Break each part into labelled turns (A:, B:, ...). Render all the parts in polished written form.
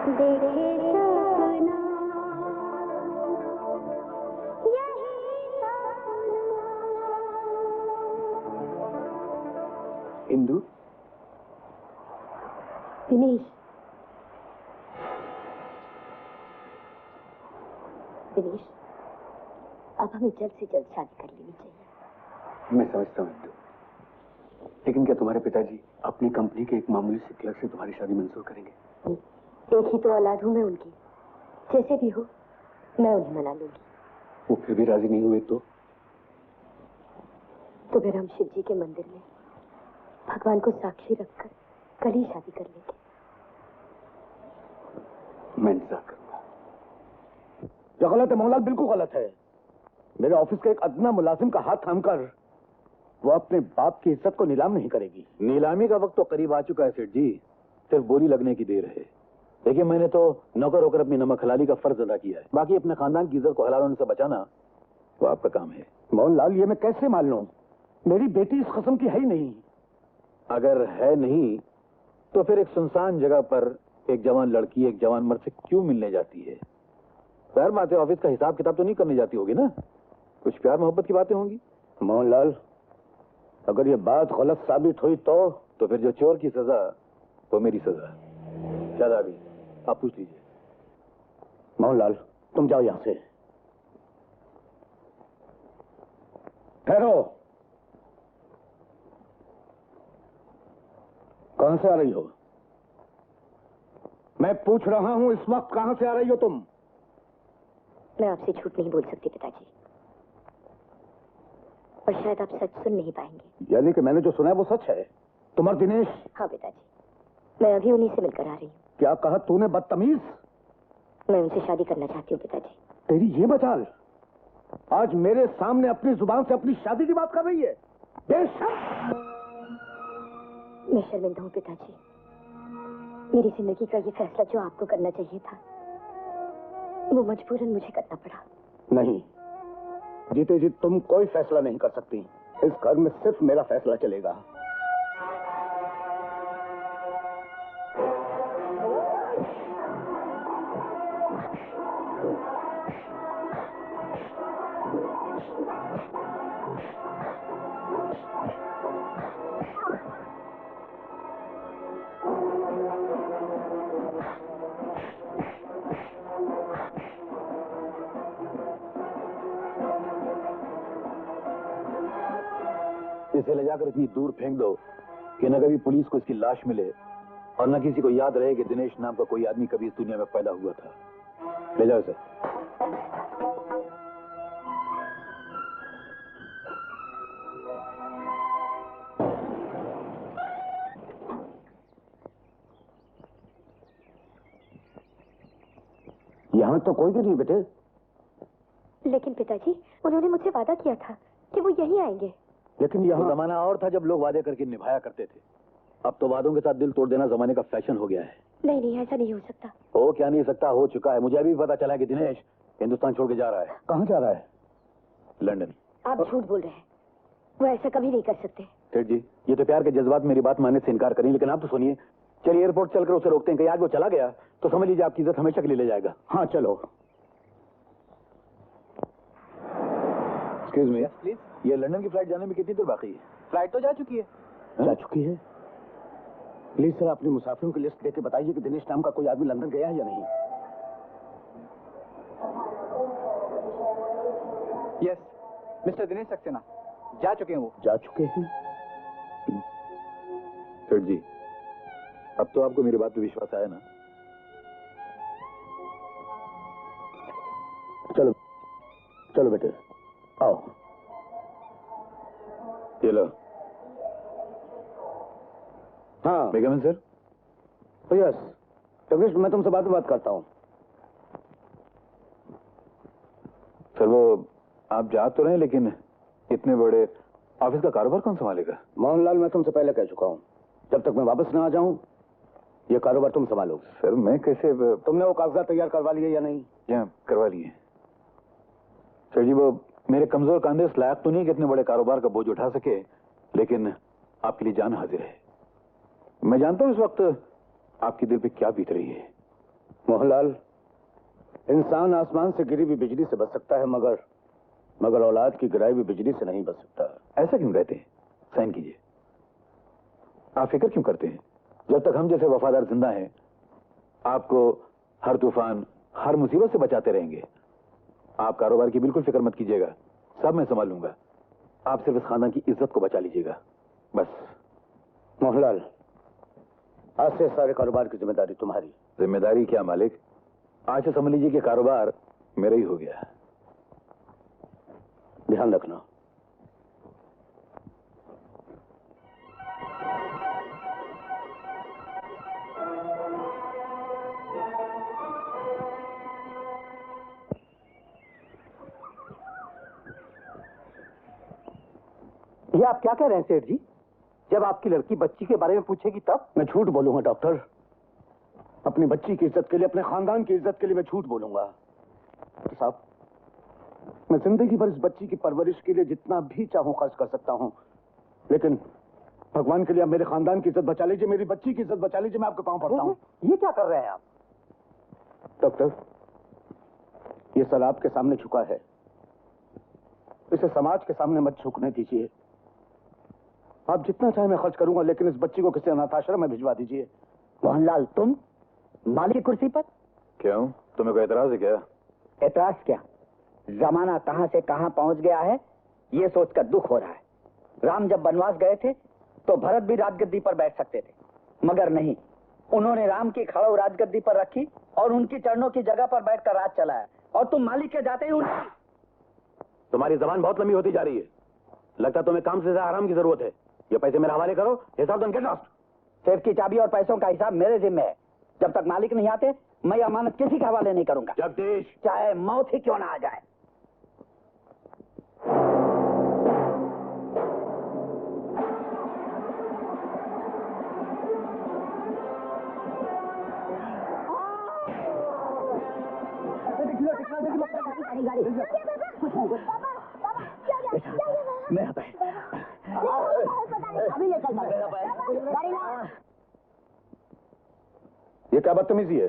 A: देखे सपना यही
B: इंदु।
A: दिनेश, दिनेश, अब हमें जल्द से जल्द शादी कर लेनी चाहिए।
B: मैं समझता हूँ इंदु, लेकिन क्या तुम्हारे पिताजी अपनी कंपनी के एक मामूली से क्लर्क से तुम्हारी शादी मंजूर करेंगे?
A: एक ही तो औलाद हूँ मैं उनकी, जैसे भी हो मैं उन्हें मना लूंगी।
B: वो फिर भी राजी नहीं हुए तो
A: फिर हम शिव जी के मंदिर में भगवान को साक्षी रखकर कल ही शादी कर लेंगे।
B: मैं इंतजार करूंगा।
C: जो गलत है मोहनलाल, बिल्कुल गलत है। मेरे ऑफिस के एक अदना मुलाजिम का हाथ थामकर वो अपने बाप की इज्जत को नीलाम नहीं करेगी।
D: नीलामी का वक्त तो करीब आ चुका है सेठ जी, सिर्फ बोली लगने की देर है। देखिए, मैंने तो नौकर होकर अपनी नमक हलाली का फर्ज अदा किया है, बाकी अपने खानदान की इज्जत को हलाल होने से बचाना वो आपका काम है।
C: मोहनलाल, ये मैं कैसे मान लूं? मेरी बेटी इस किस्म की है ही नहीं।
D: अगर है नहीं तो फिर एक सुनसान जगह पर एक जवान लड़की एक जवान मर्द से क्यों मिलने जाती है? जाहिर बात है, ऑफिस का हिसाब किताब तो नहीं करने जाती होगी ना, कुछ प्यार मोहब्बत की बातें होंगी।
C: मोहनलाल, अगर ये बात गलत साबित हुई तो
D: फिर जो चोर की सजा वो मेरी सजा। शायद आ गई, आप पूछ लीजिए।
C: मोहनलाल, तुम जाओ यहां से। ठहरो, कहां से आ रही हो? मैं पूछ रहा हूं, इस वक्त कहां से आ रही हो तुम?
A: मैं आपसे झूठ नहीं बोल सकती पिताजी, और शायद आप सच सुन नहीं पाएंगे।
C: यानी कि मैंने जो सुना है वो सच है? तुम और दिनेश?
A: हाँ पिताजी, मैं अभी उन्हीं से मिलकर आ रही हूँ।
C: क्या कहा तूने, बदतमीज?
A: मैं उनसे शादी करना चाहती हूँ पिताजी।
C: तेरी ये मजाल, आज मेरे सामने अपनी जुबान से अपनी शादी की बात कर रही है? बेशर्म!
A: मैं शर्मिंदा हूँ पिताजी, मेरी जिंदगी का ये फैसला जो आपको करना चाहिए था वो मजबूरन मुझे करना पड़ा।
C: नहीं, जीते जी तुम कोई फैसला नहीं कर सकती। इस घर में सिर्फ मेरा फैसला चलेगा।
D: इसे ले जाकर इतनी दूर फेंक दो कि न कभी पुलिस को इसकी लाश मिले और न किसी को याद रहे कि दिनेश नाम का कोई आदमी कभी इस दुनिया में पैदा हुआ था। ले जाओ इसे।
C: यहाँ तो कोई भी नहीं बेटे।
A: लेकिन पिताजी, उन्होंने मुझसे वादा किया था कि वो यहीं आएंगे।
C: लेकिन यहाँ
D: जमाना और था जब लोग वादे करके निभाया करते थे। अब तो वादों के साथ दिल तोड़ देना जमाने का फैशन हो गया है।
A: नहीं नहीं, ऐसा नहीं हो सकता।
D: हो क्या नहीं सकता, हो चुका है। मुझे अभी पता चला कि दिनेश हिंदुस्तान छोड़ के जा रहा है।
C: कहाँ जा रहा है?
D: लंदन।
A: आप झूठ बोल रहे हैं, वो ऐसा कभी नहीं कर सकते।
D: सेठ जी, ये तो प्यार के जज्बात मेरी बात मानने से इनकार करें, लेकिन आप तो सुनिए। चलिए एयरपोर्ट चलकर उसे रोकते हैं, कहीं आज वो चला गया तो समझ लीजिए आपकी इज्जत हमेशा के लिए ले जाएगा।
C: हाँ चलो।
D: एक्सक्यूज मी प्लीज, ये लंदन की फ्लाइट जाने में कितनी देर बाकी है?
E: फ्लाइट तो जा चुकी है।
C: जा चुकी है? प्लीज सर, अपने मुसाफिरों की लिस्ट देके बताइए कि दिनेश नाम का कोई आदमी लंदन गया है या नहीं।
E: यस, मिस्टर दिनेश सक्सेना जा चुके हैं। वो
C: जा चुके हैं?
D: सेठ जी, अब तो आपको मेरी बात पे विश्वास आया ना?
C: चलो चलो बेटे, आओ।
D: ये लो।
C: हाँ
D: बेगम सर।
C: यस टगेश, मैं तुमसे बात करता हूँ।
D: सर वो आप जा तो रहे हैं, लेकिन इतने बड़े ऑफिस का कारोबार कौन संभालेगा?
C: मोहनलाल, मैं तुमसे पहले कह चुका हूँ, जब तक मैं वापस ना आ जाऊं ये कारोबार तुम संभालोगे।
D: सर मैं कैसे?
C: तुमने वो कागजात तैयार करवा लिए या नहीं?
D: क्या करवा लिए? सर जी, वो मेरे कमजोर कंधे इस लायक तो नहीं कि इतने बड़े कारोबार का बोझ उठा सके, लेकिन आपके लिए जान हाजिर है। मैं जानता हूं इस वक्त आपके दिल पे क्या बीत रही है।
C: मोहनलाल, इंसान आसमान से गिरी हुई बिजली से बच सकता है, मगर औलाद की गिराई हुई बिजली से नहीं बच सकता।
D: ऐसा क्यों कहते हैं? साइन कीजिए। आप फिक्र क्यों करते हैं? जब तक हम जैसे वफादार जिंदा हैं, आपको हर तूफान, हर मुसीबत से बचाते रहेंगे। आप कारोबार की बिल्कुल फिक्र मत कीजिएगा, सब मैं संभाल लूंगा। आप सिर्फ इस खानदान की इज्जत को बचा लीजिएगा, बस।
C: मोहनलाल, आज से सारे कारोबार की जिम्मेदारी तुम्हारी।
D: जिम्मेदारी क्या मालिक? आज से समझ लीजिए कि कारोबार मेरा ही हो गया।
C: ध्यान रखना।
E: ये आप क्या कह रहे हैं सेठ जी? जब आपकी लड़की बच्ची के बारे में पूछेगी तब?
C: मैं झूठ बोलूंगा डॉक्टर। अपनी बच्ची की इज्जत के लिए, अपने खानदान की इज्जत के लिए मैं झूठ बोलूंगा। डॉक्टर साहब, मैं जिंदगी भर इस बच्ची की परवरिश के लिए जितना भी चाहूं खर्च कर सकता हूं, लेकिन भगवान के लिए आप मेरे खानदान की इज्जत बचा लीजिए, मेरी बच्ची की इज्जत बचा लीजिए। मैं आपके पांव पड़ता हूं।
E: ये क्या कर रहे हैं आप?
C: डॉक्टर, ये सर आपके सामने झुका है, इसे समाज के सामने मत झुकने दीजिए। आप जितना चाहे मैं खर्च करूंगा, लेकिन इस बच्ची को किसी अनाथाश्रम में भिजवा दीजिए।
E: मोहनलाल, तुम मालिक की कुर्सी पर?
D: क्यों, तुम्हें कोई एतराज है क्या?
E: एतराज क्या? जमाना कहां से कहां पहुंच गया है, ये सोचकर दुख हो रहा है। राम जब वनवास गए थे तो भरत भी राजगद्दी पर बैठ सकते थे, मगर नहीं, उन्होंने राम की खड़ाऊ राजगद्दी पर रखी और उनकी चरणों की जगह पर बैठकर राज चलाया, और तुम मालिक के जाते ही
C: तुम्हारी जबान बहुत लंबी होती जा रही है। लगता तुम्हें काम से ज्यादा आराम की जरूरत है। ये पैसे मेरे हवाले करो, हिसाब तो गेट लॉस्ट।
E: सेफ की चाबी और पैसों का हिसाब मेरे जिम्मे है। जब तक मालिक नहीं आते, मैं अमानत किसी के हवाले नहीं करूंगा,
C: जगदीश,
E: चाहे मौत ही क्यों ना आ जाए। मेरा पैर अभी लेकर जाओ।
C: ये क्या बदतमीजी है?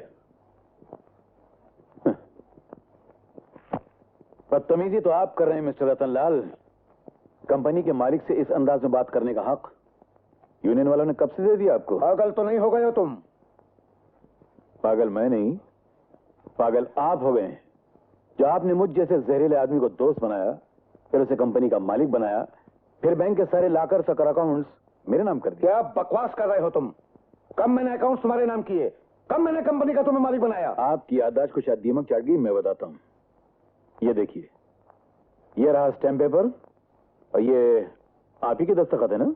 D: बदतमीजी तो आप कर रहे हैं मिस्टर रतनलाल। कंपनी के मालिक से इस अंदाज में बात करने का हक यूनियन वालों ने कब से दे दिया आपको?
C: पागल तो नहीं हो गए हो तुम?
D: पागल मैं नहीं, पागल आप हो गए। जो आपने मुझ जैसे जहरीले आदमी को दोस्त बनाया, फिर उसे कंपनी का मालिक बनाया, फिर बैंक के सारे लाकर सकर अकाउंट्स मेरे नाम कर दिया।
C: क्या बकवास कर रहे हो तुम? कब मैंने अकाउंट्स तुम्हारे नाम किए? कब मैंने कंपनी का तुम्हें मालिक बनाया?
D: आपकी याददाश्त को शायद दीमक चाट गई, मैं बताता हूं। ये देखिए, ये रहा स्टैम्प पेपर, और ये आप ही के दस्तखत है ना?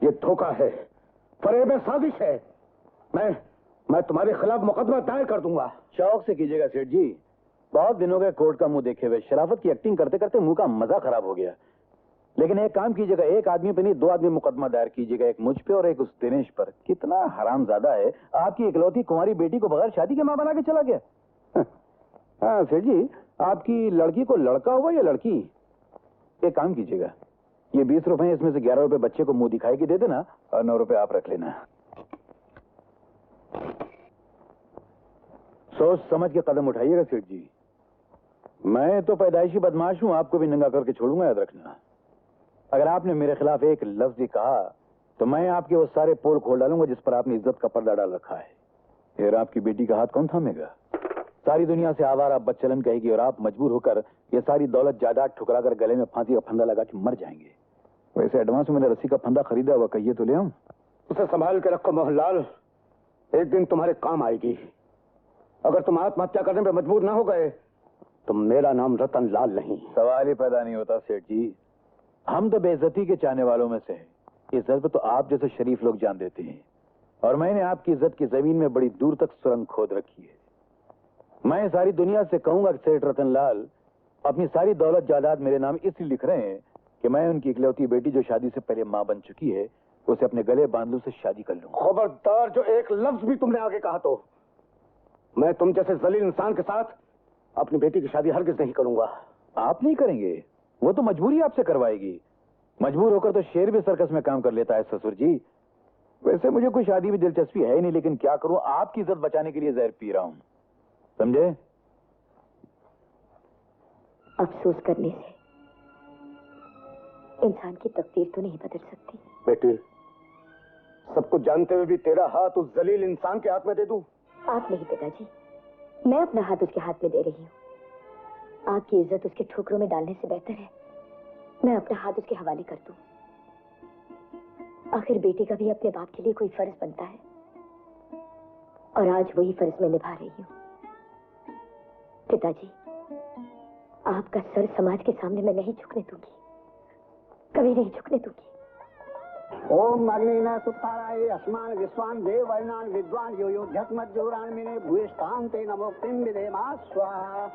C: ये धोखा है, फरेब है, साजिश है। मैं तुम्हारे खिलाफ मुकदमा दायर कर दूंगा।
D: शौक से कीजिएगा सेठ जी, बहुत दिनों के कोर्ट का मुंह देखे हुए शराफत की एक्टिंग करते करते मुंह का मजा खराब हो गया। लेकिन एक काम कीजिएगा, एक आदमी पे नहीं, 2 आदमी मुकदमा दायर कीजिएगा, एक मुझ पे और एक उस दिनेश पर। कितना हरामजादा है, आपकी इकलौती कुंवारी बेटी को बगैर शादी के मां बना के चला गया। हाँ सेठ जी, आपकी लड़की को लड़का हुआ या लड़की? एक काम कीजिएगा, ये 20 रुपए, इसमें से 11 रुपए बच्चे को मुंह दिखाई के दे देना, और 9 रुपए आप रख लेना। सोच समझ के कदम उठाइएगा सेठ जी। मैं तो पैदाइशी बदमाश हूं, आपको भी नंगा करके छोड़ूंगा, याद रखना। अगर आपने मेरे खिलाफ एक लफ्ज भी कहा तो मैं आपके वो सारे पोल खोल डालूंगा जिस पर आपने इज्जत का पर्दा डाल रखा है। फिर आपकी बेटी का हाथ कौन थामेगा? सारी दुनिया से आवारा बच्चलन कहेगी, और आप मजबूर होकर ये सारी दौलत जायदाद ठुकरा कर गले में फांसी का फंदा लगा के मर जाएंगे। वैसे एडवांस में मैंने रस्सी का फंदा खरीदा हुआ, कहिए तो ले आऊं?
C: उसे संभाल के रखो मोहनलाल, एक दिन तुम्हारे काम आएगी। अगर तुम आत्महत्या करने में मजबूर ना हो गए तो मेरा नाम रतनलाल नहीं।
D: सवाल ही पैदा नहीं होता सेठ जी। हम तो बेइज्जती के चाहने वालों में से हैं। इज्जत पे तो आप जैसे शरीफ लोग जान देते हैं, और मैंने आपकी इज्जत की जमीन में बड़ी दूर तक सुरंग खोद रखी है। मैं सारी दुनिया से कहूंगा कि सेठ रतनलाल अपनी सारी दौलत जायदाद मेरे नाम इसलिए लिख रहे हैं कि मैं उनकी इकलौती बेटी जो शादी से पहले मां बन चुकी है, उसे अपने गले बांध लूं, से शादी कर लूं।
C: खबरदार, जो एक लफ्ज भी तुमने आगे कहा तो मैं तुम जैसे जलील इंसान के साथ अपनी बेटी की शादी हरगिज नहीं करूंगा।
D: आप नहीं करेंगे? वो तो मजबूरी आपसे करवाएगी। मजबूर होकर तो शेर भी सर्कस में काम कर लेता है ससुर जी। वैसे मुझे कोई शादी में दिलचस्पी है ही नहीं, लेकिन क्या करूं, आपकी इज्जत बचाने के लिए जहर पी रहा हूं, समझे?
A: अफसोस करने से इंसान की तकदीर तो नहीं बदल सकती।
C: बेटी, सब कुछ जानते हुए भी तेरा हाथ उस जलील इंसान के हाथ में दे दूं?
A: आप नहीं पिताजी, मैं अपना हाथ उसके हाथ में दे रही हूँ। आपकी इज्जत उसके ठोकरों में डालने से बेहतर है मैं अपना हाथ उसके हवाले कर दूं। आखिर बेटी का भी अपने बाप के लिए कोई फर्ज बनता है, और आज वही फर्ज मैं निभा रही हूँ। पिताजी, आपका सर समाज के सामने मैं नहीं झुकने दूंगी, कभी नहीं झुकने दूंगी।
E: ओम अग्निना सुताराय अस्मान विश्वान देव वर्णान विद्वान यो यो धत्मज्जोरान मिने भूयष्ठान्ते नमोक्तिं विदेमा स्वाहा।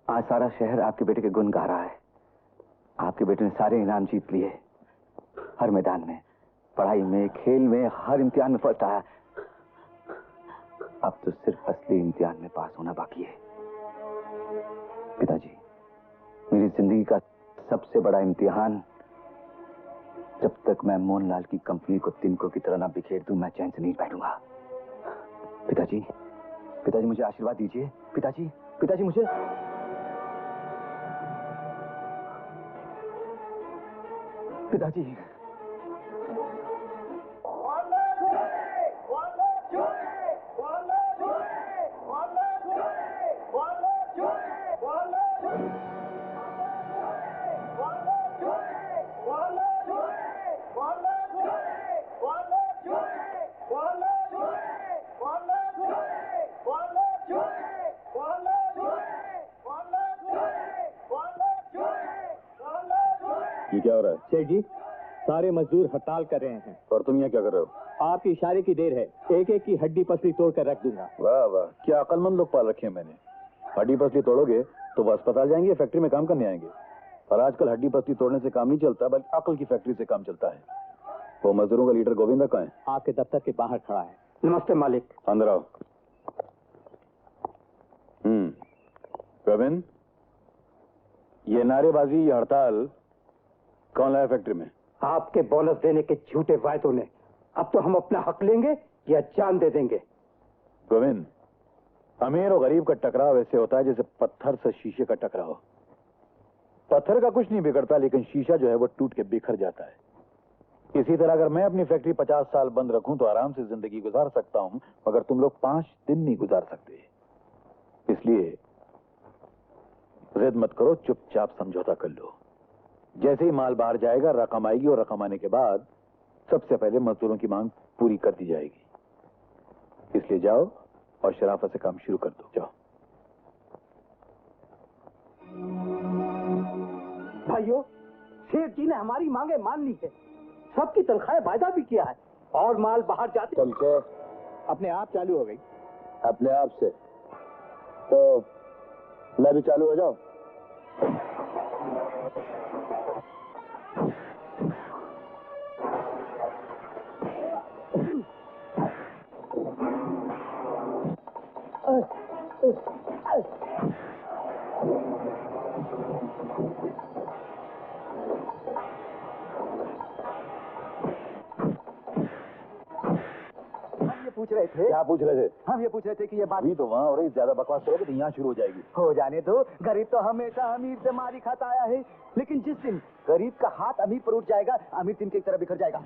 B: आज सारा शहर आपके बेटे के गुण गा रहा है। आपके बेटे ने सारे इनाम जीत लिए, हर मैदान में, पढ़ाई में, खेल में, हर इम्तिहान में फर्स्ट आया। अब तो सिर्फ असली इम्तिहान में पास होना बाकी है। पिताजी, मेरी जिंदगी का सबसे बड़ा इम्तिहान, जब तक मैं मोहनलाल की कंपनी को तिनकों की तरह ना बिखेर दूं, मैं चैन से नहीं बैठूंगा। पिताजी, पिताजी मुझे आशीर्वाद दीजिए। पिताजी, पिताजी मुझे पिताजी
D: ये क्या हो रहा है?
F: सेठ जी, सारे मजदूर हड़ताल कर रहे हैं।
D: और तुम यहाँ क्या कर रहे हो?
F: आपके इशारे की देर है, एक एक की हड्डी पसली तोड़ कर रख दूंगा।
D: वाह वाह, क्या अकलमंद लोग पाल रखे हैं मैंने। हड्डी पसली तोड़ोगे तो वो अस्पताल जाएंगे, फैक्ट्री में काम करने आएंगे। और आजकल हड्डी पसली तोड़ने से काम नहीं चलता, बल्कि अकल की फैक्ट्री से काम चलता है। वो मजदूरों का लीडर गोविंदा कहाँ है?
F: आपके दफ्तर के बाहर खड़ा है।
E: नमस्ते मालिक।
D: अंदर आओ। गोविंद, ये नारेबाजी, ये हड़ताल कौन लाया फैक्ट्री में?
E: आपके बोनस देने के झूठे वायदों ने। अब तो हम अपना हक लेंगे या जान दे देंगे।
D: गोविंद, अमीर और गरीब का टकराव ऐसे होता है जैसे पत्थर से शीशे का टकराव। पत्थर का कुछ नहीं बिगड़ता, लेकिन शीशा जो है वो टूट के बिखर जाता है। इसी तरह अगर मैं अपनी फैक्ट्री 50 साल बंद रखूं तो आराम से जिंदगी गुजार सकता हूं, मगर तुम लोग 5 दिन नहीं गुजार सकते। इसलिए जिद मत करो, चुपचाप समझौता कर लो। जैसे ही माल बाहर जाएगा, रकम आएगी, और रकम आने के बाद सबसे पहले मजदूरों की मांग पूरी कर दी जाएगी। इसलिए जाओ और शराफत से काम शुरू कर दो। जाओ।
E: भाइयों, सेठ जी ने हमारी मांगे मान ली है, सबकी तनख्वाहें वायदा भी किया है, और माल बाहर जाते
C: चलके
F: अपने आप चालू हो गई।
C: अपने आप से, तो मैं भी चालू हो जाऊं?
B: पूछ रहे थे।
D: क्या पूछ रहे थे?
B: हम ये पूछ रहे थे कि ये बात
D: अभी तो वहाँ हो रही, ज्यादा बकवास करोगे तो यहाँ शुरू हो जाएगी।
B: हो जाने दो। गरीब तो हमेशा अमीर से मारी खाता आया है, लेकिन जिस दिन गरीब का हाथ अमीर पर उठ जाएगा, अमीर तिनके की तरह बिखर जाएगा।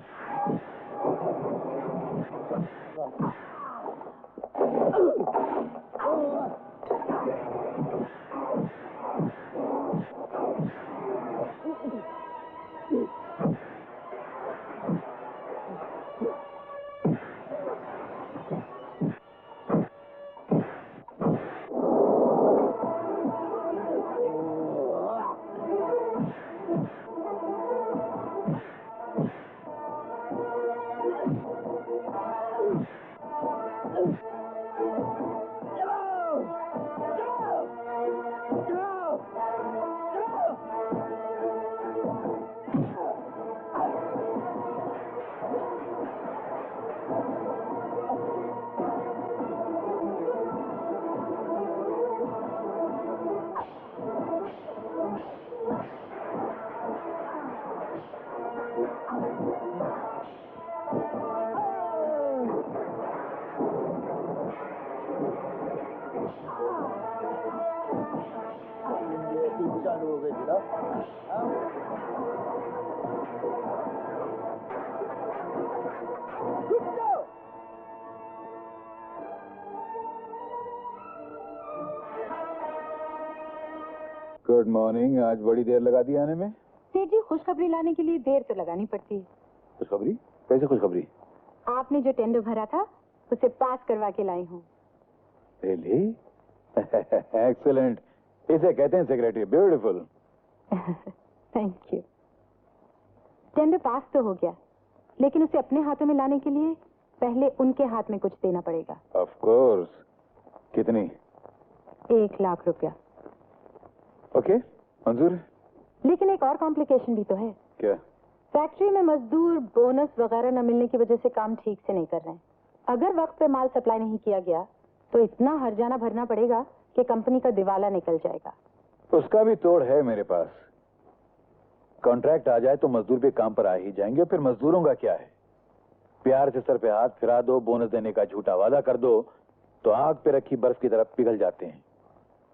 C: चालू हो गई जरा।
D: Good morning. आज बड़ी देर लगा दी आने में।
G: सेठ जी, खुशखबरी लाने के लिए देर तो लगानी पड़ती है।
D: खुशखबरी? कैसे खुशखबरी?
G: आपने जो टेंडर भरा था उसे पास करवा के लाई हूँ।
D: रियली? एक्सीलेंट। इसे कहते हैं secretary. Beautiful.
G: Thank you. Tender pass तो हो गया, लेकिन उसे अपने हाथों में लाने के लिए पहले उनके हाथ में कुछ देना पड़ेगा।
D: Of course. कितनी?
G: 1 लाख रुपया।
D: ओके, मंजूर।
G: लेकिन एक और कॉम्प्लिकेशन भी तो है।
D: क्या?
G: फैक्ट्री में मजदूर बोनस वगैरह न मिलने की वजह से काम ठीक से नहीं कर रहे हैं। अगर वक्त पे माल सप्लाई नहीं किया गया तो इतना हर्जाना भरना पड़ेगा कि कंपनी का दिवाला निकल जाएगा।
D: उसका भी तोड़ है मेरे पास। कॉन्ट्रैक्ट आ जाए तो मजदूर भी काम पर आ ही जाएंगे। फिर मजदूरों का क्या है? प्यार से सर पे हाथ फिरा दो, बोनस देने का झूठा वादा कर दो तो आग पे रखी बर्फ की तरह पिघल जाते हैं।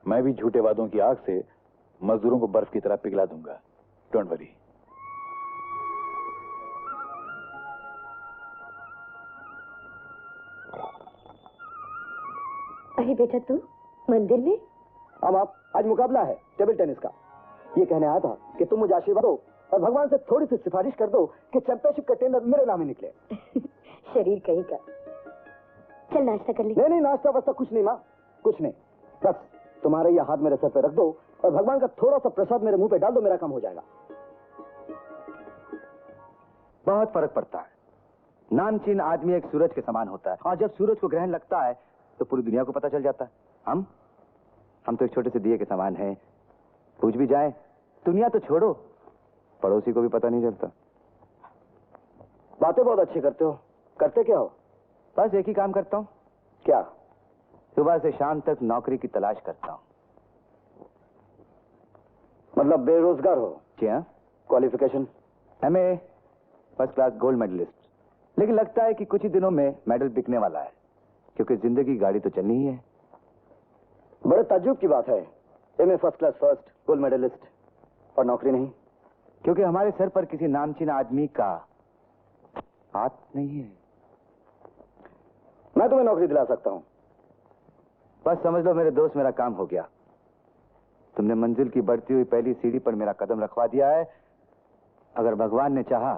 D: मैं भी झूठे वादों की आग से मजदूरों को बर्फ की तरह पिघला दूंगा। Don't worry.
A: अरे बेटा, तू मंदिर में?
B: हम आप आज मुकाबला है टेबल टेनिस का। ये कहने आया था कि तुम मुझे आशीर्वाद दो और भगवान से थोड़ी सी सिफारिश कर दो कि चैंपियनशिप का टेंडर मेरे नाम ही निकले।
A: शरीर कहीं का। चल नाश्ता कर ले।
B: नहीं, नाश्ता वास्ता कुछ नहीं माँ, कुछ नहीं। बस तुम्हारे ये हाथ मेरे सर पे रख दो और भगवान का थोड़ा सा प्रसाद मेरे मुंह पे डाल दो, मेरा काम हो जाएगा। बहुत फर्क पड़ता है। नामचीन आदमी एक सूरज के समान होता है, और जब सूरज को ग्रहण लगता है तो पूरी दुनिया को पता चल जाता है। हम तो एक छोटे से दिए के समान हैं। पूछ भी जाए, दुनिया तो छोड़ो, पड़ोसी को भी पता नहीं चलता। बातें बहुत अच्छी करते हो। करते क्या हो? बस एक ही काम करता हूँ। क्या? सुबह से शाम तक नौकरी की तलाश करता हूँ। मतलब बेरोजगार हो? जी हाँ। Qualification? MA first class gold medalist. लेकिन लगता है कि कुछ ही दिनों में मेडल बिकने वाला है, क्योंकि जिंदगी गाड़ी तो चलनी ही है। बड़े ताज्जुब की बात है, MA first class first gold medalist और नौकरी नहीं। क्योंकि हमारे सर पर किसी नामचीन आदमी का हाथ नहीं है। मैं तुम्हें नौकरी दिला सकता हूं। बस समझ लो मेरे दोस्त, मेरा काम हो गया। तुमने मंजिल की बढ़ती हुई पहली सीढ़ी पर मेरा कदम रखवा दिया है। अगर भगवान ने चाहा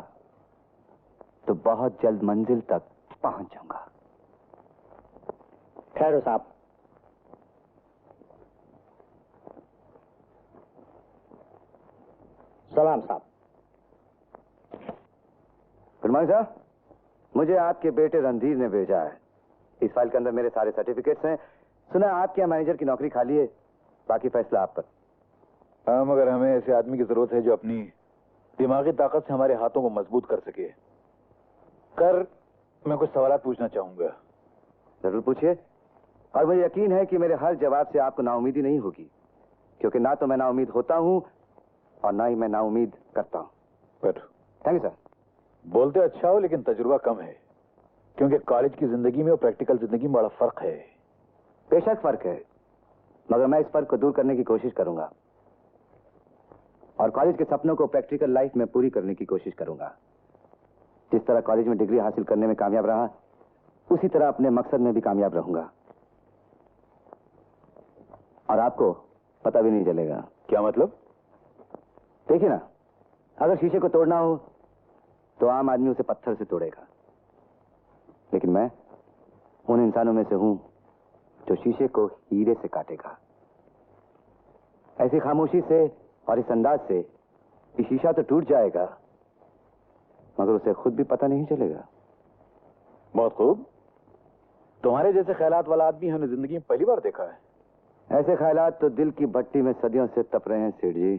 B: तो बहुत जल्द मंजिल तक पहुंच जाऊंगा।
E: ठहरो साहब। सलाम साहब।
B: गुड मॉर्निंग साहब। मुझे आपके बेटे रणधीर ने भेजा है। इस फाइल के अंदर मेरे सारे सर्टिफिकेट्स हैं। सुना है आपके यहाँ मैनेजर की नौकरी खाली है, बाकी फैसला आप पर।
D: हाँ, मगर हमें ऐसे आदमी की जरूरत है जो अपनी दिमागी ताकत से हमारे हाथों को मजबूत कर सके। मैं कुछ सवाल पूछना चाहूंगा।
B: जरूर पूछिए, और मुझे यकीन है कि मेरे हर जवाब से आपको नाउमीदी नहीं होगी, क्योंकि ना तो मैं नाउमीद होता हूं और ना ही मैं नाउमीद करता हूं।
D: बैठो।
B: Thank you sir.
D: बोलते अच्छा हो लेकिन तजुर्बा कम है। क्योंकि कॉलेज की जिंदगी में और प्रैक्टिकल जिंदगी में बड़ा फर्क है।
B: बेशक फर्क है, मगर मैं इस फर्क को दूर करने की कोशिश करूंगा और कॉलेज के सपनों को प्रैक्टिकल लाइफ में पूरी करने की कोशिश करूंगा। जिस तरह कॉलेज में डिग्री हासिल करने में कामयाब रहा, उसी तरह अपने मकसद में भी कामयाब रहूंगा और आपको पता भी नहीं चलेगा।
D: क्या मतलब?
B: देखिए ना, अगर शीशे को तोड़ना हो तो आम आदमी उसे पत्थर से तोड़ेगा, लेकिन मैं उन इंसानों में से हूं जो शीशे को हीरे से काटेगा। ऐसी खामोशी से और इस अंदाज से कि शीशा तो टूट जाएगा मगर उसे खुद भी पता नहीं चलेगा।
D: बहुत खूब। तुम्हारे जैसे ख्यालात वाला आदमी हमने जिंदगी में पहली बार देखा है।
B: ऐसे ख्यालात तो दिल की भट्टी में सदियों से तप रहे हैं सेठ जी।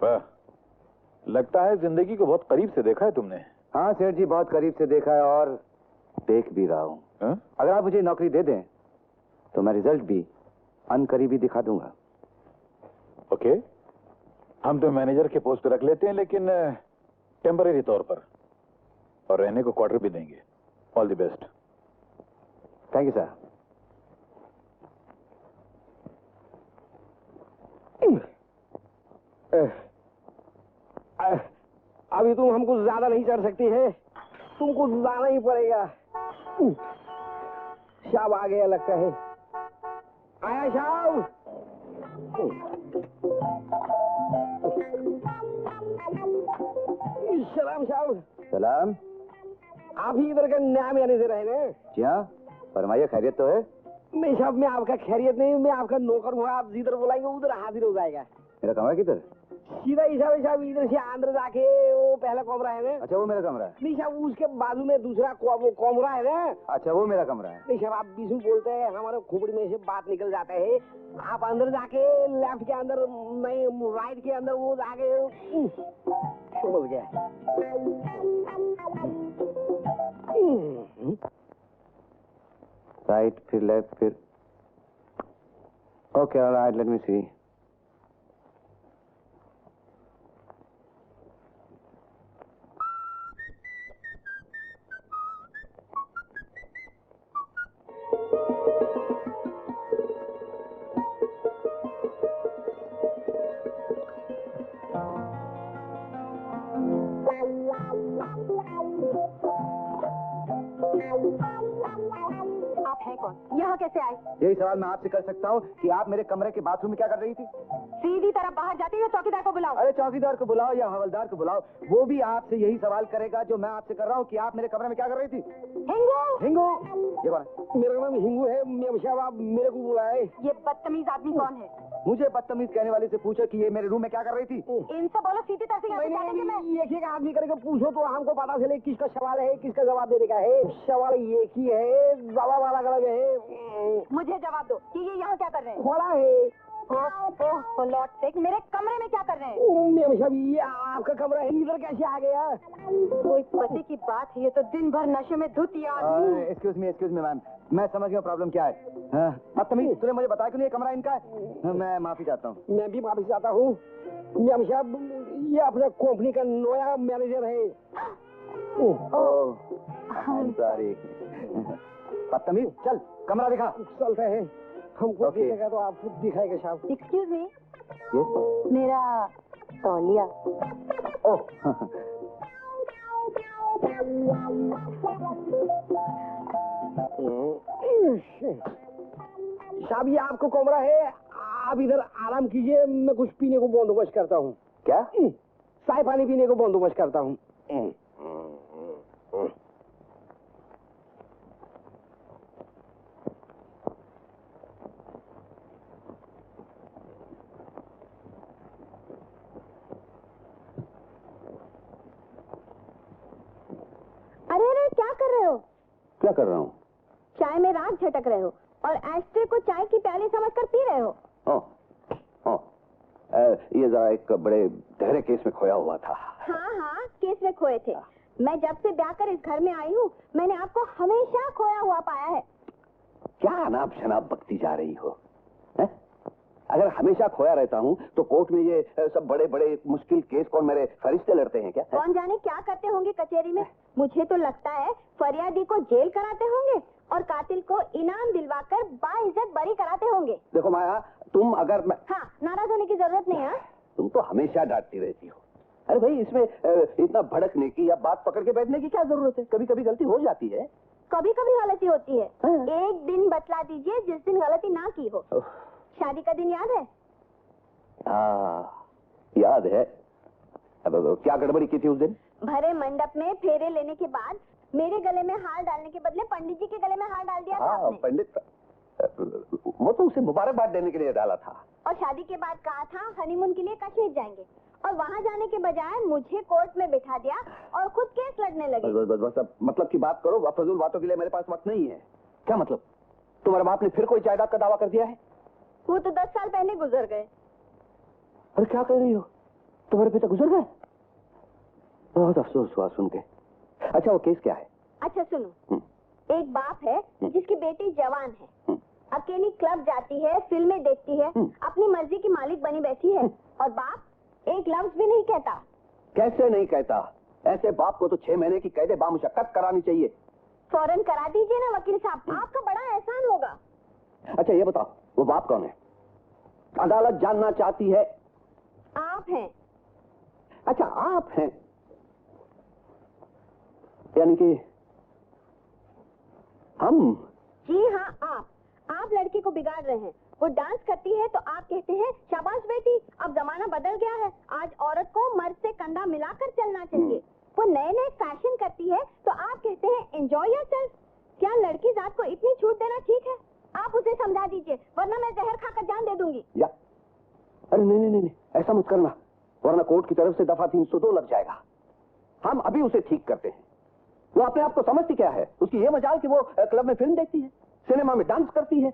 D: वाह, लगता है जिंदगी को बहुत करीब से देखा है तुमने।
B: हाँ सेठ जी, बहुत करीब से देखा है और देख भी रहा हूँ। अगर आप मुझे नौकरी दे दें तो मैं रिजल्ट भी अनकरीबी दिखा दूंगा।
D: ओके, हम तो मैनेजर के पोस्ट पे रख लेते हैं, लेकिन टेम्पररी तौर पर, और रहने को क्वार्टर भी देंगे। All the best.
B: Thank you sir.
E: अभी तुम हमको ज्यादा नहीं चढ़ सकती है, तुमको जाना ही पड़ेगा। शाब आ गया लगता है। आया शाब। सलाम शाब।
B: सलाम।
E: आप ही इधर का नया मैनेजर है ना?
B: जी हाँ, फरमाइए, खैरियत तो है?
E: नहीं साहब, मैं आपका खैरियत नहीं, मैं आपका नौकर हूँ। आप जिधर बुलाएंगे उधर हाजिर हो जाएगा।
B: मेरा कमरा किधर?
E: सीधा हिसाब है साहब, इधर से अंदर जाके वो पहला कमरा है ना।
B: अच्छा, वो मेरा कमरा है।
E: नहीं साहब, उसके बाजू में दूसरा वो कमरा है ना।
B: अच्छा, वो मेरा कमरा है।
E: नहीं साहब, आप बीच में बोलते हैं, हमारे खोपड़ी में से बात निकल जाता है। आप अंदर जाके लेफ्ट के अंदर, नहीं राइट के अंदर वो जाके समझ गया।
B: राइट, फिर लेफ्ट, फिर ओके, ऑलराइट, लेट मी सी।
G: आप हैं कौन? यहाँ कैसे आए?
B: यही सवाल मैं आपसे कर सकता हूँ कि आप मेरे कमरे के बाथरूम में क्या कर रही थी?
G: सीधी तरफ बाहर जाती है, चौकीदार को बुलाओ।
B: अरे चौकीदार को बुलाओ या हवलदार को बुलाओ, वो भी आपसे यही सवाल करेगा जो मैं आपसे कर रहा हूँ कि आप मेरे कमरे में क्या कर रही थी?
G: हिंगू!
B: हिंगू! ये कौन है?
E: मेरा नाम हिंगू है। मैं साहब, आप मेरे को बुलाए।
G: ये बदतमीज आदमी कौन है?
B: मुझे बदतमीज कहने वाले से पूछो कि ये मेरे रूम में क्या कर रही थी?
G: इनसे बोलो सीधी तरफ से यहाँ से जाने के मैं।
E: एक एक आदमी करके पूछो तो हमको पता चले किसका सवाल है, किसका जवाब देने का है। सवाल एक ही है, जवाब अलग अलग है।
G: मुझे जवाब दो कि ये यहाँ क्या कर रहे हैं?
E: खोला है।
G: ओह लॉर्ड सेक, मेरे कमरे में क्या कर रहे हैं?
E: मैम साहब, ये आपका कमरा है, इधर कैसे आ गया?
G: कोई पते की बात है, ये तो दिन भर नशे में धुत आदमी।
B: एक्सक्यूज मी मैम, मैं समझ गया प्रॉब्लम क्या है। बदतमीज, तूने मुझे बताया कि नहीं ये कमरा इनका है? मैं माफी चाहता हूँ।
E: मैं भी माफी चाहता हूँ। मैम साहब, ये अपने कंपनी का नया मैनेजर है।
B: सॉरी। बदतमीज, चल कमरा दिखा।
E: चलते हैं, हमको दिखेगा तो आप दिखाएंगे साहब।
G: Excuse me,
B: Yes?
G: मेरा तौलिया।
B: ओह,
E: साहब, ये आपको कमरा है, आप इधर आराम कीजिए। मैं कुछ पीने को बंदोबस्त करता हूँ।
B: क्या?
E: चाय पानी पीने को बंदोबस्त करता हूँ।
A: अरे क्या कर रहे हो?
B: क्या कर रहा हूँ?
A: चाय में राख झटक रहे हो और एस्ट्रे को चाय की प्याली समझकर पी रहे हो।
B: ये जरा एक बड़े गहरे केस में खोया हुआ था।
A: हाँ, केस में खोए थे। मैं जब से ब्याह कर इस घर में आई हूँ, मैंने आपको हमेशा खोया हुआ पाया है।
B: क्या अनाप शनाप बकती जा रही हो? है? अगर हमेशा खोया रहता हूँ तो कोर्ट में ये सब बड़े बड़े मुश्किल केस कौन मेरे फरिश्ते लड़ते हैं क्या?
A: कौन जाने क्या करते होंगे कचहरी में। मुझे तो लगता है फरियादी को जेल कराते होंगे और कातिल को इनाम दिलवाकर बाइज्जत बरी कराते होंगे।
C: देखो माया, तुम अगर मैं...
A: हाँ, नाराज होने की जरूरत नहीं है।
C: तुम तो हमेशा डांटती रहती हो। अरे भाई, इसमें इतना भड़कने की या बात पकड़ के बैठने की क्या जरूरत है? कभी कभी गलती हो जाती है।
A: कभी कभी गलती होती है।
C: हाँ।
A: एक दिन बतला दीजिए जिस दिन गलती ना की हो। शादी का दिन याद है?
C: याद है। अब क्या गड़बड़ी की थी उस दिन?
A: भरे मंडप में फेरे लेने के बाद मेरे गले में हार डालने के बदले पंडित जी के गले में हार डाल दिया था आपने।
C: पंडित, वो तो उसे मुबारकबाद देने के लिए डाला था।
A: और शादी के बाद कहा था हनीमून के लिए कश्मीर जाएंगे, और वहाँ जाने के बजाय मुझे कोर्ट में बिठा दिया और खुद केस लड़ने लगे।
C: बस अब मतलब की बात करो, फजूल बातों के लिए मेरे पास वक्त नहीं है। क्या मतलब? तुम्हारे बाप ने फिर कोई जायदाद का दावा कर दिया है?
A: वो तो 10 साल पहले गुजर गए।
C: अरे क्या कह रही हो? तुम्हारे पिता गुजर गए? बहुत अफसोस हुआ सुन के। अच्छा, वो केस क्या है?
A: अच्छा सुनो, एक बाप है जिसकी बेटी जवान है, अकेली क्लब जाती है, फिल्में देखती है, अपनी मर्जी की मालिक बनी बैठी है, और बाप एक लफ्ज भी नहीं कहता।
C: कैसे नहीं कहता? ऐसे बाप को तो 6 महीने की कैद बामुशक्कत करानी चाहिए।
A: फौरन करा दीजिए ना वकील साहब, आपका बड़ा एहसान होगा।
C: अच्छा ये बताओ, वो बाप कौन है? अदालत जानना चाहती है।
A: आप हैं।
C: अच्छा, आप हैं, यानी कि हम?
A: जी हाँ, आप लड़की को बिगाड़ रहे हैं। वो डांस करती है तो आप कहते हैं शाबाश बेटी, अब जमाना बदल गया है, आज औरत को मर्द से कंधा मिलाकर चलना चाहिए। वो नए नए फैशन करती है तो आप कहते हैं एंजॉय योरसेल्फ। क्या लड़की जात को इतनी छूट देना ठीक है? आप उसे समझा दीजिए, वरना मैं जहर खाकर जान दे दूंगी।
C: या अरे नहीं, ऐसा मत करना, वरना कोर्ट की तरफ से दफा 302 लग जाएगा। हम अभी उसे ठीक करते हैं। वो अपने आप को समझती क्या है? उसकी ये मजाल कि वो क्लब में फिल्म देखती है, सिनेमा में डांस करती है,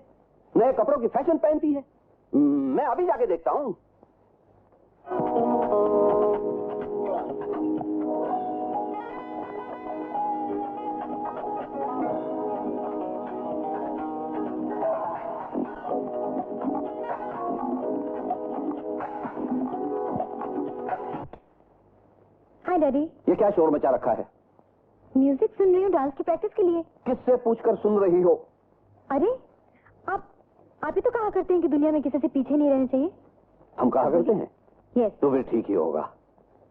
C: नए कपड़ों की फैशन पहनती है। मैं अभी जाके देखता हूँ।
A: हाय डैडी।
C: ये क्या शोर मचा रखा है?
A: म्यूजिक सुन रही हूँ डांस की प्रैक्टिस के लिए।
C: किससे पूछकर सुन रही हो?
A: अरे आप ही तो कहा करते हैं कि दुनिया में किसी से पीछे नहीं रहना चाहिए।
C: हम कहा करते हैं?
A: यस।
C: तो फिर ठीक ही होगा।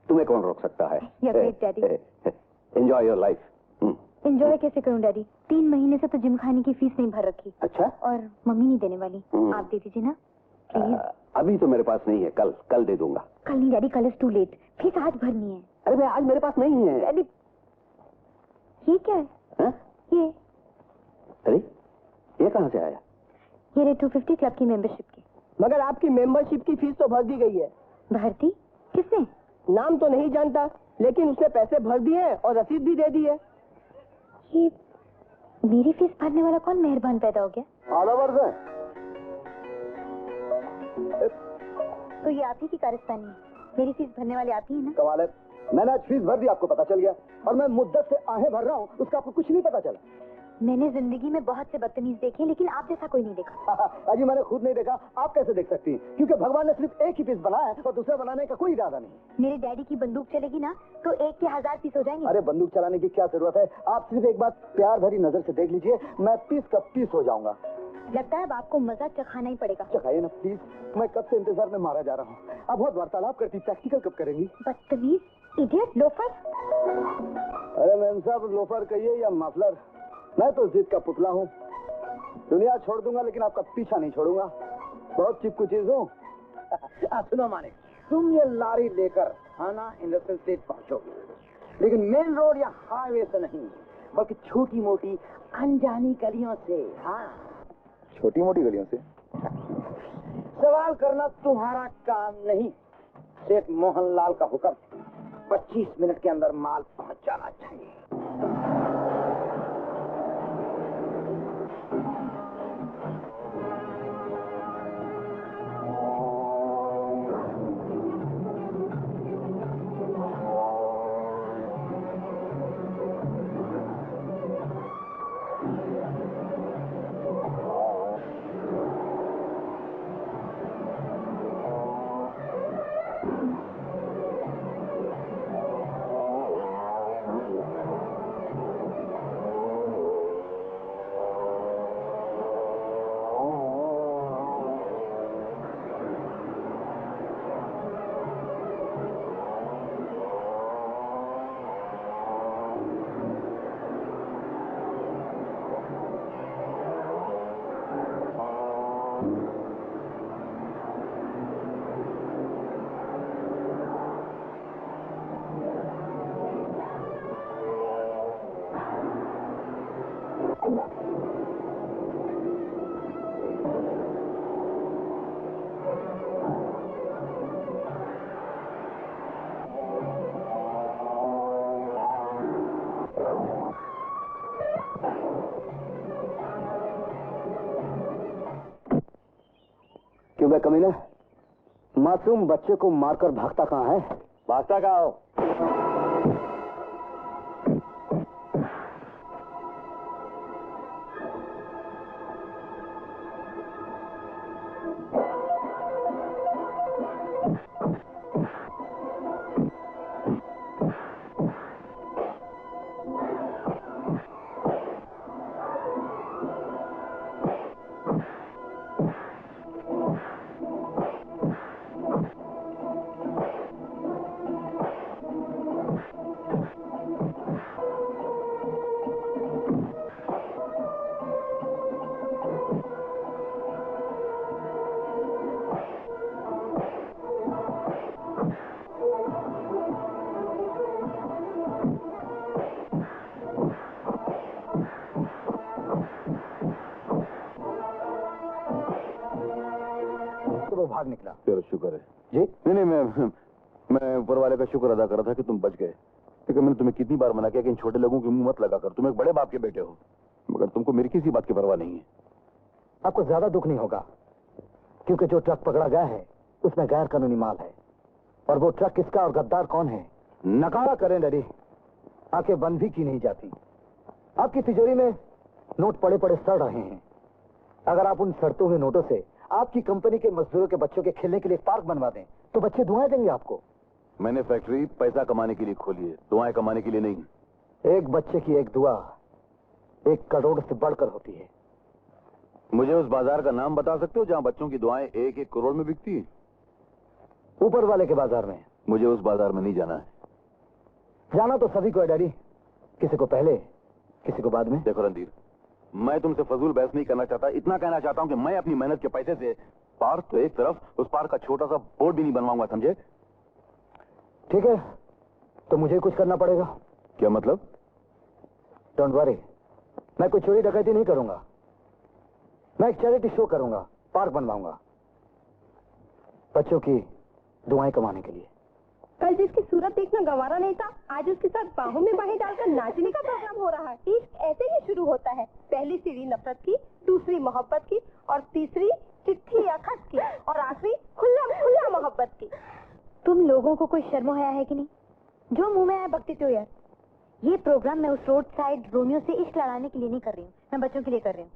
C: तुम्हें कौन रोक सकता है?
A: You're great, Daddy.
C: Enjoy your life.
A: Enjoy कैसे करूं डैडी? 3 महीने से तो जिम खाने की फीस नहीं भर रखी।
C: अच्छा,
A: और मम्मी नहीं देने वाली। आप दे दीजिए ना प्लीज।
C: अभी तो मेरे पास नहीं है, कल दे दूंगा।
A: कल नहीं डैडी, कल इज टू लेट, फीस आज भरनी है।
C: अरे मैं आज मेरे पास नहीं है
A: डैडी। ये क्या है?
C: हा?
A: ये
C: ये कहाँ से आया?
A: ये रे 250 क्लब की मेंबरशिप की।
E: मगर आपकी मेंबरशिप की फीस तो भर दी गई है।
A: भरती? किसने? नाम
E: तो नहीं जानता, लेकिन उसने पैसे भर दिए और रसीद भी दे दी है।
A: ये मेरी फीस भरने वाला कौन मेहरबान पैदा हो गया?
C: आधा वर्ष है।
A: तो ये आप ही की कारस्तानी है। मेरी फीस भरने वाले आप ही है ना?
C: कमाल है, मैंने आज फीस भर दी, आपको पता चल गया, और मैं मुद्दत से आहें भर रहा हूँ, उसका आपको कुछ नहीं पता चला।
A: मैंने जिंदगी में बहुत से बदतमीज देखे, लेकिन आप जैसा कोई नहीं देखा।
C: अजी मैंने खुद नहीं देखा, आप कैसे देख सकती हैं? क्योंकि भगवान ने सिर्फ एक ही पीस बनाया है और दूसरा बनाने का कोई इरादा नहीं।
A: मेरे डैडी की बंदूक चलेगी ना तो एक के 1000 पीस हो जाएंगे।
C: अरे बंदूक चलाने की क्या जरूरत है? आप सिर्फ एक बार प्यार भरी नजर से देख लीजिए, मैं पीस का पीस हो जाऊंगा।
A: लगता है अब आपको मजा चखाना ही पड़ेगा।
C: चखाइए ना प्लीज, मैं कब से इंतजार में मारा जा रहा हूँ। आप बहुत वार्तालाप करती, प्रैक्टिकल कब करेंगी?
A: बदतमीज, इडियट, लोफर।
C: अरे मैम साहब, लोफर कहिए या मफलर, मैं तो जिद का पुतला हूँ। दुनिया छोड़ दूंगा लेकिन आपका पीछा नहीं छोड़ूंगा। बहुत चिपकू चीज हूँ।
E: सुनो मानिक, तुम ये लारी लेकर थाना इंडस्ट्रियल स्टेट पहुंचोगे, लेकिन मेन रोड या हाईवे से नहीं, बल्कि छोटी मोटी अनजानी गलियों से। हाँ,
C: छोटी मोटी गलियों से?
E: सवाल करना तुम्हारा काम नहीं। सेठ मोहनलाल का हुक्म, 25 मिनट के अंदर माल पहुंच जाना चाहिए।
C: बे कमीने, मासूम बच्चे को मारकर भागता कहाँ है? भागता कहाँ हो? भाग निकला।
D: तेरा शुक्र है
C: जी।
D: नहीं, मैं ऊपर वाले का शुक्र अदा कर रहा था कि तुम बच गए। लेकिन मैंने तुम्हें कितनी बार मना किया कि इन छोटे लोगों की मुंह मत लगा कर, तुम एक बड़े बाप के बेटे हो, मगर तुमको मेरी किसी बात की परवाह नहीं है।
C: आपको ज्यादा दुख नहीं होगा, क्योंकि जो ट्रक पकड़ा गया है उसमें गैर कानूनी माल है, और वो ट्रक किसका और गद्दार कौन है नकारा करें डरी आंखें बंद भी की नहीं जाती। आपकी तिजोरी में नोट पड़े पड़े सड़ रहे हैं। अगर आप उन सड़ते हुए नोटों से आपकी कंपनी के मजदूरों के बच्चों के खेलने के लिए एक पार्क बनवा दें तो बच्चे दुआएं देंगे आपको।
D: मैंने फैक्ट्री पैसा कमाने के लिए खोली है, दुआएं कमाने के लिए नहीं।
C: एक बच्चे की एक दुआ 1 करोड़ से बढ़कर होती है।
D: मुझे उस बाजार का नाम बता सकते हो जहां बच्चों की दुआएं 1-1 करोड़ में बिकती है?
C: ऊपर वाले के बाजार में।
D: मुझे उस बाजार में नहीं जाना है।
C: जाना तो सभी को है डैडी, किसी को पहले किसी को बाद में।
D: देखो रणधीर, मैं तुमसे फजूल बहस नहीं करना चाहता, इतना कहना चाहता हूं कि मैं अपनी मेहनत के पैसे से पार्क तो एक तरफ, उस पार्क का छोटा सा बोर्ड भी नहीं बनवाऊंगा, समझे?
C: ठीक है, तो मुझे कुछ करना पड़ेगा।
D: क्या मतलब?
C: डोंट वरी, मैं कोई चोरी डकैती नहीं करूंगा। मैं एक चैरिटी शो करूंगा, पार्क बनवाऊंगा बच्चों की दुआएं कमाने के लिए।
A: कल जिसकी सूरत देखना गंवारा नहीं था, आज उसके साथ बाहों में बाहें डालकर नाचने का प्रोग्राम हो रहा है। इश्क ऐसे ही शुरू होता है, पहली सीढ़ी नफरत की, दूसरी मोहब्बत की, और तीसरी चिट्ठी या खत की, और आखिरी खुल्ला मोहब्बत की।
H: तुम लोगों को कोई शर्म हया है कि नहीं? जो मुंह में आया बकते हो यार। ये प्रोग्राम मैं उस रोड साइड रोमियो से इश्क लड़ाने के लिए नहीं कर रही हूँ, मैं बच्चों के लिए कर रही हूँ।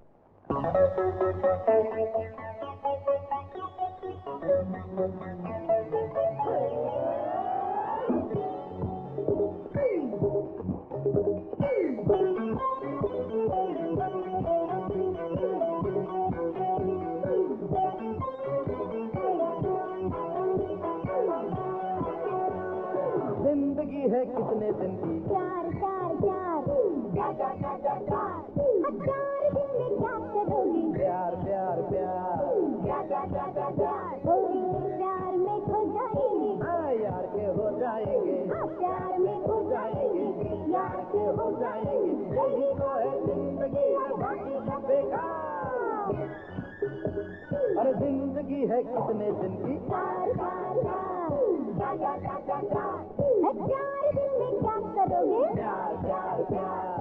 I: जिंदगी है कितने दिन की?
H: 4 दिन में क्या करोगी?
I: प्यार प्यार प्यार
H: प्यार में खो जाएंगे।
I: हाँ यार के हो जाएंगे,
H: प्यार में खो जाएंगे,
I: यार के हो जाएंगे। यही तो है जिंदगी, है बाकी सब बेकार। अरे जिंदगी है कितने दिन की?
H: 4 दिन में क्या करोगे?
I: प्यार प्यार प्यार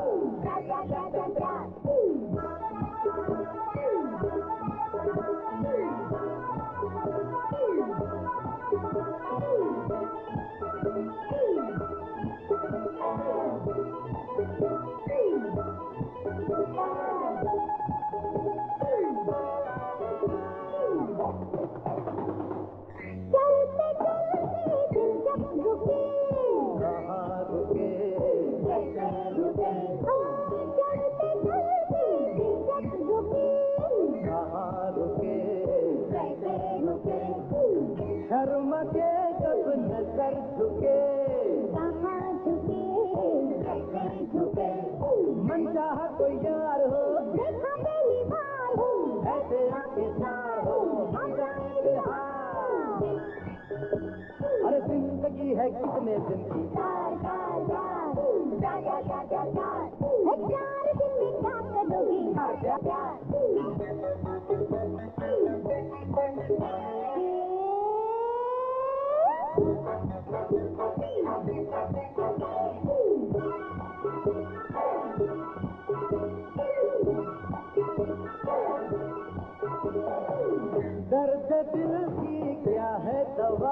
I: शर्म के जब नजर झुके,
H: कहाँ झुके? कैसे झुके?
I: मन चाह कोई यार हो,
H: देखा पहली बार हो,
I: ऐसे आके चार हो, हम जाए बिहार। अरे जिंदगी है कितने दिन की?
H: 4 दिन में क्या करोगी?
I: दर्द दिल की क्या है दवा,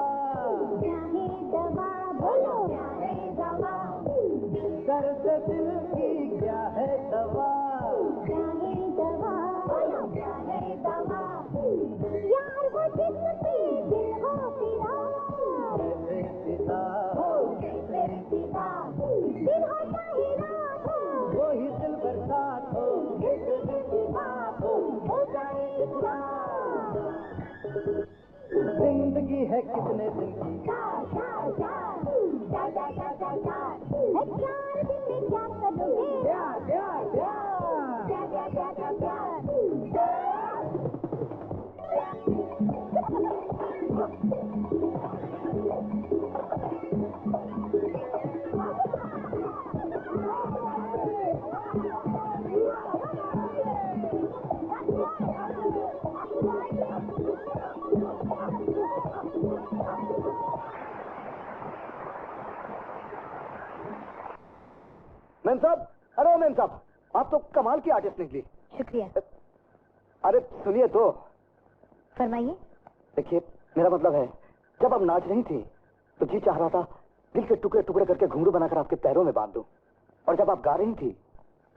A: क्या है दवा, बोलो क्या है दवा,
I: दर्द दिल की क्या है दवा,
A: क्या है दवा, बोलो क्या है दवा, यार वो जिस्म पे दिल हो फिदा,
I: कैसे फिदा
A: हो कैसे फिदा, दिल हो चाहे रात हो,
I: वो ही दिल बरसात हो,
A: कैसे कैसी बात हो जाए इतना,
I: जिंदगी है कितने दिन की,
A: चार चार चार चार चार चार चार चार, 4 दिन में क्या करोगे,
I: प्यार प्यार प्यार,
A: प्यार प्यार प्यार प्यार
C: मैम साहब, अरे मैम साहब, आप तो कमाल की आर्टिस्ट निकली।
H: शुक्रिया।
C: अरे सुनिए तो,
H: फरमाइए।
C: देखिए मेरा मतलब है, जब आप नाच रही थी तो जी चाह रहा था दिल के टुकड़े टुकड़े करके घुंघरू बनाकर आपके पैरों में बांध दूं, और जब आप गा रही थी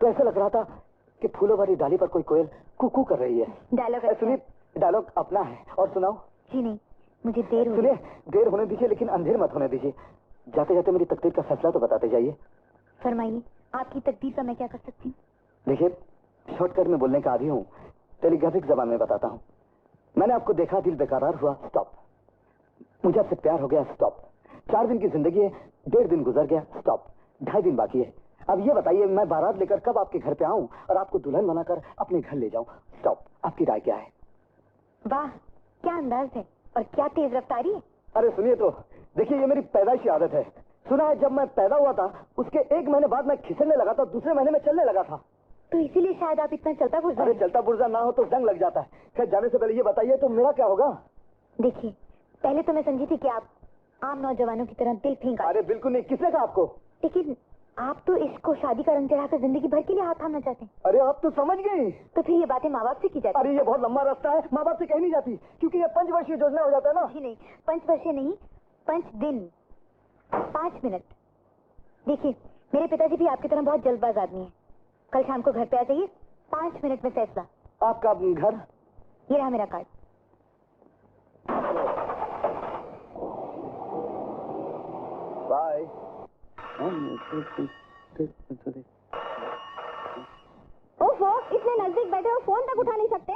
C: तो ऐसा लग रहा था कि फूलों भरी डाली पर कोई कोयल कुकू कर रही है।
H: डायलॉग
C: सुनिए, डायलॉग अपना है, और सुनाओ।
H: जी नहीं, मुझे देर हो
C: सुनिए, देर होने दीजिए लेकिन अंधेर मत होने दीजिए। जाते जाते मेरी तकदीर का फैसला तो बताते जाइए।
H: फरमाइए, आपकी तकदीर का मैं क्या कर सकती हूँ?
C: देखिए, शॉर्टकट में बोलने का आदी हूँ, टेलीग्राफिक जबान में बताता हूँ। मैंने आपको देखा, दिल बेकरार हुआ, स्टॉप। मुझे आपसे प्यार हो गया, स्टॉप। 4 दिन की जिंदगी है, 1.5 दिन गुजर गया, स्टॉप। 2.5 दिन बाकी है। अब ये बताइए, मैं बारात लेकर कब आपके घर पे आऊं और आपको दुल्हन बनाकर अपने घर ले जाऊं, स्टॉप। आपकी राय क्या है?
H: वाह, क्या अंदाज है और क्या तेज रफ्तारी है।
C: अरे सुनिए तो, देखिए ये मेरी पैदाइशी आदत है। सुना है जब मैं पैदा हुआ था उसके 1 महीने बाद मैं खिसकने लगा था, दूसरे महीने में चलने लगा था।
H: तो इसीलिए शायद आप इतना चलता पुरजा
C: अरे
H: हैं।
C: चलता पुर्जा ना हो तो जंग लग जाता है। खैर, जाने से पहले ये बताइए तो मेरा क्या होगा?
H: देखिए, पहले तो मैं समझी थी कि आप आम नौजवानों की तरह दिल फेंक आए।
C: अरे बिल्कुल नहीं, किसने कहा आपको?
H: लेकिन आप तो इसको शादी का रंग चढ़ाकर जिंदगी भर के लिए हाथ थामना चाहते हैं।
C: अरे आप तो समझ गई।
H: तो फिर ये बातें माँ बाप से की जाती
C: अरे ये बहुत लंबा रास्ता है, माँ बाप से कही नहीं जाती, क्योंकि ये 5 वर्षीय योजना हो जाता है ना।
H: जी नहीं, 5 वर्षीय नहीं, 5 दिन, 5 मिनट। देखिए, मेरे पिताजी भी आपकी तरह बहुत जल्दबाज आदमी है। कल शाम को घर पे आ जाइए, 5 मिनट में फैसला।
C: आपका घर?
H: ये रहा मेरा कार्ड।
C: बाय।
A: ओफो, इतने नजदीक बैठे हो, फोन तक उठा नहीं सकते।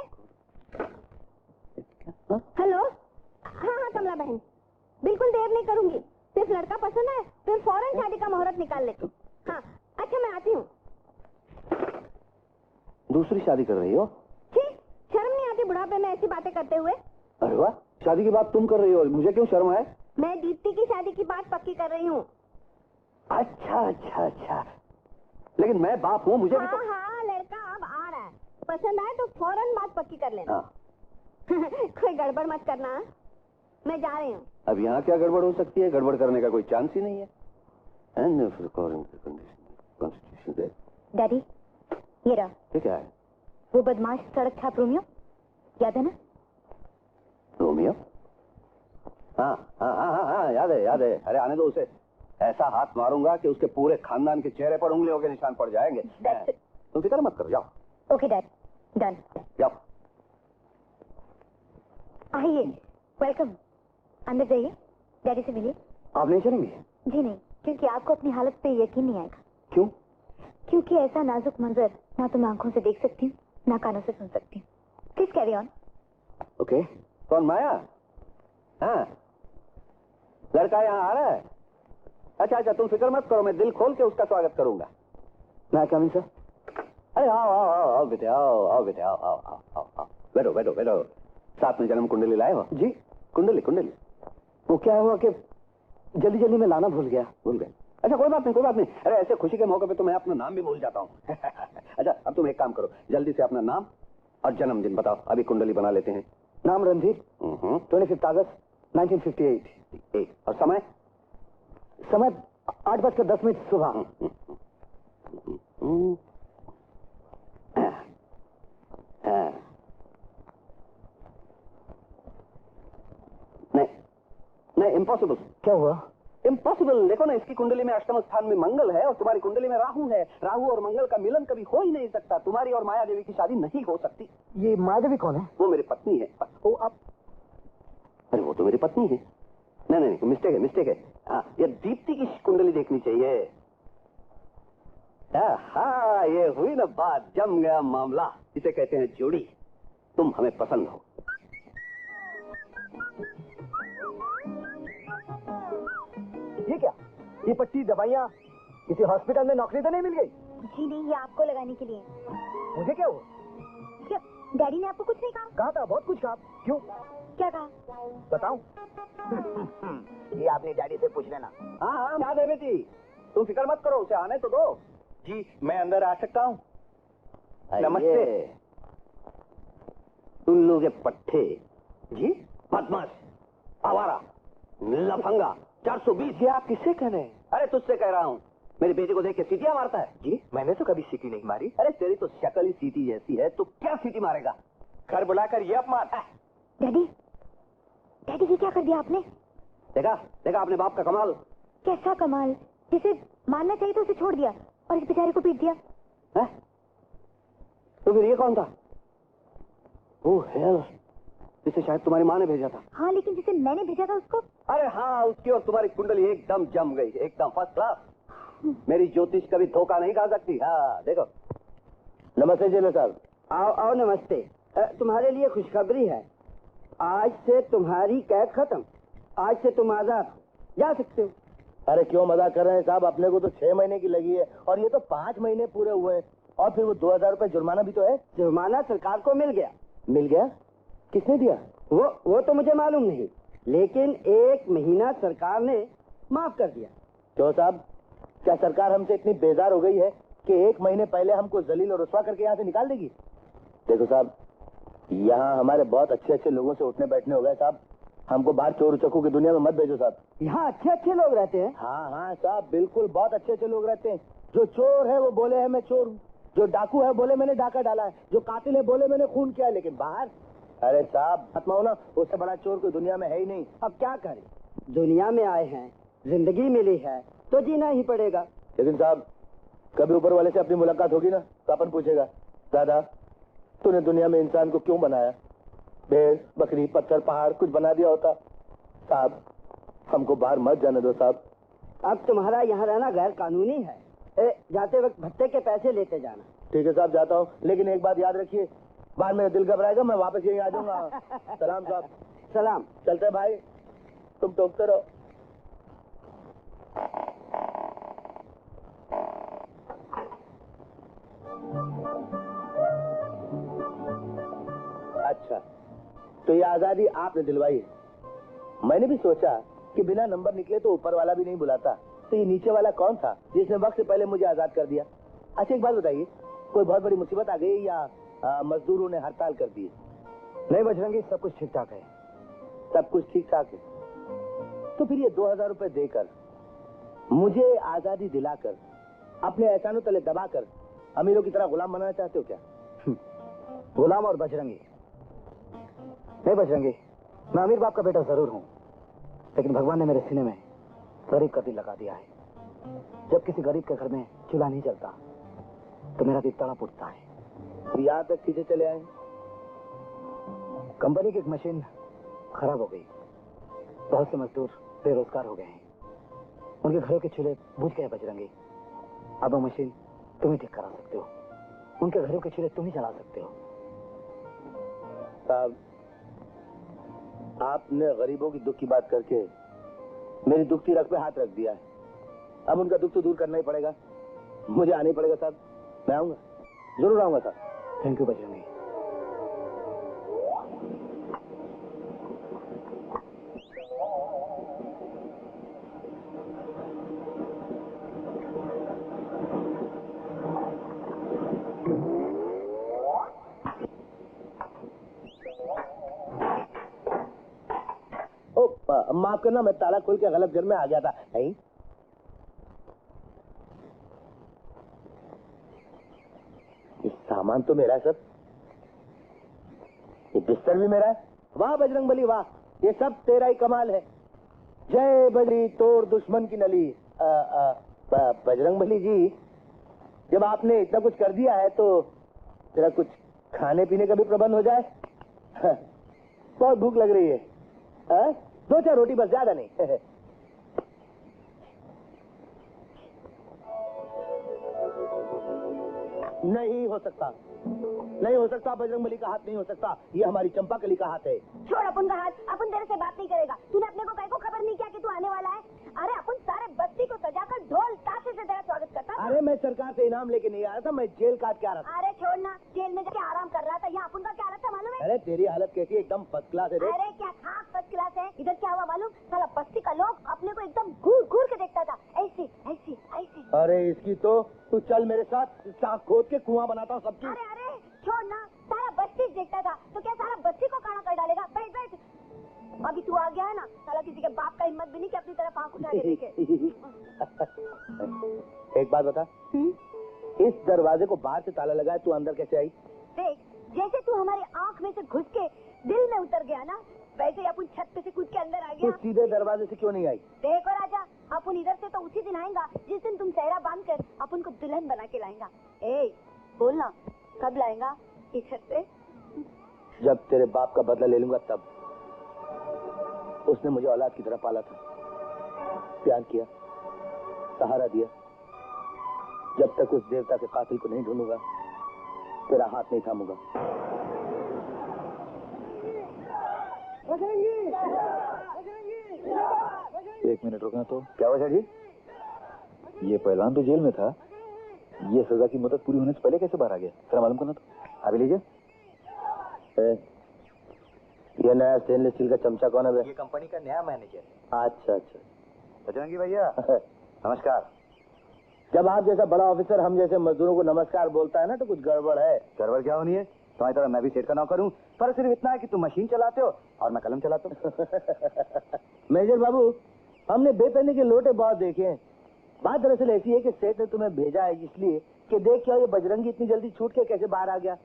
A: हेलो, हाँ हाँ कमला बहन, बिल्कुल देर नहीं करूंगी। सिर्फ लड़का पसंद है, फिर फौरन शादी का मुहूर्त निकाल लेती। हाँ अच्छा, मैं आती हूँ।
C: दूसरी शादी कर रही हो?
A: ठीक, शर्म नहीं आती बुढ़ापे में ऐसी बातें करते हुए?
C: अरे वाह, शादी की बात तुम कर रही हो, मुझे क्यों शर्म है?
A: मैं दीप्ति की शादी की बात पक्की कर रही हूँ।
C: अच्छा अच्छा अच्छा, लेकिन मैं बाप हूँ, मुझे भी तो...
A: हाँ, लड़का अब आ रहा है, पसंद आए तो फौरन बात पक्की कर लेना।
C: हाँ।
A: कोई गड़बड़ मत करना, मैं जा रही हूँ।
C: अब यहाँ क्या गड़बड़ हो सकती है? गड़बड़ करने का कोई चांस ही नहीं है।
H: डैडी, ये रहा।
C: ये क्या है?
H: वो बदमाश सड़क छाप रोमियो, याद है ना?
C: रोमियो? हाँ हाँ हाँ हाँ हाँ, याद है याद है। अरे आने दो उसे, ऐसा हाथ मारूंगा कि उसके पूरे खानदान के चेहरे पर उंगलियों के निशान पड़ जाएंगे। तुम फिक्र मत करो, जाओ।
H: Okay dad, done.
C: जाओ।
H: आइए, वेलकम। अंदर जाइए, डैडी से मिलिए।
C: आप नहीं चलेंगे?
H: जी नहीं, क्योंकि आपको अपनी हालत पे यकीन नहीं आएगा।
C: क्यों?
H: क्योंकि ऐसा नाजुक मंजर ना तो मैं आंखों से देख सकती हूँ, ना कानों से सुन सकती हूँ। Please carry on.
C: ओके। कौन, माया? हाँ, लड़का यहाँ आ रहा है? अच्छा अच्छा, तुम फिक्र मत करो, मैं दिल खोल के उसका स्वागत करूंगा। मैं कमिंग सर? अरे आओ आओ आओ आओ बेटे, आओ आओ बेटे, आओ आओ आओ आओ आओ, बैठो बैठो बैठो। साथ में जन्म कुंडली लाए हो? जी, कुंडली कुंडली। वो क्या हुआ कि जल्दी जल्दी में लाना भूल गया। भूल गए? अच्छा कोई बात नहीं कोई बात नहीं। अरे ऐसे खुशी के मौके पे तो मैं अपना नाम भी भूल जाता हूँ। अच्छा अब तुम एक काम करो, जल्दी से अपना नाम और जन्मदिन बताओ, अभी कुंडली बना लेते हैं। नाम रणधीर, 25 अगस्त 1958। और समय? समय 8:10 सुबह। नहीं, इम्पॉसिबल।
E: क्या हुआ?
C: इम्पॉसिबल। देखो ना, इसकी कुंडली में अष्टम स्थान में मंगल है और तुम्हारी कुंडली में राहु है। राहु और मंगल का मिलन कभी हो ही नहीं सकता। तुम्हारी और माया देवी की शादी नहीं हो सकती।
E: ये माया देवी कौन है?
C: वो मेरी पत्नी है। ओ आप, अरे वो तो मेरी पत्नी है। नहीं नहीं, मिस्टेक है, मिस्टेक है। हाँ, ये दीप्ति की कुंडली देखनी चाहिए। हाँ, ये हुई ना बात, जम गया मामला। इसे कहते हैं जोड़ी। तुम हमें पसंद हो।
E: ये क्या? ये पट्टी, दवाइयाँ किसी हॉस्पिटल में नौकरी तो नहीं मिल गई?
H: जी नहीं, ये आपको लगाने के लिए।
E: मुझे क्या हुआ?
H: क्या डैडी ने आपको कुछ नहीं कहा?
E: कहा था, बहुत कुछ कहा। क्यों?
H: क्या कहा?
E: बताऊं? ये आपने डैडी से पूछ लेना।
C: हाँ हाँ, याद है बेटी, तुम फिक्र मत करो, उसे आने तो दो। जी, मैं अंदर आ सकता हूँ? नमस्ते। उल्लू के पट्टे। जी, बदमाश, आवारा, लफंगा, 420। ये आप किससे कह रहे हैं? अरे तुझसे कह रहा हूँ। मेरे बेटे को देख के सीटियां मारता है।
E: जी, मैंने तो कभी सीटी नहीं मारी।
C: अरे तेरी तो शक्ल ही सीटी जैसी है, तो क्या सीटी मारेगा? घर बुलाकर ये अपमान है।
H: डैडी, डैडी ये क्या कर दिया आपने?
C: देखा देखा अपने बाप का कमाल।
H: कैसा कमाल? जिसे मारना चाहिए तो उसे छोड़ दिया और इस बेचारे को पीट दिया।
C: है? तो फिर ये कौन था? ओह हेल, जिसे शायद तुम्हारी माँ ने भेजा था।
H: हाँ, लेकिन जिसे मैंने भेजा था उसको।
C: अरे हाँ, उसकी और तुम्हारी कुंडली एकदम जम गई, एकदम फर्स्ट क्लास। मेरी ज्योतिष कभी धोखा नहीं खा सकती। हाँ देखो।
E: नमस्ते जेलर साहब।
J: आओ आओ, नमस्ते। तुम्हारे लिए खुशखबरी है। आज से तुम्हारी कैद खत्म। आज से तुम आजाद जा सकते हो।
E: अरे क्यों मजाक कर रहे हैं साहब? अपने को तो 6 महीने की लगी है और ये तो 5 महीने पूरे हुए हैं। और फिर वो 2000 रुपए जुर्माना भी तो है।
J: जुर्माना सरकार को मिल गया।
E: मिल गया? किसने दिया?
J: वो तो मुझे मालूम नहीं, लेकिन 1 महीना सरकार ने माफ कर दिया।
E: क्यों साहब, क्या सरकार हमसे इतनी बेजार हो गई है कि 1 महीने पहले हमको जलील और रुस्वा करके यहाँ से निकाल देगी? देखो साहब, यहाँ हमारे बहुत अच्छे अच्छे लोगों से उठने बैठने हो गए साहब। हमको बाहर चोर चक्कू की दुनिया में मत भेजो साहब।
J: यहाँ अच्छे अच्छे लोग रहते हैं।
E: हाँ हाँ साहब, बिल्कुल बहुत अच्छे अच्छे लोग रहते हैं। जो चोर है वो बोले है मैं चोर हूँ, जो डाकू है बोले मैंने डाका डाला है, जो कातिल है बोले मैंने खून किया है। लेकिन बाहर, अरे साहब आत्मा हो ना, उससे बड़ा चोर कोई दुनिया में है ही नहीं।
J: अब क्या करें, दुनिया में आए हैं, जिंदगी मिली है तो जीना ही पड़ेगा।
E: लेकिन साहब, कभी ऊपर वाले से अपनी मुलाकात होगी ना तो अपन पूछेगा, दादा तूने दुनिया में इंसान को क्यों बनाया? भेड़, बकरी, पत्थर, पहाड़ कुछ बना दिया होता। साहब हमको बाहर मत जाने दो साहब।
J: अब तुम्हारा यहाँ रहना गैर कानूनी है। जाते वक्त भत्ते के पैसे लेते जाना।
E: ठीक है साहब, जाता हूँ, लेकिन एक बात याद रखिए, बाद में दिल घबराएगा, मैं वापस यहीं आ जाऊंगा। सलाम साहब।
J: सलाम।
E: चलते भाई, तुम टोकते रहो। अच्छा, तो ये आजादी आपने दिलवाई है। मैंने भी सोचा कि बिना नंबर निकले तो ऊपर वाला भी नहीं बुलाता, तो ये नीचे वाला कौन था जिसने वक्त से पहले मुझे आजाद कर दिया? अच्छा एक बात बताइए, कोई बहुत बड़ी मुसीबत आ गई या मजदूरों ने हड़ताल कर दी?
J: नहीं बजरंगी, सब कुछ ठीक ठाक है।
E: सब कुछ ठीक ठाक है? तो फिर ये 2000 रुपए देकर, मुझे आजादी दिलाकर, अपने एहसानों तले दबाकर अमीरों की तरह गुलाम बनाना चाहते हो क्या?
J: गुलाम और बजरंगी नहीं बजरंगी, मैं अमीर बाप का बेटा जरूर हूँ, लेकिन भगवान ने मेरे सीने में गरीब का दिल लगा दिया है। जब किसी गरीब के घर में चूल्हा नहीं जलता तो मेरा दिल तड़प उठता है।
E: यहाँ तक खींचे चले आए।
J: कंपनी की एक मशीन खराब हो गई, बहुत से मजदूर बेरोजगार हो गए हैं, उनके घरों के चूल्हे बुझ गए बजरंगी। अब वो मशीन तुम ही ठीक करा सकते हो, उनके घरों के चूल्हे तुम ही जला सकते हो।
E: साहब, आपने गरीबों की दुख की बात करके मेरी दुख की रग पे हाथ रख दिया है। अब उनका दुख तो दूर करना ही पड़ेगा, मुझे आना ही पड़ेगा साहब। मैं आऊंगा, जरूर आऊंगा साहब।
J: Thank you Bajrangi.
E: माफ करना, मैं ताला खोल के गलत घर में आ गया था। नहीं, ये सामान तो मेरा है सर, ये बिस्तर भी मेरा है। वाह बजरंग बली वाह, ये सब तेरा ही कमाल है।
J: जय बजरी तोड़ दुश्मन की नली। बजरंग बली जी, जब आपने इतना कुछ कर दिया है तो जरा कुछ खाने पीने का भी प्रबंध हो जाए। बहुत भूख लग रही है। 2-4 रोटी बस, ज्यादा नहीं। नहीं हो सकता, नहीं हो सकता। बजरंगबली का हाथ नहीं हो सकता। ये हमारी चंपाकली का हाथ है।
A: छोड़ अपन का हाथ, अपन तेरे से बात नहीं करेगा। तूने अपने को कहीं को खबर नहीं किया कि तू आने वाला है? अरे अपन सारे बस्ती को सजाकर ढोल ताशे से तेरा स्वागत करता था।
J: अरे मैं सरकार से इनाम लेके नहीं आ रहा था, मैं जेल काट के आ रहा था।
A: अरे छोड़ना, जेल में जाके आराम कर रहा था। यहाँ अपन का क्या हालत था मालूम है?
J: अरे तेरी हालत कैसी है? एकदम फर्स्ट क्लास है।
A: अरे क्या खास फर्स्ट क्लास है। इधर क्या हुआ मालूम? साला बस्ती का लोग अपने को एकदम घूर घूर के देखता था, ऐसी ऐसी ऐसी।
J: अरे इसकी तो तू चल मेरे साथ, साख खोद के कुआं बनाता हूँ सबकी।
A: अरे अरे छोड़ना, सारा बस्ती देखता था तो क्या सारा बस्ती को काना कर डालेगा? बैठ बैठ। अभी तू आ गया है ना, साला किसी के बाप का हिम्मत भी नहीं कि अपनी तरफ आंख उठा के देखे।
J: एक बात बता, इस दरवाजे को बाहर से ताला लगा है, तू अंदर कैसे आई?
A: देख, जैसे तू हमारी आंख में से घुस के दिल में उतर गया ना, वैसे ही अपन छत पे से कूद के अंदर आ
J: तू
A: गया।
J: सीधे दरवाजे से क्यों नहीं आई?
A: देखो राजा, अपन इधर से तो उसी दिन आएगा जिस दिन तुम सहरा बांध कर अपन को दुल्हन बना के लाएगा। ए बोलना, कब लाएगा इस छत पे?
J: जब तेरे बाप का बदला ले लूंगा तब। उसने मुझे औलाद की तरह पाला था, प्यार किया, सहारा दिया। जब तक उस देवता के कातिल को नहीं ढूंढूंगा, तेरा हाथ नहीं थामूंगा।
D: एक मिनट रुकना तो।
J: क्या हुआ जी?
D: ये पहलवान तो जेल में था, ये सजा की मुद्दत पूरी होने से पहले कैसे बाहर आ गया? जरा मालूम करना तो।
J: अभी लीजिए। ये नया स्टेनलेस स्टील का चमचा कौन है?
B: ये कंपनी का नया मैनेजर।
J: अच्छा अच्छा।
B: बजरंगी भैया नमस्कार।
J: जब आप जैसा बड़ा ऑफिसर हम जैसे मजदूरों को नमस्कार बोलता है ना, तो कुछ गड़बड़ है।
B: गड़बड़ क्या होनी है? तुम्हारी तरह मैं भी सेठ का नौकर हूँ, पर सिर्फ इतना है कि तुम मशीन चलाते हो और मैं कलम चलाता हूँ।
J: मेजर बाबू, हमने बेपैनी के लोटे बहुत देखे हैं। बात दरअसल ऐसी है कि सेठ ने तुम्हें भेजा है इसलिए कि देख क्या ये बजरंगी इतनी जल्दी छूट के कैसे बाहर आ गया।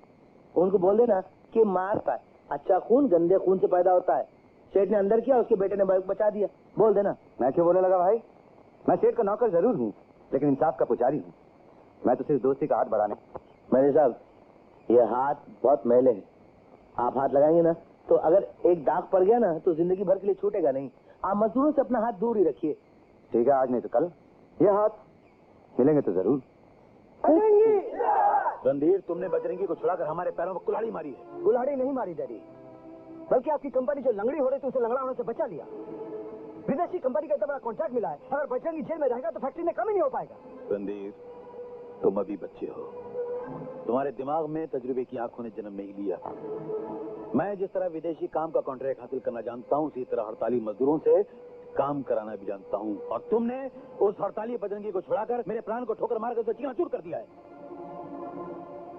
J: उनको बोल देना कि मारता है, अच्छा खून गंदे खून से पैदा होता है। सेठ ने अंदर किया, उसके बेटे ने बचा दिया। बोल देना।
B: मैं क्यों बोलने लगा भाई? मैं सेठ का नौकर जरूर हूँ, लेकिन इंसाफ का पुजारी हूँ। मैं तो सिर्फ दोस्ती का हाथ बढ़ाने।
J: मेरे साहब, ये हाथ बहुत मैले हैं। आप हाथ लगाएंगे ना, तो अगर एक दाग पड़ गया ना, तो जिंदगी भर के लिए छूटेगा नहीं। आप मजदूरों से अपना हाथ दूर ही रखिए।
B: ठीक है, आज नहीं तो कल ये हाथ मिलेंगे तो जरूर।
C: रणधीर, तुमने बजरंगी को छुड़ाकर हमारे पैरों में कुल्हाड़ी मारी है।
J: कुल्हाड़ी नहीं मारी डैडी, बल्कि आपकी कंपनी जो लंगड़ी हो रही थी उसे लंगड़ा होने से बचा लिया। विदेशी कंपनी का इतना बड़ा कॉन्ट्रैक्ट मिला है, अगर बजरंगी जेल में रहेगा तो फैक्ट्री में कम ही नहीं हो पाएगा।
D: रणधीर, तुम अभी बच्चे हो, तुम्हारे दिमाग में तजुर्बे की आंखों ने जन्म नहीं लिया। मैं जिस तरह विदेशी काम का कॉन्ट्रैक्ट हासिल करना जानता हूँ, उसी तरह हड़ताली मजदूरों से काम कराना भी जानता हूँ। और तुमने उस हड़ताली बजरंगी को छुड़ाकर मेरे प्राण को ठोकर मारकर उसे चकनाचूर कर दिया है।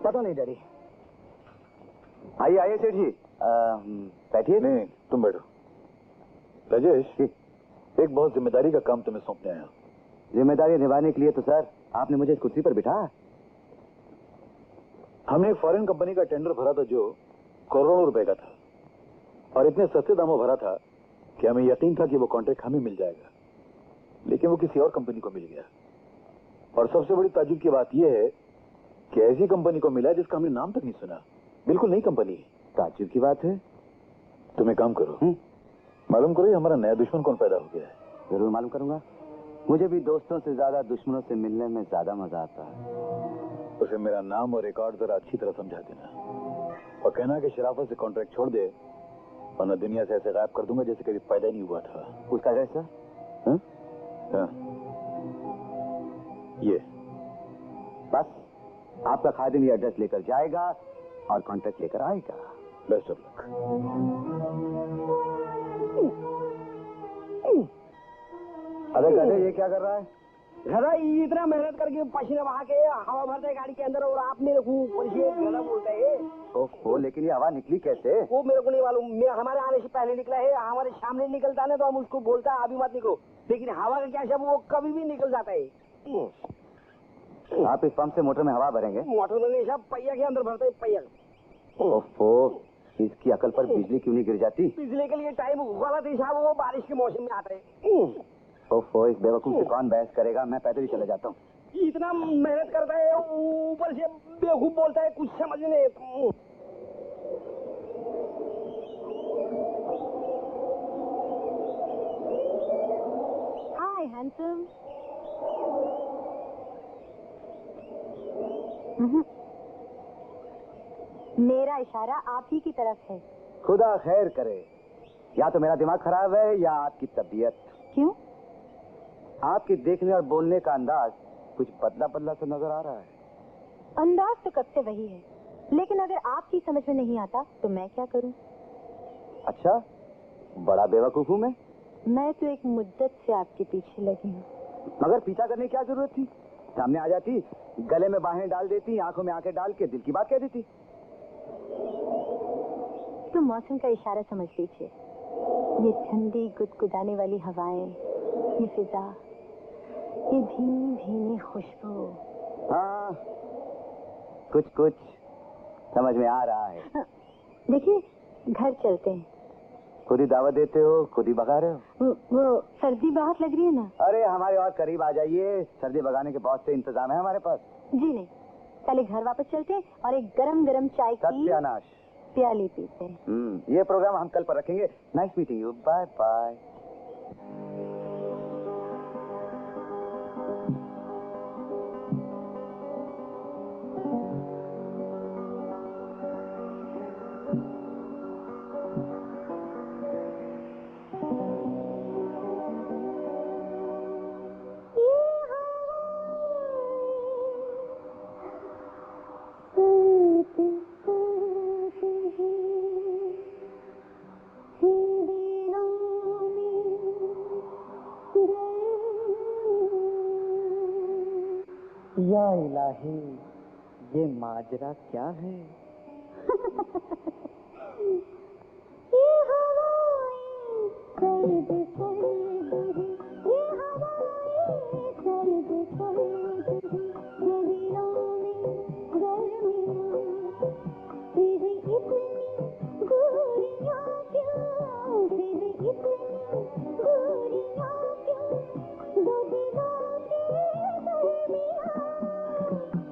J: पता नहीं डैडी।
B: आइए आइए सेठ जी, बैठिए।
D: नहीं, तुम बैठो। राजेश, एक बहुत जिम्मेदारी का काम तुम्हें सौंपने आया।
B: जिम्मेदारी निभाने के लिए तो सर आपने मुझे इस कुर्सी पर बिठाया।
D: हमने एक फॉरेन कंपनी का टेंडर भरा था जो करोड़ों रुपए का था, और इतने सस्ते दामों भरा था कि हमें यकीन था कि वो कॉन्ट्रैक्ट हमें मिल जाएगा, लेकिन वो किसी और कंपनी को मिल गया। और सबसे बड़ी ताज्जुब की बात यह है कि ऐसी कंपनी को मिला जिसका हमने नाम तक नहीं सुना। बिल्कुल नई कंपनी है।
B: ताज्जुब की बात है।
D: तुम एक काम करो, मालूम करो ये हमारा नया दुश्मन कौन पैदा हो गया है।
B: जरूर मालूम करूंगा। मुझे भी दोस्तों से ज्यादा दुश्मनों से मिलने में ज्यादा मजा आता है।
D: उसे मेरा नाम और रिकॉर्ड जरा अच्छी तरह समझा देना, और कहना कि शराफत से कॉन्ट्रैक्ट छोड़ दे, वरना दुनिया से ऐसे गायब कर दूंगा जैसे कभी पैदा ही नहीं हुआ था।
B: उसका एड्रेस सर?
D: हाँ, ये
B: बस आपका खादिम ये एड्रेस लेकर जाएगा और कॉन्ट्रैक्ट लेकर आएगा।
D: Best of luck.
B: अरे गधे, ये क्या कर रहा है?
J: गधा इतना मेहनत करके पसीना बहा के हवा भरता है गाड़ी के अंदर, और आप मेरे को गधा बोलता है।
B: ओहो, लेकिन ये हवा निकली कैसे?
J: वो मेरे को नहीं मालूम। हमारे आने से पहले निकला है, हमारे सामने निकलता है ना तो हम उसको बोलता है अभी मत निकलो, लेकिन हवा का क्या शब्द, वो कभी भी निकल जाता है।
B: आप इस पंप से मोटर में हवा भरेंगे?
J: मोटर में नहीं साहब, पहिया के अंदर भरता है, पहिया।
B: ओहो, इसकी अकल पर बिजली क्यों नहीं गिर जाती?
I: पिछले के लिए टाइम गलत ही साहब, वो बारिश के मौसम में आते हैं।
B: ओफो, इस बेवकूफ से कौन बहस करेगा? मैं पैदल ही चला जाता हूँ।
I: इतना मेहनत करता है, ऊपर से बेवकूफ बोलता है, कुछ समझ नहीं।
H: हाय हैंडसम। मेरा इशारा आप ही की तरफ है।
B: खुदा खैर करे। या तो मेरा दिमाग खराब है या आपकी तबीयत।
H: क्यों?
B: आपके देखने और बोलने का अंदाज कुछ बदला बदला सा नजर आ रहा है।
H: अंदाज तो कब से वही है, लेकिन अगर आपकी समझ में नहीं आता तो मैं क्या करूं?
B: अच्छा, बड़ा बेवकूफ हूँ
H: मैं तो एक मुद्दत से आपके पीछे लगी हूँ।
B: मगर पीछा करने की क्या जरूरत थी? सामने आ जाती, गले में बाहें डाल देती, आंखों में आंखें डाल के दिल की बात कह देती।
H: तो मौसम का इशारा समझ लीजिए। ये ठंडी गुदगुदाने वाली हवाएं, ये फिजा, ये भीनी भीनी खुशबू।
B: हाँ, कुछ कुछ समझ में आ रहा है।
H: देखिए, घर चलते हैं।
B: खुद ही दावत देते हो, खुद ही भगा रहे हो।
H: वो सर्दी बहुत लग रही है ना?
B: अरे हमारे और करीब आ जाइए, सर्दी भगाने के बहुत से इंतजाम है हमारे पास।
H: जी नहीं, पहले घर वापस चलते हैं और एक गरम गरम चाय की
B: सत्यानाश
H: प्याली पीते हैं।
B: ये प्रोग्राम हम कल पर रखेंगे। Nice meeting you, bye bye.
I: या इलाही, ये माजरा क्या है?
A: ये हवाएं सर्द सर्द, ये हवाएं सर्द सर्द, ये दिलों में गर्मियाँ, फिर इतनी गोरियाँ क्यों, फिर इतनी गोरियाँ क्यों, दो दिलों के दरमियाँ।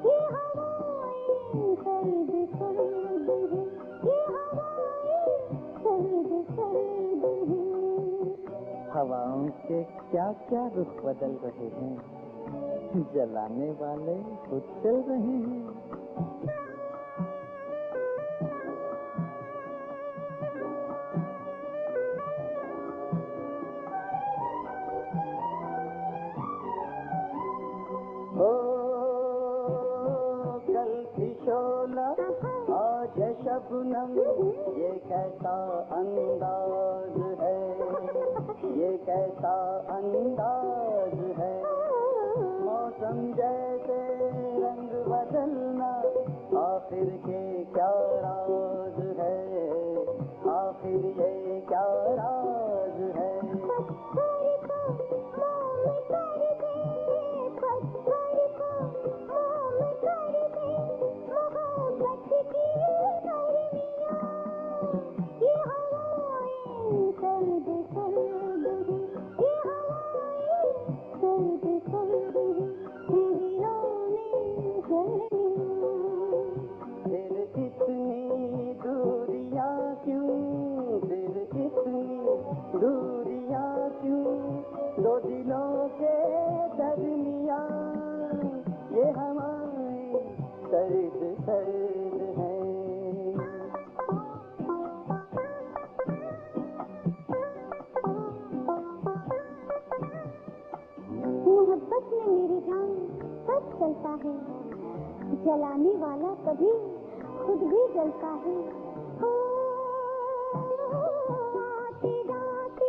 A: ये हवाएं सर्द सर्द है, ये हवाएं सर्द सर्द है।
I: हवाओं के क्या क्या रुख बदल रहे हैं, जलाने वाले खुद चल रहे हैं। कल की शोला आज शबनम, ये कैसा अंदाज है, ये कैसा अंदाज है। मौसम जैसे रंग बदलना, आखिर के क्या राज है, आखिर ये क्या राज है। फिर इतनी दूरियां क्यों, फिर इतनी दूरियां क्यों, दो दिलों के दरमियां, ये हवाएं सर्द सर्द हैं।
A: मोहब्बत में मेरी जान सब चलता है, जलाने वाला कभी खुद भी जलता है। हो आते जाते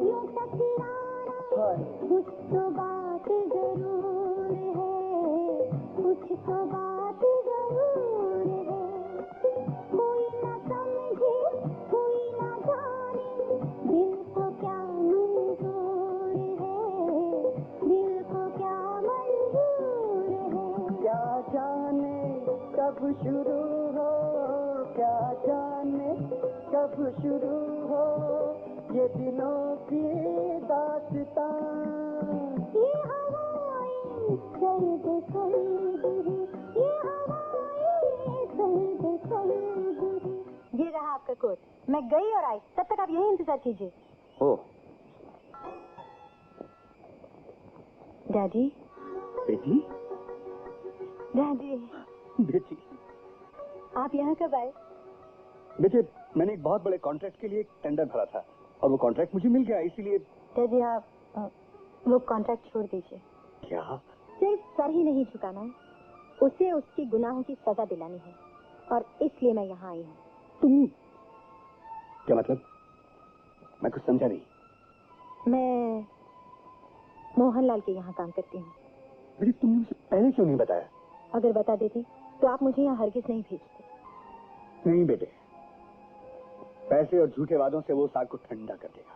A: यूं टकराना, कुछ तो बात जरूर है, कुछ तो बात जरूर है। कोई ना समझे, कोई ना जाने, दिल को क्या मंजूर है, दिल को क्या मंजूर है।
I: क्या जाने कब शुरू हो, क्या जाने कब शुरू हो ये दिलों की दास्तां।
H: ये हवाएं सर्द सर्द हैं, ये हवाएं सर्द सर्द हैं। ये रहा आपका कोट, मैं गई और आई, तब तक आप यही इंतजार कीजिए।
C: ओ
H: डैडी,
C: बेटी,
H: डैडी,
C: बेटी,
H: आप यहाँ कब आए?
C: बेटे मैंने एक बहुत बड़े कॉन्ट्रैक्ट के लिए एक टेंडर भरा था और वो कॉन्ट्रैक्ट मुझे मिल गया, इसीलिए।
H: डैडी आप वो कॉन्ट्रैक्ट छोड़ दीजिए।
C: क्या?
H: सिर्फ सर ही नहीं झुकाना, उसे उसकी गुनाहों की सजा दिलानी है और इसलिए मैं यहाँ आई हूँ।
C: तुम क्या मतलब? मैं कुछ समझा नहीं।
H: मैं मोहनलाल के यहाँ काम करती हूँ।
C: बेटी तुमने मुझे पहले क्यों नहीं बताया?
H: अगर बता देती तो आप मुझे यहाँ हरगिज नहीं भेजते।
C: नहीं बेटे, पैसे और झूठे वादों से वो साग को ठंडा कर देगा।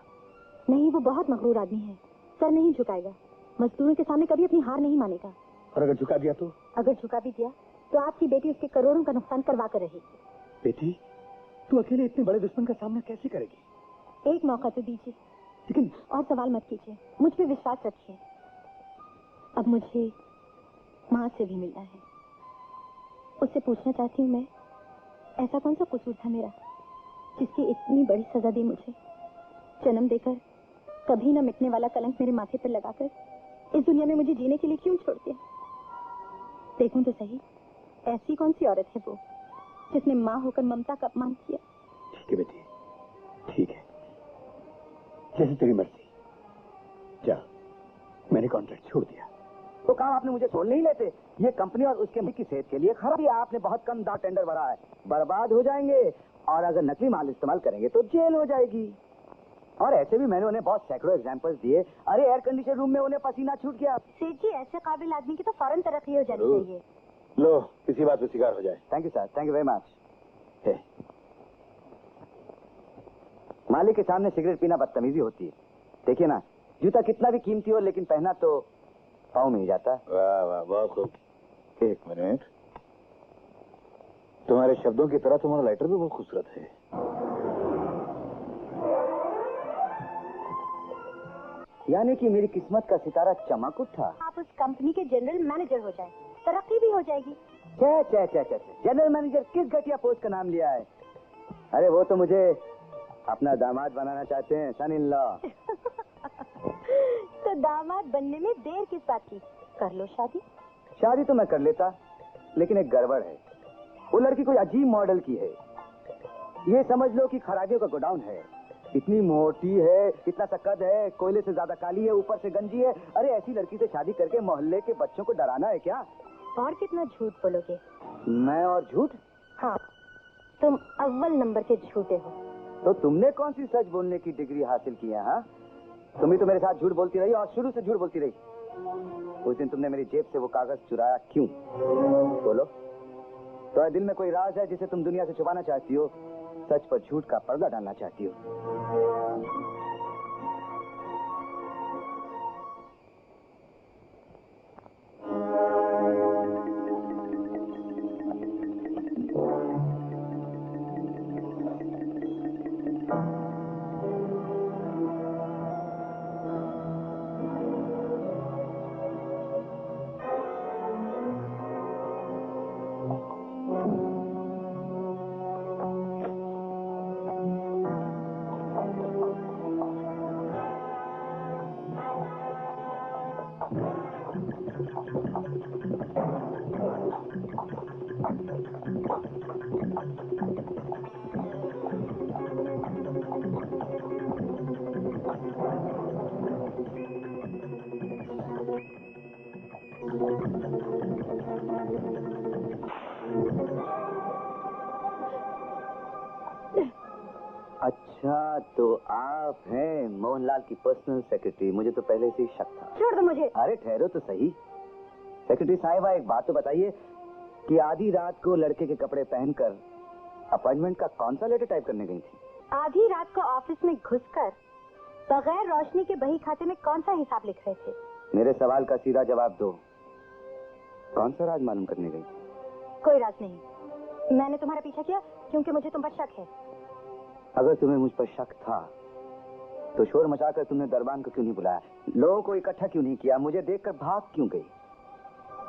H: नहीं, वो बहुत मगरूर आदमी है, सर नहीं झुकाएगा, मजदूरों के सामने कभी अपनी हार नहीं मानेगा।
C: और अगर झुका दिया तो?
H: अगर झुका भी दिया तो आपकी बेटी उसके करोड़ों का नुकसान करवा कर रहेगी।
C: बेटी तू अकेले इतने बड़े दुश्मन का सामना कैसे करेगी?
H: एक मौका तो दीजिए,
C: लेकिन
H: और सवाल मत कीजिए, मुझ पे विश्वास रखिए। अब मुझे माँ से भी मिलना है, उससे पूछना चाहती हूँ मैं, ऐसा कौन सा कसूर था मेरा जिसकी इतनी बड़ी सजा दी मुझे? जन्म देकर कभी न मिटने वाला कलंक मेरे माथे पर लगाकर इस दुनिया में मुझे जीने के लिए क्यों छोड़ दिया? देखूं तो सही, ऐसी कौन सी औरत है वो जिसने माँ होकर ममता का अपमान किया?
C: ठीक है बेटी, ठीक है, जैसे तेरी मर्जी। जा, मैंने कॉन्ट्रैक्ट छोड़ दिया।
E: तो काम आपने मुझे छोड़ नहीं लेते? ये कंपनी और उसके की सेहत के लिए खराब है। आपने बहुत कम दाम टेंडर भरा है, बर्बाद हो जाएंगे, और अगर नकली माल इस्तेमाल करेंगे तो जेल हो जाएगी। और ऐसे भी मैंने उन्हें बहुत सैकड़ों एग्जांपल्स दिए। अरे एयर कंडीशन रूम में उन्हें पसीना छूट गया।
H: सेठ जी, ऐसे काबिल आदमी की तो फौरन तरक्की हो जानी चाहिए।
D: लो, किसी बात पे शिकार हो जाए।
E: Thank you sir, thank you very much. मालिक के सामने सिगरेट पीना बदतमीजी होती है। देखिए ना, जूता कितना भी कीमती हो लेकिन पहना तो पाँव में ही जाता है।
D: वाह वाह, बहुत खूब। एक मिनट, तुम्हारे शब्दों की तरह तुम्हारा लाइटर भी बहुत खूबसूरत है।
E: यानी कि मेरी किस्मत का सितारा चमक उठा।
H: आप उस कंपनी के जनरल मैनेजर हो जाए, तरक्की भी हो जाएगी।
E: जनरल मैनेजर किस घटिया पोस्ट का नाम लिया है? अरे वो तो मुझे अपना दामाद बनाना चाहते हैं, सन इन लॉ।
H: तो दामाद बनने में देर किस बात की? कर लो शादी।
E: शादी तो मैं कर लेता, लेकिन एक गड़बड़ है। वो लड़की कोई अजीब मॉडल की है। ये समझ लो कि खराबियों का गोडाउन है। इतनी मोटी है, इतना सा कद है, कोयले से ज्यादा काली है, ऊपर से गंजी है। अरे ऐसी लड़की से शादी करके मोहल्ले के बच्चों को डराना है क्या?
H: और कितना झूठ बोलोगे?
E: मैं और झूठ?
H: हाँ, तुम अव्वल नंबर के झूठे हो।
E: तो तुमने कौन सी सच बोलने की डिग्री हासिल की है? हाँ, तुम ही तो मेरे साथ झूठ बोलती रही और शुरू से झूठ बोलती रही। उस दिन तुमने मेरी जेब से वो कागज चुराया क्यों? बोलो। तो दिल में कोई राज है जिसे तुम दुनिया से छुपाना चाहती हो? सच पर झूठ का पर्दा डालना चाहती हो? अच्छा, तो आप हैं मोहनलाल की पर्सनल सेक्रेटरी। मुझे तो पहले से ही शक था।
H: छोड़ दो मुझे।
E: अरे ठहरो तो सही। सेक्रेटरी साहिबा, एक बात तो बताइए कि आधी रात को लड़के के कपड़े पहनकर अपॉइंटमेंट का कौन सा लेटर टाइप करने गई थी?
H: आधी रात को ऑफिस में घुसकर बगैर रोशनी के बही खाते में कौन सा हिसाब लिख रहे थे?
E: मेरे सवाल का सीधा जवाब दो। कौन सा राज मालूम करने गई?
H: कोई राज नहीं। मैंने तुम्हारा पीछा किया क्योंकि मुझे तुम पर शक है।
B: अगर तुम्हें मुझ पर शक था तो शोर मचाकर तुमने दरबान को क्यों नहीं बुलाया, लोगों को इकट्ठा क्यों नहीं किया, मुझे देखकर भाग क्यों गई?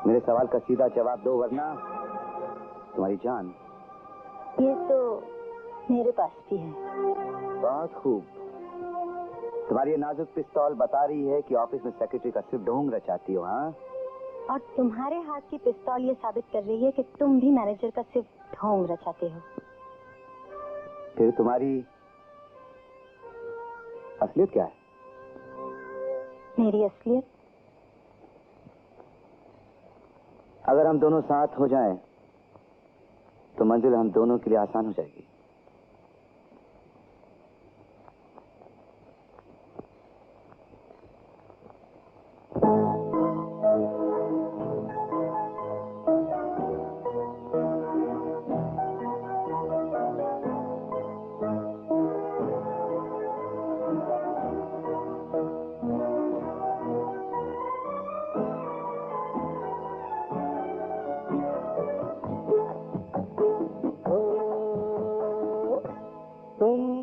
B: मेरे सवाल का सीधा जवाब दो वरना तुम्हारी जान।
H: ये तो मेरे पास भी है।
B: बहुत खूब। तुम्हारी ये नाजुक पिस्तौल बता रही है कि ऑफिस में सेक्रेटरी का सिर्फ ढोंग रचाती हो। हाँ,
H: और तुम्हारे हाथ की पिस्तौल ये साबित कर रही है कि तुम भी मैनेजर का सिर्फ ढोंग रचाते हो।
B: फिर तुम्हारी असलियत क्या है?
H: मेरी असलियत?
B: अगर हम दोनों साथ हो जाएं, तो मंजिल हम दोनों के लिए आसान हो जाएगी।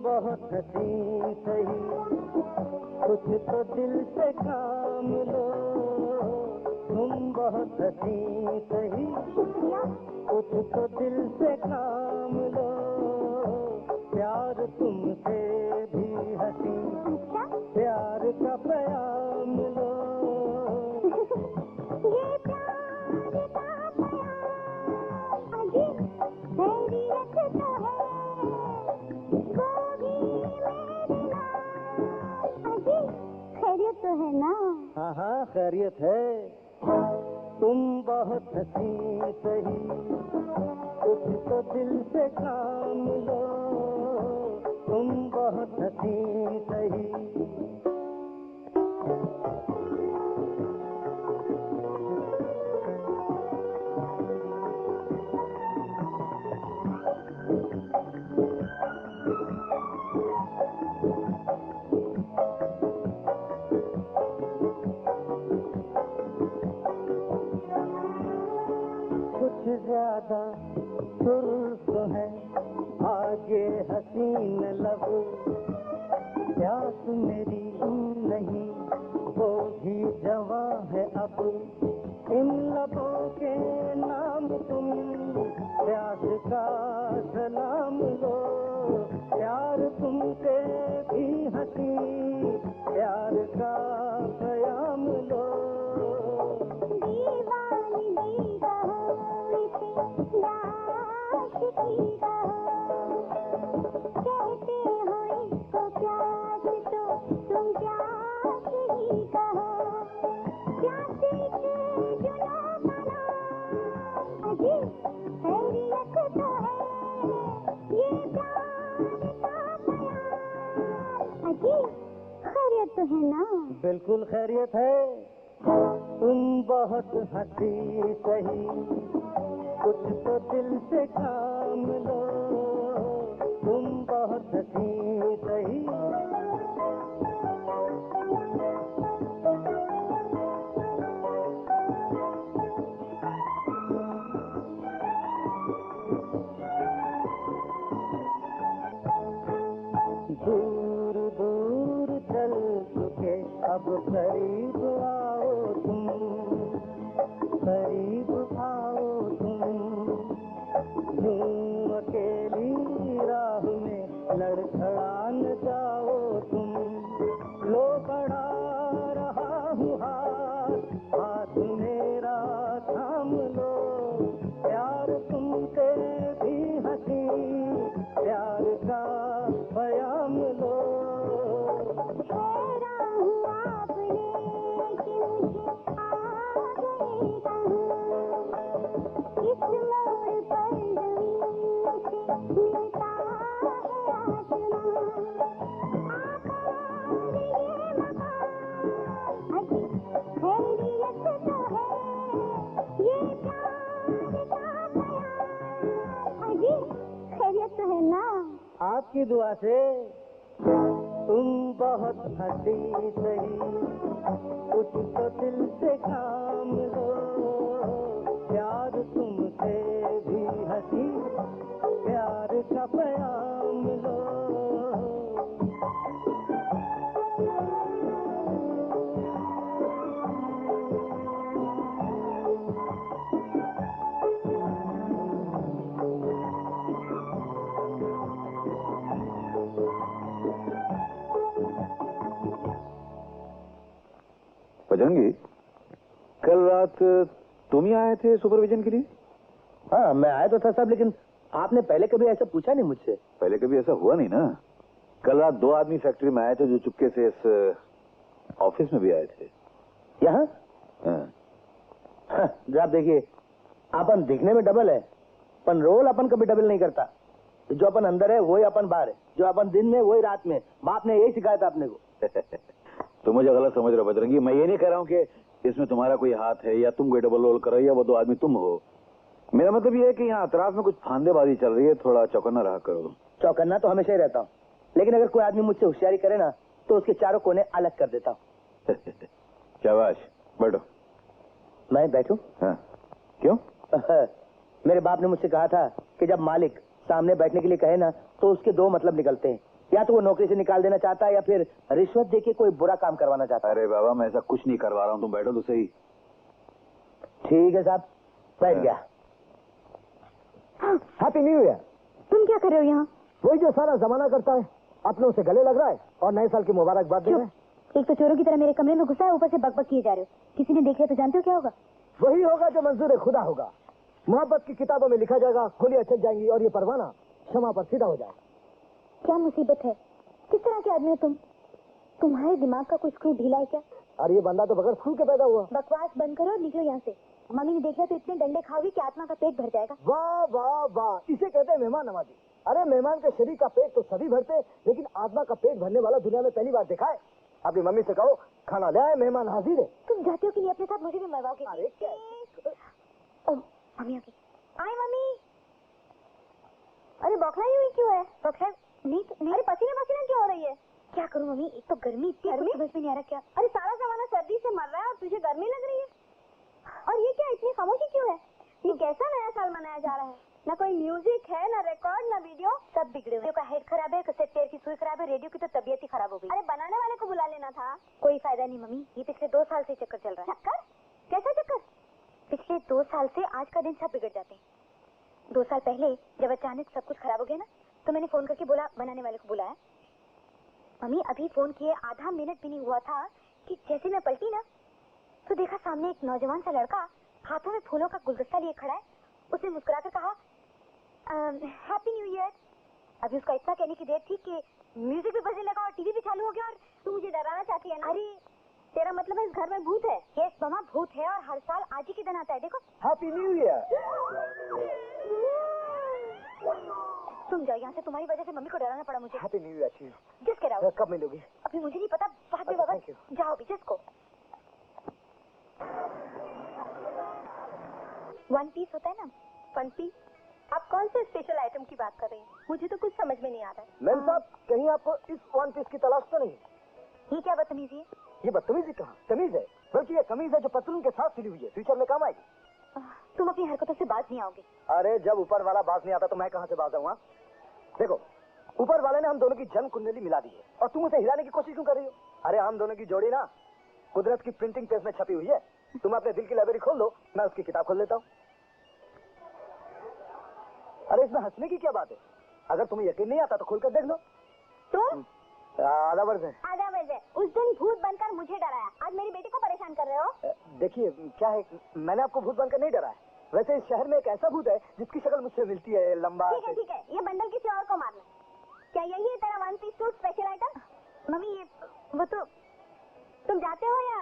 I: बहुत हसीन सही, कुछ तो दिल से काम लो। तुम बहुत हसीन सही, कुछ तो दिल से काम लो। प्यार तुमसे भी हसीन, प्यार का प्याम लो।
A: ये प्यार का प्याम अजीब खैरियत तो है, खैरियत तो है ना?
I: हाँ हाँ खैरियत है। तुम बहुत हसीन सही, कुछ तो दिल से काम लो। तुम बहुत हसीन सही। ज्यादा सुर्ख है आगे हसीन लब, प्यास मेरी नहीं वो भी जवां है अब। इन लबों के नाम तुम प्यास का सलाम लो। प्यार तुमसे भी हसी, प्यार का प्याम लो।
A: दीवानी दीदा कहते हो इसको प्यास तो तुम प्यास ही कहो। प्यास एक जुनून का नाम अजीब खैरियत तो है। ये प्यार का प्यार अजीब खैरियत तो है ना?
I: बिल्कुल खैरियत है। तुम बहुत हंसी सही, कुछ तो दिल से काम लो। तुम बहुत हंसी सही। दूर दूर चल चुके अब करीब आओ तुम, करीब आओ तुम। यूं अकेली राह में लड़खड़ा न जाओ तुम। लो बढ़ा रहा हूँ हाथ, हाथ मेरा थाम लो। प्यार तुमसे भी हंसी, प्यार का प्याम लो।
A: ठहरा हूँ आपने कि मुझे आ गए कहाँ। इस मोड़ पर जमीन से मिलता है आसमां। आकार ये मकान अजीब खैरियत तो है। ये प्यार का प्यार अजीब खैरियत तो है ना?
I: आपकी दुआ से तुम बहुत हंसी सही, कुछ तो दिल से काम लो। प्यार तुमसे भी हंसी, प्यार का प्याम लो।
D: तुम ही आए थे सुपरविजन के लिए?
J: हाँ, मैं आया तो था साहब, लेकिन आपने पहले कभी ऐसा पूछा नहीं मुझसे।
D: पहले कभी ऐसा हुआ नहीं ना। कल रात 2 आदमी फैक्ट्री में आए थे जो चुपके से इस ऑफिस में भी आए थे।
J: यहाँ? आप देखिए, अपन दिखने में डबल है, अपन रोल अपन कभी डबल नहीं करता। जो अपन अंदर है वही अपन बाहर है, जो अपन दिन में वही रात में। बाप ने यही सिखाया था अपने को।
D: तुम मुझे गलत समझ रहे हो बजरंगी। मैं ये नहीं कह रहा हूँ कि इसमें तुम्हारा कोई हाथ है या तुम कोई डबल रोल कर रहे हो या वो 2 आदमी तुम हो। मेरा मतलब ये है कि यहाँ अतराफ में कुछ फांदेबाजी चल रही है, थोड़ा चौकन्ना रहा करो।
J: चौकन्ना तो हमेशा ही रहता हूँ, लेकिन अगर कोई आदमी मुझसे होशियारी करे ना तो उसके चारों कोने अलग कर देता हूँ।
D: शाबाश, बैठो।
J: मैं बैठूं?
D: हाँ। क्यों?
J: मेरे बाप ने मुझसे कहा था कि जब मालिक सामने बैठने के लिए कहे ना तो उसके 2 मतलब निकलते हैं, या तो वो नौकरी से निकाल देना चाहता है या फिर रिश्वत देके कोई बुरा काम करवाना चाहता है।
D: अरे बाबा, मैं ऐसा कुछ नहीं करवा रहा हूँ, तुम बैठो तो सही।
J: ठीक है साहब, बैठ गया। Happy new year.
H: तुम क्या कर रहे हो यहाँ?
J: वही जो सारा जमाना करता है, अपनों से गले लग रहा है और नए साल की मुबारकबाद दे रहे हैं।
H: एक तो चोरों की तरह मेरे कमरे में घुसा है, ऊपर से बकबक किए जा रहे हो। किसी ने देख लिया तो जानते हो क्या होगा?
J: वही होगा जो मंजूर खुदा होगा। मोहब्बत की किताबों में लिखा जाएगा, गोलियां चल जाएंगी और ये परवाना क्षमा पर सीधा हो जाएगा।
H: क्या मुसीबत है? किस तरह के आदमी हो तुम? तुम्हारे दिमाग का कोई स्क्रू ढीला है क्या?
J: और ये बंदा तो बगैर स्क्रू के पैदा हुआ।
H: बकवास बंद करो और निकलो यहाँ से। मम्मी ने देखा तो इतने डंडे खाओगी कि आत्मा का पेट भर जाएगा।
J: वाह वाह वाह, इसे कहते हैं मेहमान नवाजी। अरे मेहमान के शरीर का पेट तो सभी भरते, लेकिन आत्मा का पेट भरने वाला दुनिया में पहली बार देखा है। अपनी मम्मी से कहो खाना ले आए, मेहमान हाजिर है।
H: तुम जाते हो कि नहीं अपने साथ मुझे भी मरवाओगे?
J: अरे क्या?
H: मम्मी आ गई। आई मम्मी। अरे बौखलाई हुई क्यों है? बौखलाई नहीं तो नहीं। अरे पसीना पसीना क्यों हो रही है? क्या करूं मम्मी, एक तो गर्मी इतनी, समझ में नहीं आ रहा क्या। अरे सारा जमाना सर्दी से मर रहा है और तुझे गर्मी लग रही है। और ये क्या इतनी खामोशी क्यों है? ये कैसा नया साल मनाया जा रहा है? ना कोई म्यूजिक है, ना रिकॉर्ड, ना वीडियो। सब बिगड़े हुए। का हेड खराब है, कैसेट प्लेयर की सुई खराब है, रेडियो की तो तबीयत ही खराब हो गई। अरे बनाने वाले को बुला लेना था। कोई फायदा नहीं मम्मी, ये पिछले 2 साल से चक्कर चल रहा है। चक्कर? कैसा चक्कर? पिछले 2 साल से आज का दिन सब बिगड़ जाते हैं। 2 साल पहले जब अचानक सब कुछ खराब हो गया ना, तो मैंने फोन करके बोला, बनाने वाले को बुलाया। मम्मी अभी फोन किए आधा मिनट भी नहीं हुआ था कि जैसे मैं पलटी ना, तो देखा सामने एक नौजवान सा लड़का हाथों में फूलों का गुलदस्ता लिए खड़ा है। उसने मुस्कुराकर कहा हैप्पी न्यू ईयर। अभी उसका इतना कहने की देर थी कि म्यूजिक भी बजने लगा और टीवी भी चालू हो गया। और तू मुझे डराना चाहती है ना? अरे तेरा मतलब है इस घर में भूत है? यस मामा, भूत है और हर साल आज ही के दिन आता है। देखो।
J: Happy new year.
H: तुम जाओ यहाँ से, तुम्हारी वजह से मम्मी को डराना पड़ा मुझे।
J: Happy new year.
H: जिस कह रहा हूँ।
J: कब मिलोगी?
H: अभी मुझे नहीं पता, बाद में बाबा। जाओ अभी जिसको। 1 पीस होता है ना, 1 पीस। आप कौन से स्पेशल आइटम की बात कर रही हैं? मुझे तो कुछ समझ में नहीं आ रहा है।
J: मैम साहब, कहीं आपको इस 1 पीस की तलाश तो नहीं?
H: ये क्या बदतमीजी है?
J: ये बदतमीजी कहाँ, तमीज है। बल्कि ये कमीज है जो पतलून के साथ सिली हुई है, फ्यूचर में काम आएगी।
H: तुम अपनी हरकतों से बाज नहीं आओगे।
J: अरे जब ऊपर वाला बाज नहीं आता तो मैं कहाँ से बाज आऊंगा? देखो, ऊपर वाले ने हम दोनों की जन्म कुंडली मिला दी है और तुम उसे हिलाने की कोशिश क्यों कर रही हो? अरे हम दोनों की जोड़ी ना कुदरत की प्रिंटिंग प्रेस में छपी हुई है। तुम अपने दिल की लाइब्रेरी खोल लो, मैं उसकी किताब खोल लेता हूँ। अरे इसमें हंसने की क्या बात है? अगर तुम्हें यकीन नहीं आता तो खोल कर देख लो।
H: तुम
J: आधा वर्ष है।
H: आधा वजह उस दिन भूत बनकर मुझे डराया, आज मेरी बेटी को परेशान कर रहे हो।
J: देखिए क्या है, मैंने आपको भूत बनकर नहीं डराया। वैसे इस शहर में एक ऐसा भूत है जिसकी शक्ल मुझसे मिलती है, लंबा।
H: ठीक है, ये बंडल किसी और को मारना। क्या यही है तेरा 1 piece suit special item? Mummy ये वो तो तुम जाते हो या?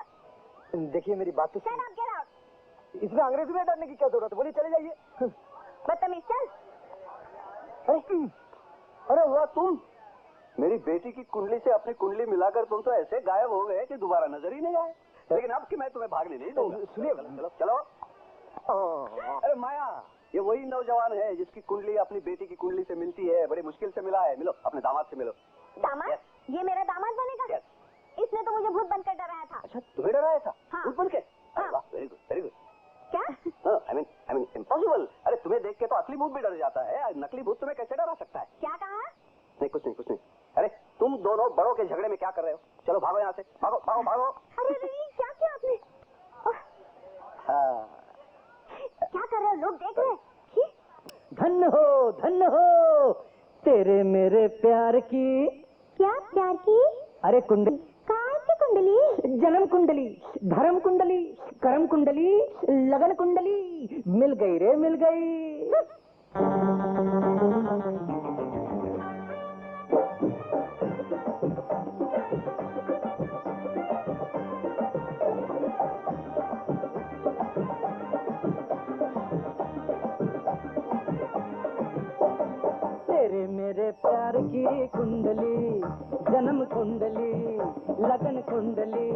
J: देखिए मेरी बात तो
H: Shut up, get out।
J: इसमें अंग्रेजी में डरने की क्या जरूरत है? बोलिए चले जाइए।
H: बदतमीज, चल।
C: अरे वाह, तुम मेरी बेटी की कुंडली से अपनी कुंडली मिलाकर तुम तो ऐसे गायब हो गए कि दोबारा नजर ही नहीं आए। लेकिन अब कि मैं तुम्हें भागने नहीं दूंगा।
J: सुनिए,
C: चलो चलो। अरे माया, ये वही नौजवान है जिसकी कुंडली अपनी बेटी की कुंडली से मिलती है। बड़ी मुश्किल से मिला है। मिलो, अपने दामाद से मिलो।
H: दामाद? ये मेरा दामाद बनेगा? इसने तो मुझे भूत बनकर डराया था।
C: अच्छा, तुम्हें डराया था?
H: हाँ।
C: भूत बन के?
H: हाँ।
C: वाह, वेरी गुड, वेरी गुड।
H: क्या?
C: I mean impossible. अरे तुम्हें देख के तो असली भूत भी डर जाता है, नकली भूत तुम्हें कैसे डरा सकता है?
H: क्या कहा?
C: नहीं कुछ नहीं। अरे तुम दोनों बड़ों के झगड़े में क्या कर रहे हो? चलो भागो यहाँ से, भागो भागो भागो।
H: अरे क्या किया आपने? क्या कर रहे हो? लोग देख रहे हैं।
J: धन्य हो तेरे मेरे प्यार की।
H: क्या प्यार की?
J: अरे कुंडली।
H: कहाँ की कुंडली?
I: जन्म कुंडली, धर्म कुंडली, कर्म कुंडली, लगन कुंडली, मिल गई रे मिल गई। तेरे मेरे प्यार की कुंडली, जन्म कुंडली, लगन कुंडली,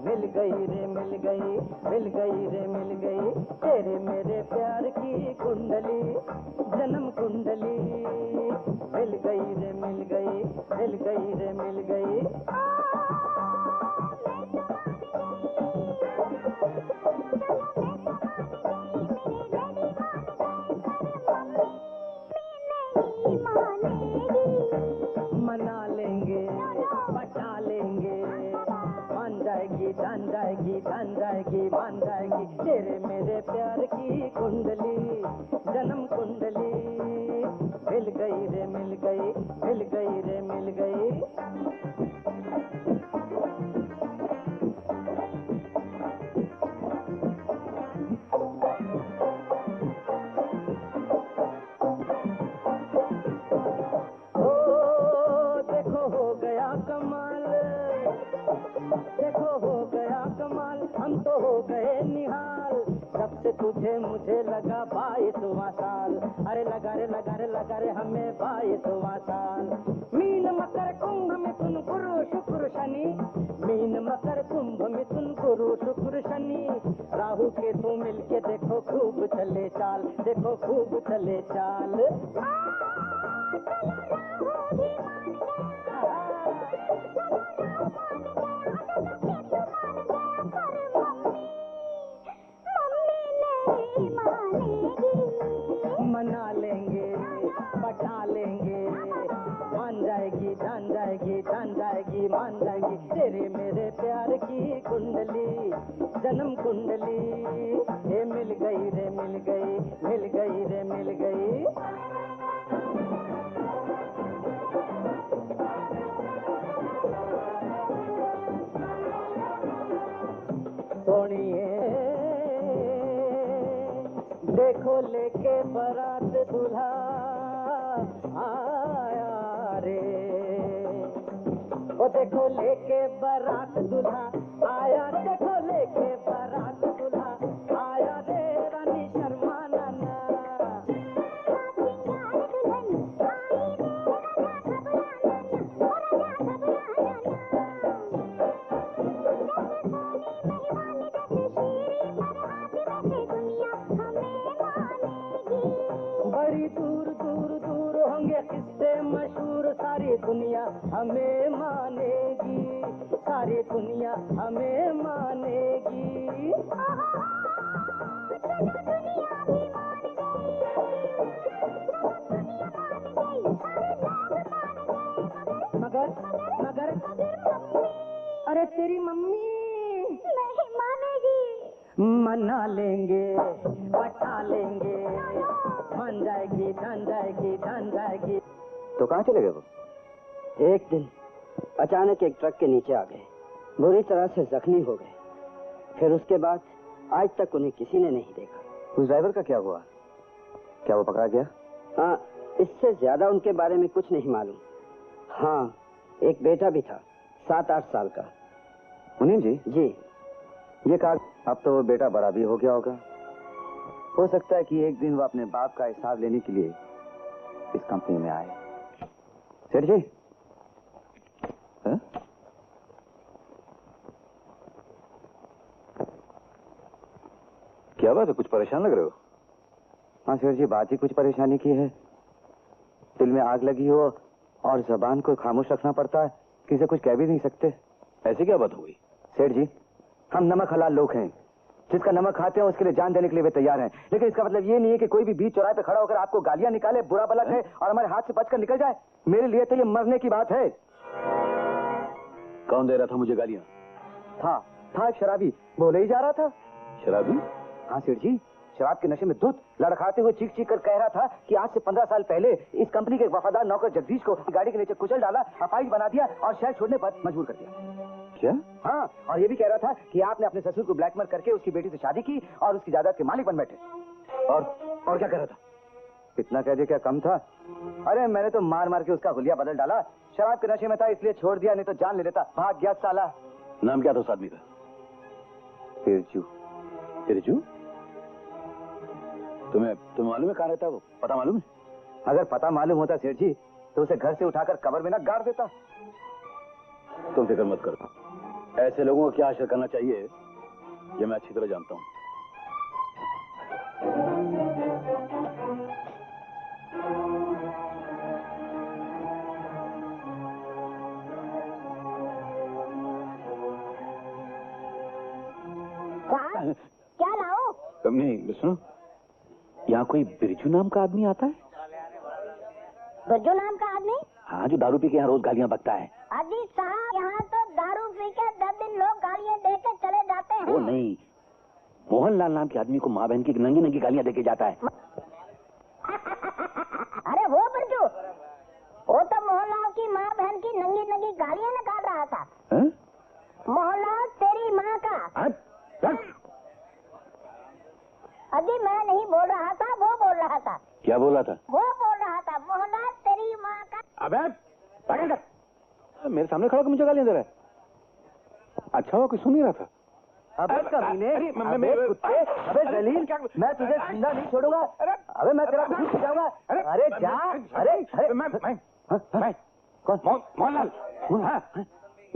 I: मिल गई रे मिल गई, मिल गई रे मिल गई। तेरे मेरे प्यार की कुंडली, जन्म कुंडली, मिल गई रे मिल गई, मिल गई रे मिल गई। मना लेंगे, पटा लेंगे, मान जाएगी, जान जाएगी, जान जाएगी, मान जाएगी। तेरे मेरे प्यार की कुंडली, जन्म कुंडली, मिल गई रे मिल गई, मिल गई रे मिल गई। देखो हो गया कमाल, हम तो हो गए निहाल, जब से तुझे मुझे लगा 22वां साल। अरे लगा रे लगा रे लगा रे हमें 22वां साल। मीन मकर कुंभ मिथुन गुरु शुक्र शनि, मीन मकर कुंभ मिथुन गुरु शुक्र शनि, राहु केतु मिलके देखो खूब चले चाल, देखो खूब चले चाल। मना लेंगे, पटा लेंगे, मान जाएगी, जान जाएगी, जान जाएगी, मान जाएगी। तेरे मेरे प्यार की कुंडली, जन्म कुंडली, ये मिल गई रे मिल गई, मिल गई रे मिल गई। सोनिए देखो लेके बारात दूल्हा आया रे, ओ देखो लेके बारात दूल्हा आया, देखो लेके बारात दूल्हा आया रे, रानी शर्मा नाना। बड़ी दूर दूर दूर होंगे किस्से मशहूर, सारी दुनिया हमें मानेगी, सारी दुनिया हमें मानेगी। मगर मगर अरे तेरी मम्मी नहीं मानेगी। मना लेंगे, पटा लेंगे, मान जाएगी, जान जाएगी, जान जाएगी।
E: तो कहाँ चले गए वो? एक दिन अचानक एक ट्रक के नीचे आ गए, बुरी तरह से जख्मी हो गए। फिर उसके बाद आज तक उन्हें किसी ने नहीं देखा।
B: उस ड्राइवर का क्या हुआ? क्या वो पकड़ा गया?
E: हाँ, इससे ज्यादा उनके बारे में कुछ नहीं मालूम। हाँ, एक बेटा भी था 7-8 साल का।
B: मुनीम जी?
E: जी।
B: ये कहा अब तो वो बेटा बड़ा भी हो गया होगा, हो सकता है कि एक दिन वो अपने बाप का हिसाब लेने के लिए इस कंपनी में आए। सेठ जी?
D: क्या बात है, कुछ परेशान लग रहे हो?
B: हाँ सेठ जी, बात ही कुछ परेशानी की है। दिल में आग लगी हो और जबान को खामोश रखना पड़ता है, किसी कुछ कह भी नहीं सकते।
D: ऐसी क्या बात हो गई?
B: सेठ जी, हम नमक हलाल लोग हैं, जिसका नमक खाते हैं उसके लिए जान देने के लिए वे तैयार हैं, लेकिन इसका मतलब ये नहीं है कि कोई भी बीच चौराहे पे खड़ा होकर आपको गालियां निकाले, बुरा भला कहे और हमारे हाथ से बचकर निकल जाए। मेरे लिए तो ये मरने की बात है।
D: कौन दे रहा था मुझे गालियां?
B: था एक शराबी, बोले ही जा रहा था।
D: शराबी?
B: हाँ सेठ जी, शराब के नशे में धुत लड़खाते हुए चीख चीख कर कह रहा था कि आज से 15 साल पहले इस कंपनी के वफादार नौकर जगदीश को गाड़ी के नीचे कुचल डाला, अपाहिज बना दिया और शहर छोड़ने पर मजबूर कर दिया।
C: क्या? हाँ, और ये भी कह रहा था कि आपने अपने ससुर को ब्लैकमेल करके उसकी बेटी से शादी की और उसकी जायदाद के मालिक बन बैठे। और क्या कह रहा था? इतना कह दे क्या कम था? अरे मैंने तो मार मार के उसका हुलिया बदल डाला। शराब के नशे में था इसलिए छोड़ दिया, नहीं तो जान ले लेता। भाग गया साला। नाम क्या था उस आदमी का? बिरजू। बिरजू? तुम्हें मालूम है कहाँ रहता है वो? पता मालूम है? अगर पता मालूम होता सेठ जी तो उसे घर से उठाकर कब्र में ना गाड़ देता। तुम फिक्र मत करो, ऐसे लोगों को क्या आशा करना चाहिए ये मैं अच्छी तरह जानता हूँ।
A: क्या लाओ?
C: नहीं सुनो, यहाँ कोई बिरजू नाम का आदमी आता है?
A: बिरजू नाम का आदमी?
C: हाँ, जो दारू पी के यहाँ रोज गालियाँ बकता है।
A: अजी साहब, यहाँ तो दारू पी के 10 दिन लोग गालियाँ दे के चले जाते हैं।
C: वो नहीं, मोहनलाल नाम के आदमी को माँ बहन की नंगी नंगी गालियाँ देके जाता है।
A: अरे वो बिरजू, वो तो मोहनलाल की माँ बहन की नंगी नंगी गालियाँ निकाल रहा था। मोहनलाल तेरी माँ का। अजी मैं नहीं बोल रहा था, वो बोल रहा था।
C: क्या बोल रहा था?
A: वो बोल रहा था, मोहनलाल तेरी माँ का।
C: अबे मेरे सामने खड़ा मुझे गालियाँ दे रहा है। अच्छा हुआ कोई सुन नहीं रहा था। अबे कमीने, अबे कुत्ते, अबे जलील, मैं तुझे जिंदा नहीं छोड़ूंगा। अबे मैं तेरा खून पी जाऊंगा। अरे जा, अरे मैं कौन? मोहनलाल।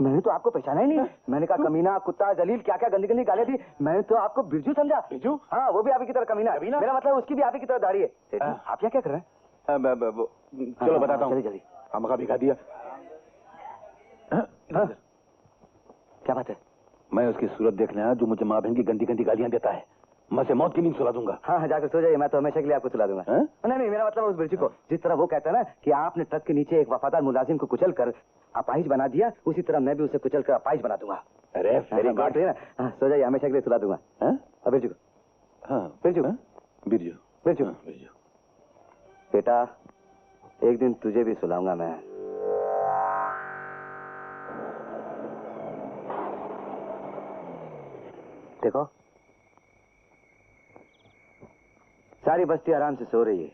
C: मैंने तो आपको पहचाना ही नहीं। मैंने कहा कमीना, कुत्ता, जलील, क्या क्या गंदी गंदी गालियाँ दी। मैंने तो आपको बिरजू समझा। बिरजू? हाँ, वो भी आप ही की तरह कमीना। मेरा मतलब उसकी भी आप ही की तरह दाढ़ी है। आप क्या कर रहे हैं? चलो बताता हूँ। जल्दी हम का भिखा दिया। क्या बात है? मैं उसकी सूरत देखने आया जो मुझे माँ बहन की गंदी गंदी गालियाँ देता है। मैं से मौत की नींद सुला दूंगा। हाँ, जाकर सो जाइए, मैं तो हमेशा के लिए आपको सुला दूंगा। नहीं, मेरा मतलब उस बिरजू को, जिस तरह वो कहता है ना कि आपने ट्रक के नीचे एक वफादार मुलाजिम को कुचल कर अपाहिज बना दिया, उसी तरह मैं भी उसे कुचल कर अपाहिज बना दूंगा। अरे मेरी बात है ना। सो जाइए, हमेशा के लिए सुला दूंगा। बिरजू को। हाँ, बिरजू। बिरजू बिरजू बिरजू बेटा, एक दिन तुझे भी सुलाऊंगा मैं। देखो, सारी बस्ती आराम से सो रही है,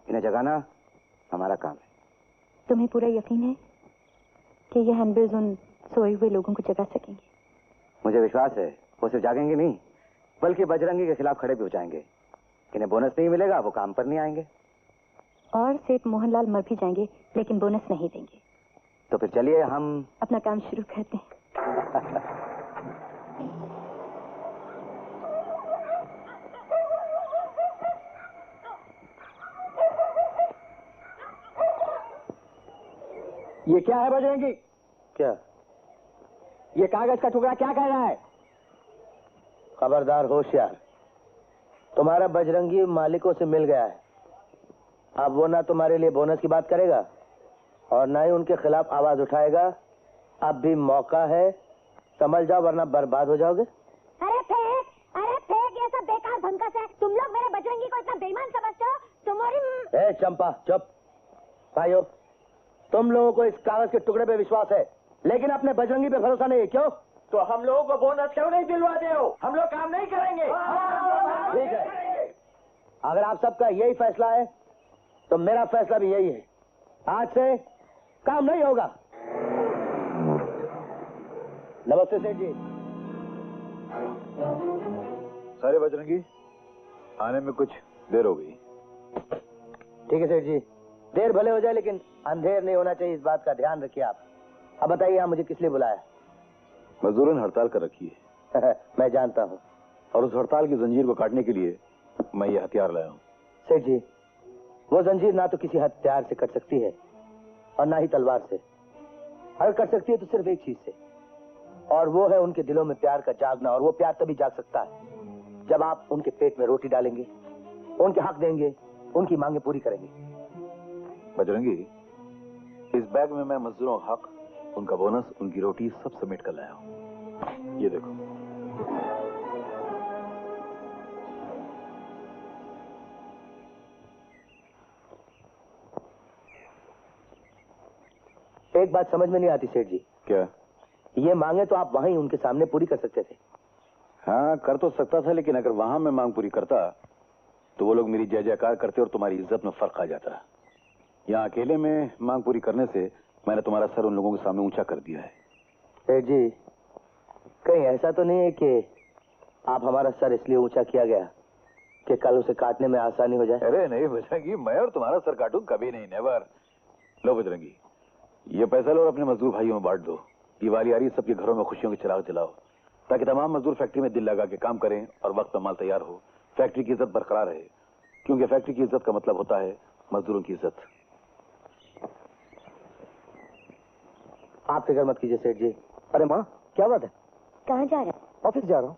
C: इन्हें जगाना हमारा काम है।
H: तुम्हें पूरा यकीन है कि ये हैंडबिल्स उन सोए हुए लोगों को जगा सकेंगे?
C: मुझे विश्वास है, वो सिर्फ जागेंगे नहीं बल्कि बजरंगी के खिलाफ खड़े भी हो जाएंगे। इन्हें बोनस नहीं मिलेगा, वो काम पर नहीं आएंगे।
H: और सेठ मोहनलाल मर भी जाएंगे लेकिन बोनस नहीं देंगे।
C: तो फिर चलिए हम
H: अपना काम शुरू करते हैं।
J: ये क्या है बजरंगी?
C: क्या?
J: ये कागज का टुकड़ा क्या कह रहा है?
I: खबरदार होशियार, तुम्हारा बजरंगी मालिकों से मिल गया है। अब वो ना तुम्हारे लिए बोनस की बात करेगा और ना ही उनके खिलाफ आवाज उठाएगा। अब भी मौका है, समझ जाओ वरना बर्बाद हो जाओगे।
A: अरे फेंक ये सब बेकार भंकस है। तुम लोग मेरे बजरंगी को इतना बेईमान समझते हो? तुम्हारी
I: ए चंपा चुप। भाइयों, तुम लोगों को इस कागज के टुकड़े पे विश्वास है लेकिन अपने बजरंगी पे भरोसा नहीं है, क्यों?
J: तो हम लोगों को बोनस क्यों नहीं दिलवाते हो? हम लोग काम नहीं करेंगे।
I: ठीक है, अगर आप सबका यही फैसला है तो मेरा फैसला भी यही है। आज से काम नहीं होगा। नमस्ते सेठ जी।
D: सारे बजरंगी, आने में कुछ देर हो गई।
I: ठीक है सेठ जी, देर भले हो जाए लेकिन अंधेर नहीं होना चाहिए, इस बात का ध्यान रखिए आप। अब बताइए आप मुझे किस लिए बुलाया?
D: मजदूरों ने हड़ताल कर रखी है।
I: मैं जानता हूँ।
D: और उस हड़ताल की जंजीर को काटने के लिए मैं ये हथियार लाया हूँ।
I: सेठ जी, वो जंजीर ना तो किसी हथियार से कट सकती है और ना ही तलवार से। अगर कट सकती है तो सिर्फ एक चीज से, और वो है उनके दिलों में प्यार का जागना। और वो प्यार तभी जाग सकता है जब आप उनके पेट में रोटी डालेंगे, उनके हक देंगे, उनकी मांगे पूरी करेंगे।
D: बजरंगी, इस बैग में मैं मजदूरों का हक, उनका बोनस, उनकी रोटी सब समेट कर लाया हूँ। ये देखो।
I: एक बात समझ में नहीं आती सेठ जी।
D: क्या?
K: ये मांगे तो आप वहीं उनके सामने पूरी कर सकते थे।
D: हाँ कर तो सकता था, लेकिन अगर वहां मैं मांग पूरी करता तो वो लोग मेरी जय जयकार करते और तुम्हारी इज्जत में फर्क आ जाता। यहाँ अकेले में मांग पूरी करने से मैंने तुम्हारा सर उन लोगों के सामने ऊंचा कर दिया है।
K: सेठ जी, कहीं ऐसा तो नहीं है कि आप हमारा सर इसलिए ऊंचा किया गया कि कल उसे काटने में आसानी हो जाए?
D: अरे नहीं बजरंगी, मैं और तुम्हारा सर काटूं कभी नहीं, नेवर। लो बजरंगी, ये पैसा लो और अपने मजदूर भाइयों में बांट दो। दिवाली आ रही है, सबके घरों में खुशियों के चिराग जलाओ ताकि तमाम मजदूर फैक्ट्री में दिल लगा के काम करें और वक्त पर माल तैयार हो, फैक्ट्री की इज्जत बरकरार रहे। क्योंकि फैक्ट्री की इज्जत का मतलब होता है मजदूरों की इज्जत।
K: आप फिक्र मत कीजिए सेठ जी।
J: अरे माँ, क्या बात है?
H: कहाँ जा रहा है?
J: ऑफिस जा रहा हूँ।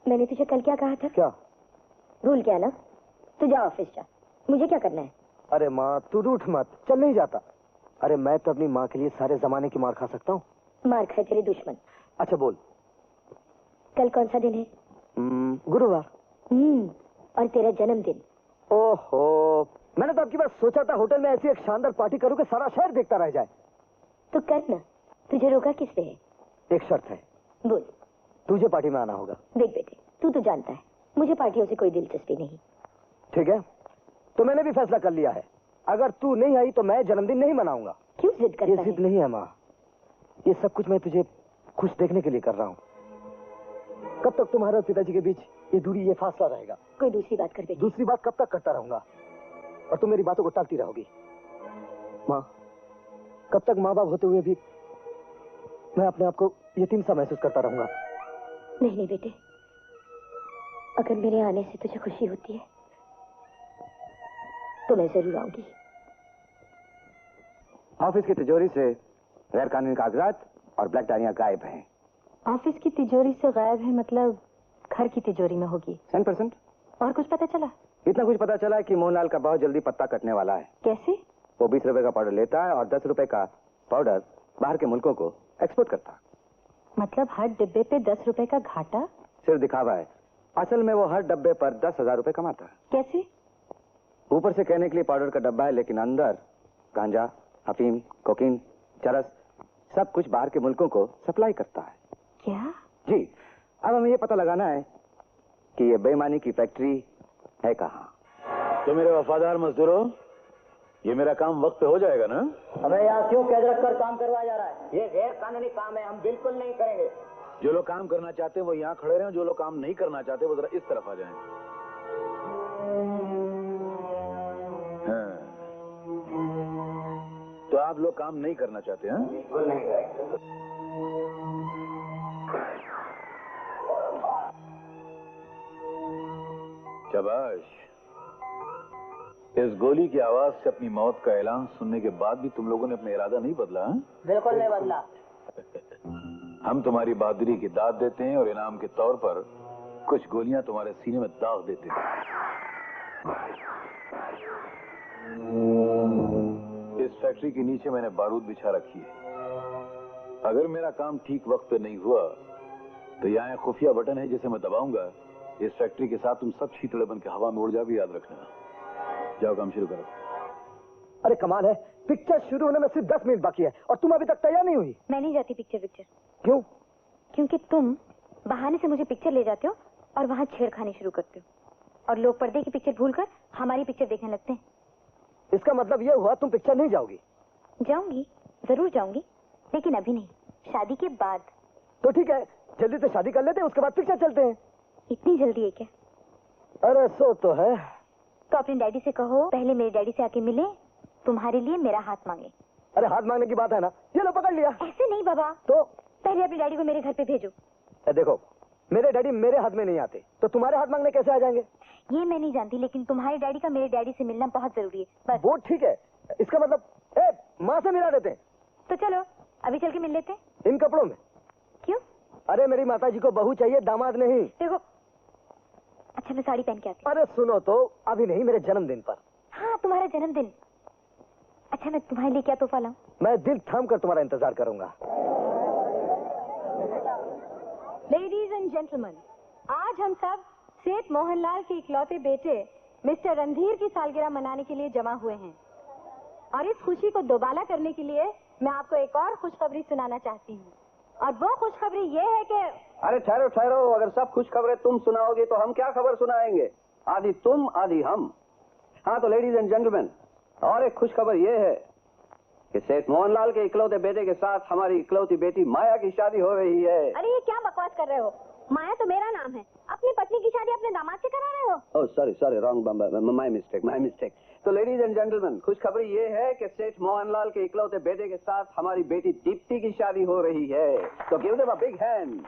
H: मैंने तुझे कल क्या कहा था?
J: क्या?
H: भूल गया ना? तू जा ऑफिस जा, मुझे क्या करना है?
J: अरे माँ तू रूठ मत, चल नहीं जाता। अरे मैं तो अपनी माँ के लिए सारे जमाने की मार खा सकता हूँ।
H: मार खाए तेरे दुश्मन।
J: अच्छा बोल।
H: कल कौन सा दिन है?
J: गुरुवार।
H: और तेरा जन्मदिन।
J: ओहो, मैंने तो आपकी बात सोचा था होटल में ऐसी एक शानदार पार्टी करूँ कि सारा शहर देखता रह जाए।
H: तो कर ना, तुझे रोका किसने है?
J: एक शर्त है।
H: बोल।
J: तुझे पार्टी में आना होगा।
H: देख बेटे, तू तो जानता है मुझे पार्टियों से कोई दिलचस्पी नहीं।
J: ठीक है, तो मैंने भी फैसला कर लिया है, अगर तू नहीं आई तो मैं जन्मदिन नहीं मनाऊंगा।
H: क्यों जिद करता है?
J: ये जिद नहीं है माँ, ये सब कुछ मैं तुझे खुश देखने के लिए कर रहा हूँ। कब तक तुम्हारे और पिताजी के बीच ये दूरी, ये फासला रहेगा?
H: कोई दूसरी बात कर बेटे।
J: दूसरी बात कब तक करता रहूंगा और तुम मेरी बातों को टालती रहोगी? माँ, कब तक माँ बाप होते हुए भी मैं अपने आप को यतीम सा महसूस करता रहूंगा?
H: नहीं नहीं बेटे, अगर मेरे आने से तुझे खुशी होती है तो मैं जरूर आऊंगी।
B: ऑफिस की तिजोरी से गैर कानूनी कागजात और ब्लैक डायरियां गायब हैं।
G: ऑफिस की तिजोरी से गायब है मतलब घर की तिजोरी में होगी।
B: 100%।
G: और कुछ पता चला?
B: इतना कुछ पता चला कि मोहनलाल का बहुत जल्दी पत्ता कटने वाला है।
G: कैसे?
B: वो 20 रुपए का पाउडर लेता है और 10 रुपए का पाउडर बाहर के मुल्कों को एक्सपोर्ट करता।
G: मतलब हर डिब्बे पे 10 रुपए का घाटा?
B: सिर्फ दिखावा है, असल में वो हर डब्बे पर 10,000 रुपए कमाता है।
G: कैसे?
B: ऊपर से कहने के लिए पाउडर का डब्बा है, लेकिन अंदर गांजा, अफीम, कोकीन, चरस सब कुछ बाहर के मुल्कों को सप्लाई करता है।
G: क्या?
B: जी, अब हमें ये पता लगाना है कि ये बेईमानी की फैक्ट्री है कहाँ।
D: तो मेरे वफादार मजदूरों, ये मेरा काम वक्त पे हो जाएगा ना?
E: हमें यहाँ क्यों कैद रखकर काम करवाया जा रहा है? ये गैर कानूनी काम है, हम बिल्कुल नहीं करेंगे।
D: जो लोग काम करना चाहते हैं वो यहाँ खड़े रहें, जो लोग काम नहीं करना चाहते वो जरा इस तरफ आ जाएं। हाँ। तो आप लोग काम नहीं करना चाहते हैं?
E: बिल्कुल नहीं करेंगे।
D: शाबाश। इस गोली की आवाज से अपनी मौत का ऐलान सुनने के बाद भी तुम लोगों ने अपना इरादा नहीं बदला?
E: बिल्कुल नहीं बदला।
D: हम तुम्हारी बहादुरी की दाद देते हैं और इनाम के तौर पर कुछ गोलियां तुम्हारे सीने में दाग देते हैं। इस फैक्ट्री के नीचे मैंने बारूद बिछा रखी है। अगर मेरा काम ठीक वक्त पे नहीं हुआ तो यहाँ एक खुफिया बटन है जिसे मैं दबाऊंगा। इस फैक्ट्री के साथ तुम सब शीतड़े बन के हवा में उड़ जाओ, भी याद रखना। जाओ काम शुरू करो।
J: अरे कमाल है, पिक्चर शुरू होने में सिर्फ 10 मिनट बाकी है और तुम अभी तक तैयार नहीं हुई।
H: मैं नहीं जाती पिक्चर।
J: क्यों?
H: क्योंकि तुम बहाने से मुझे पिक्चर ले जाते हो और वहाँ छेड़खानी शुरू करते हो और लोग पर्दे की पिक्चर भूलकर हमारी पिक्चर देखने लगते हैं।
J: इसका मतलब ये हुआ तुम पिक्चर नहीं जाओगी?
H: जाऊंगी, जरूर जाऊंगी, लेकिन अभी नहीं, शादी के बाद।
J: तो ठीक है, जल्दी से शादी कर लेते हैं, उसके बाद पिक्चर चलते हैं।
H: इतनी जल्दी है क्या?
J: अरे सो तो है।
H: तो अपने डैडी से कहो पहले मेरे डैडी से आके मिले, तुम्हारे लिए मेरा हाथ मांगे।
J: अरे हाथ मांगने की बात है ना, ये लो पकड़ लिया।
H: ऐसे नहीं बाबा।
J: तो
H: पहले अपने डैडी को मेरे घर पे भेजो।
J: देखो, मेरे डैडी मेरे हाथ में नहीं आते, तो तुम्हारे हाथ मांगने कैसे आ जाएंगे?
H: ये मैं नहीं जानती, लेकिन तुम्हारे डैडी का मेरे डैडी से मिलना बहुत जरूरी है, बस।
J: वो ठीक है, इसका मतलब माँ से मिला देते हैं।
H: तो चलो अभी चल के मिल लेते हैं।
J: इन कपड़ों में?
H: क्यों?
J: अरे मेरी माताजी को बहू चाहिए, दामाद नहीं।
H: देखो, अच्छा मैं साड़ी पहन के आती हूँ।
J: अरे सुनो तो, अभी नहीं, मेरे जन्मदिन पर।
H: हाँ तुम्हारा जन्मदिन। अच्छा मैं तुम्हारे लिए क्या तोहफा लाऊं?
J: मैं दिल थाम कर तुम्हारा इंतजार करूंगा।
G: लेडीज एंड जेंटलमैन, आज हम सब सेठ मोहनलाल के इकलौते बेटे मिस्टर रणधीर की सालगिरह मनाने के लिए जमा हुए हैं और इस खुशी को दोबाला करने के लिए मैं आपको एक और खुशखबरी सुनाना चाहती हूँ।
A: और वो खुशखबरी ये है कि
B: अरे ठहरो ठहरो, अगर सब खुश खबरें तुम सुनाओगे तो हम क्या खबर सुनाएंगे? आधी तुम आधी हम। हाँ तो लेडीज एंड जेंटलमैन, और एक खुश खबर ये है कि सेठ मोहनलाल के इकलौते बेटे के साथ हमारी इकलौती बेटी माया की शादी हो रही है।
A: अरे ये क्या बकवास कर रहे हो? माया तो मेरा नाम है। अपनी पत्नी की शादी अपने दामाद से करा रहे हो?
B: Oh sorry sorry, wrong, my mistake. तो लेडीज एंड जेंटलमैन, खुशखबरी ये है कि सेठ मोहनलाल के इकलौते बेटे के साथ हमारी बेटी दीप्ति की शादी हो रही है। तो give them a big hand.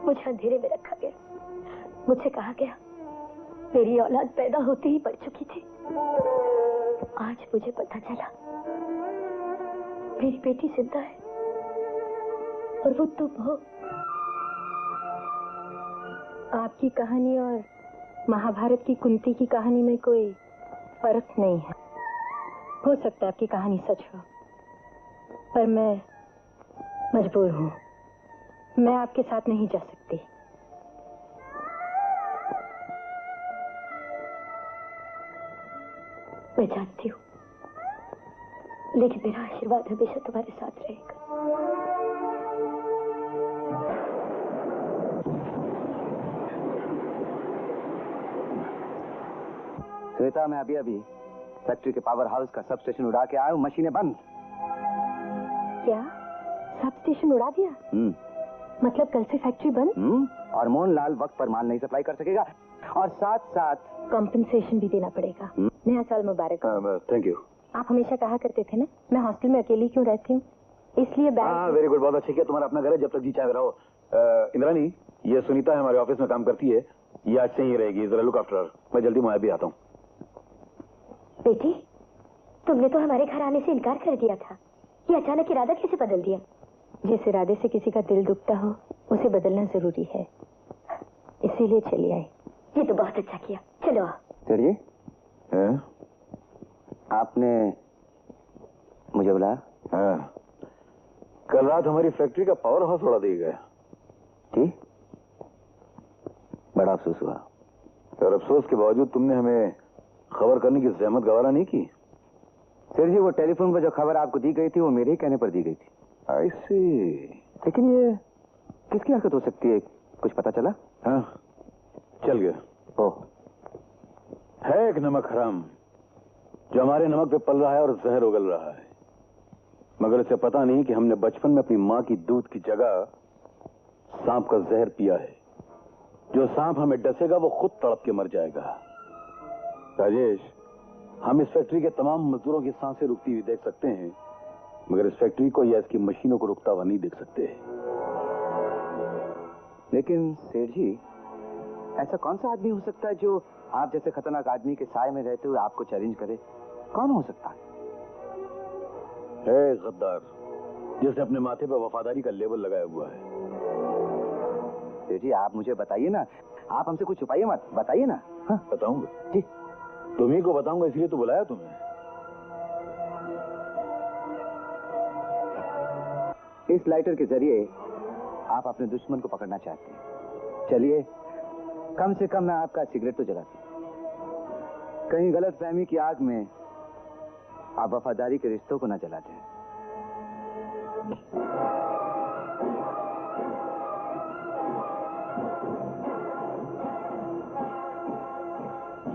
H: मुझे अंधेरे में रखा गया, मुझे कहा गया मेरी औलाद पैदा होते ही मर चुकी थी। आज मुझे पता चला मेरी बेटी जिंदा है। और वो तुम हो।
G: आपकी कहानी और महाभारत की कुंती की कहानी में कोई फर्क नहीं है। हो सकता है आपकी कहानी सच हो, पर मैं मजबूर हूँ। मैं आपके साथ नहीं जा सकती।
H: मैं जानती हूँ, लेकिन मेरा आशीर्वाद हमेशा तुम्हारे साथ रहेगा।
B: श्वेता, मैं अभी अभी फैक्ट्री के पावर हाउस का सब स्टेशन उड़ा के आया हूँ। मशीनें बंद।
G: क्या सब स्टेशन उड़ा दिया? मतलब कल से फैक्ट्री बंद?
B: और मोहनलाल वक्त पर माल नहीं सप्लाई कर सकेगा, और साथ साथ
G: कॉम्पेंसेशन भी देना पड़ेगा। नया साल मुबारक।
D: Thank you.
G: आप हमेशा कहा करते थे ना, मैं हॉस्टल में अकेली क्यों रहती हूँ, इसलिए बैग।
D: वेरी गुड, बहुत अच्छा किया। तुम्हारा अपना घर है, जब तक जी चाहे रहो। इंद्रानी, ये सुनीता है, हमारे ऑफिस में काम करती है। ये आज से ही रहेगी, जरा लुक आफ्टर हर। मैं जल्दी मैं भी आता हूँ।
H: बेटी, तुमने तो हमारे घर आने से इनकार कर दिया था। ये अचानक इरादा कैसे बदल दिया?
G: जिस इरादे से किसी का दिल दुखता हो, उसे बदलना जरूरी है, इसीलिए चली आई।
H: ये तो बहुत अच्छा किया। चलो
B: जी, आपने मुझे बुलाया?
D: हाँ, कल रात हमारी फैक्ट्री का पावर हाउस उड़ा दिया गया।
B: जी, बड़ा अफसोस हुआ।
D: और अफसोस के बावजूद तुमने हमें खबर करने की जहमत गवारा नहीं की।
B: सर जी, वो टेलीफोन पर जो खबर आपको दी गई थी, वो मेरे ही कहने पर दी गई थी।
D: आई सी।
B: लेकिन ये किसकी हरकत हो सकती है, कुछ पता चला?
D: हाँ, चल गया।
B: ओह,
D: है एक नमक हराम जो हमारे नमक पे पल रहा है और जहर उगल रहा है, मगर इसे पता नहीं कि हमने बचपन में अपनी माँ की दूध की जगह सांप का जहर पिया है। जो सांप हमें डसेगा वो खुद तड़प के मर जाएगा। राजेश, हम इस फैक्ट्री के तमाम मजदूरों की सांसें रुकती हुई देख सकते हैं, मगर इस फैक्ट्री को या इसकी मशीनों को रुकता हुआ नहीं देख सकते।
B: लेकिन सेठ जी, ऐसा कौन सा आदमी हो सकता है जो आप जैसे खतरनाक आदमी के साए में रहते हुए आपको चैलेंज करे? कौन हो सकता
D: है? गद्दार, जिसने अपने माथे पर वफादारी का लेबल लगाया हुआ है।
B: सेठ जी, आप मुझे बताइए ना, आप हमसे कुछ छुपाइए मत, बताइए ना।
D: हाँ, बताऊंगा
B: जी।
D: तुम्ही को बताऊंगा, इसलिए तो बुलाया तुम्हें।
B: इस लाइटर के जरिए आप अपने दुश्मन को पकड़ना चाहते हैं। चलिए, कम से कम मैं आपका सिगरेट तो जलाता हूं। कहीं गलत फहमी की आग में आप वफादारी के रिश्तों को न जला दें।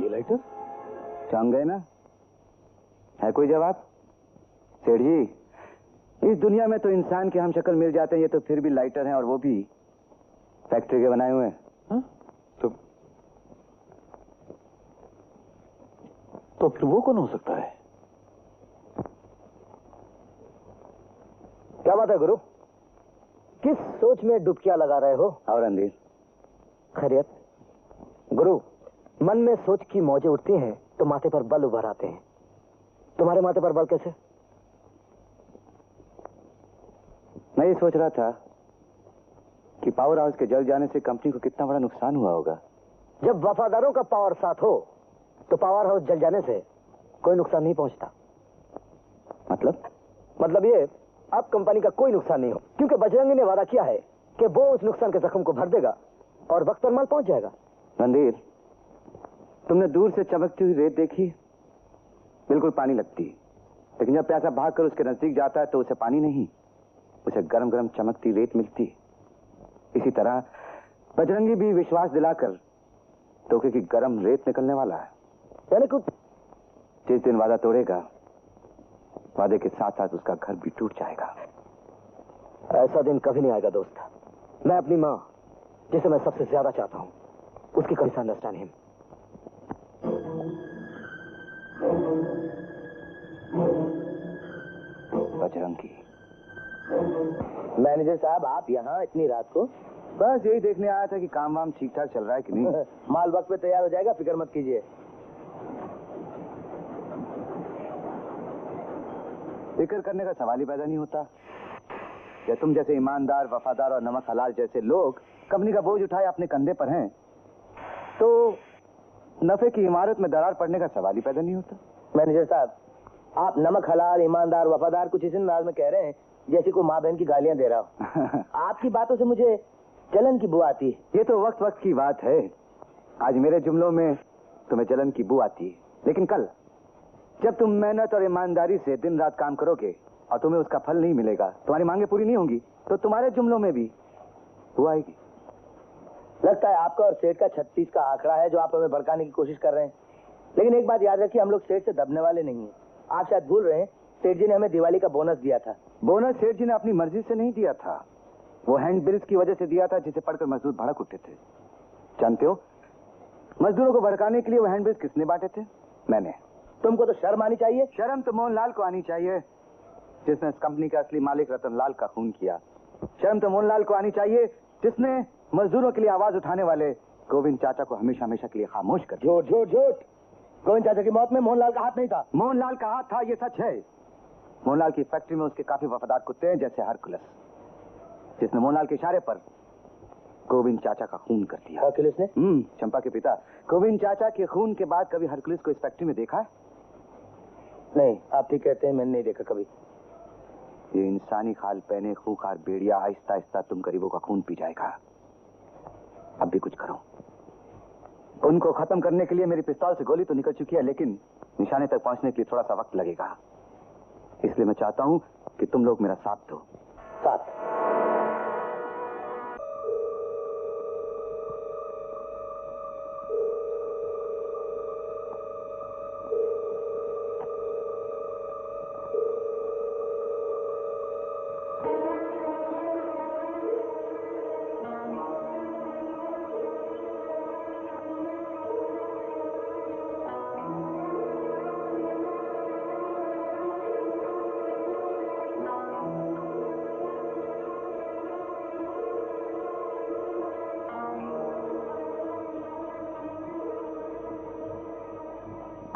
D: ये लाइटर
B: जान गए ना? है कोई जवाब? सेठ जी, इस दुनिया में तो इंसान के हम शक्ल मिल जाते हैं, ये तो फिर भी लाइटर हैं, और वो भी फैक्ट्री के बनाए हुए हैं।
D: तो फिर वो कौन हो सकता है?
J: क्या बात है गुरु, किस सोच में डुबकियां लगा रहे हो?
B: और अंधेर
J: खैरियत? गुरु, मन में सोच की मौजें उठती हैं तो माथे पर बल उभर आते हैं। तुम्हारे माथे पर बल कैसे?
B: मैं ये सोच रहा था कि पावर हाउस के जल जाने से कंपनी को कितना बड़ा नुकसान हुआ होगा।
J: जब वफादारों का पावर साथ हो तो पावर हाउस जल जाने से कोई नुकसान नहीं पहुंचता। मतलब ये, अब कंपनी का कोई नुकसान नहीं हो, क्योंकि बजरंगी ने वादा किया है कि वो उस नुकसान के जख्म को भर देगा और वक्त पर माल पहुंच जाएगा।
B: रणधीर, तुमने दूर से चमकती हुई रेत देखी? बिल्कुल पानी लगती, लेकिन जब प्यासा भाग कर उसके नजदीक जाता है तो उसे पानी नहीं, उसे गरम गरम चमकती रेत मिलती। इसी तरह बजरंगी भी विश्वास दिलाकर धोखे की गरम रेत निकलने वाला है।
J: यानी कुछ
B: जिस दिन वादा तोड़ेगा, वादे के साथ साथ उसका घर भी टूट जाएगा।
J: ऐसा दिन कभी नहीं आएगा दोस्त। मैं अपनी माँ, जिसे मैं सबसे ज्यादा चाहता हूँ, उसकी कभी अंडरस्टैंड हिम।
B: बजरंगी।
K: मैनेजर साहब, आप यहाँ इतनी रात को?
B: बस यही देखने आया था कि काम वाम ठीक ठाक चल रहा है कि नहीं।
K: माल वक्त पे तैयार हो जाएगा, फिक्र मत कीजिए।
B: फिक्र करने का सवाल ही पैदा नहीं होता। या तुम जैसे ईमानदार, वफादार और नमक हलाल जैसे लोग कंपनी का बोझ उठाए अपने कंधे पर हैं, तो नफे की इमारत में दरार पड़ने का सवाल ही पैदा नहीं होता।
K: मैनेजर साहब, आप नमक हलाल, ईमानदार, वफादार कुछ इस अंदाज में कह रहे हैं जैसे कोई माँ बहन की गालियां दे रहा हो। आपकी बातों से मुझे जलन की बू आती है।
B: ये तो वक्त वक्त की बात है। आज मेरे जुमलों में तुम्हें जलन की बू आती है, लेकिन कल जब तुम मेहनत और ईमानदारी से दिन रात काम करोगे और तुम्हें उसका फल नहीं मिलेगा, तुम्हारी मांगे पूरी नहीं होंगी, तो तुम्हारे जुमलों में भी बू आएगी।
K: लगता है आपका और सेठ का 36 का आंकड़ा है जो आप हमें भड़काने की कोशिश कर रहे हैं। लेकिन एक बात याद रखिए, हम लोग सेठ से दबने वाले नहीं हैं। आप शायद भूल रहे हैं, सेठ जी ने हमें दिवाली का बोनस दिया था।
B: बोनस सेठ जी ने अपनी मर्जी से नहीं दिया था, वो हैंड बिल्स की वजह से दिया था, जिसे पढ़कर मजदूर भड़क उठे थे। जानते हो, मजदूरों को भड़काने के लिए वो हैंड बिल्स किसने बांटे थे? मैंने।
K: तुमको तो शर्म आनी चाहिए।
B: शर्म तो मोहनलाल को आनी चाहिए, जिसने इस कंपनी का असली मालिक रतनलाल का खून किया। शर्म तो मोहनलाल को आनी चाहिए, जिसने मजदूरों के लिए आवाज उठाने वाले गोविंद चाचा को हमेशा हमेशा के लिए खामोश कर दिया।
K: झूठ झूठ झूठ। गोविंद चाचा की मौत में मोहनलाल का हाथ नहीं था।
B: मोहनलाल का हाथ था, ये सच है। मोहनलाल की फैक्ट्री में उसके काफी वफादार कुत्ते हैं, जैसे हरकुलस, जिसने मोहनलाल के इशारे पर गोविंद चाचा का खून कर दिया।
K: हरकुलस ने?
B: चंपा के पिता। गोविंद चाचा के खून के बाद कभी हरकुलस को इस फैक्ट्री में देखा है?
K: नहीं, आप ठीक कहते हैं, मैंने नहीं देखा कभी।
B: ये इंसानी खाल पहने खूंखार बेड़िया आहिस्ता आहिस्ता तुम गरीबों का खून पी जाएगा। अब भी कुछ करो। उनको खत्म करने के लिए मेरी पिस्तौल से गोली तो निकल चुकी है, लेकिन निशाने तक पहुंचने के लिए थोड़ा सा वक्त लगेगा। इसलिए मैं चाहता हूं कि तुम लोग मेरा साथ दो।
K: साथ?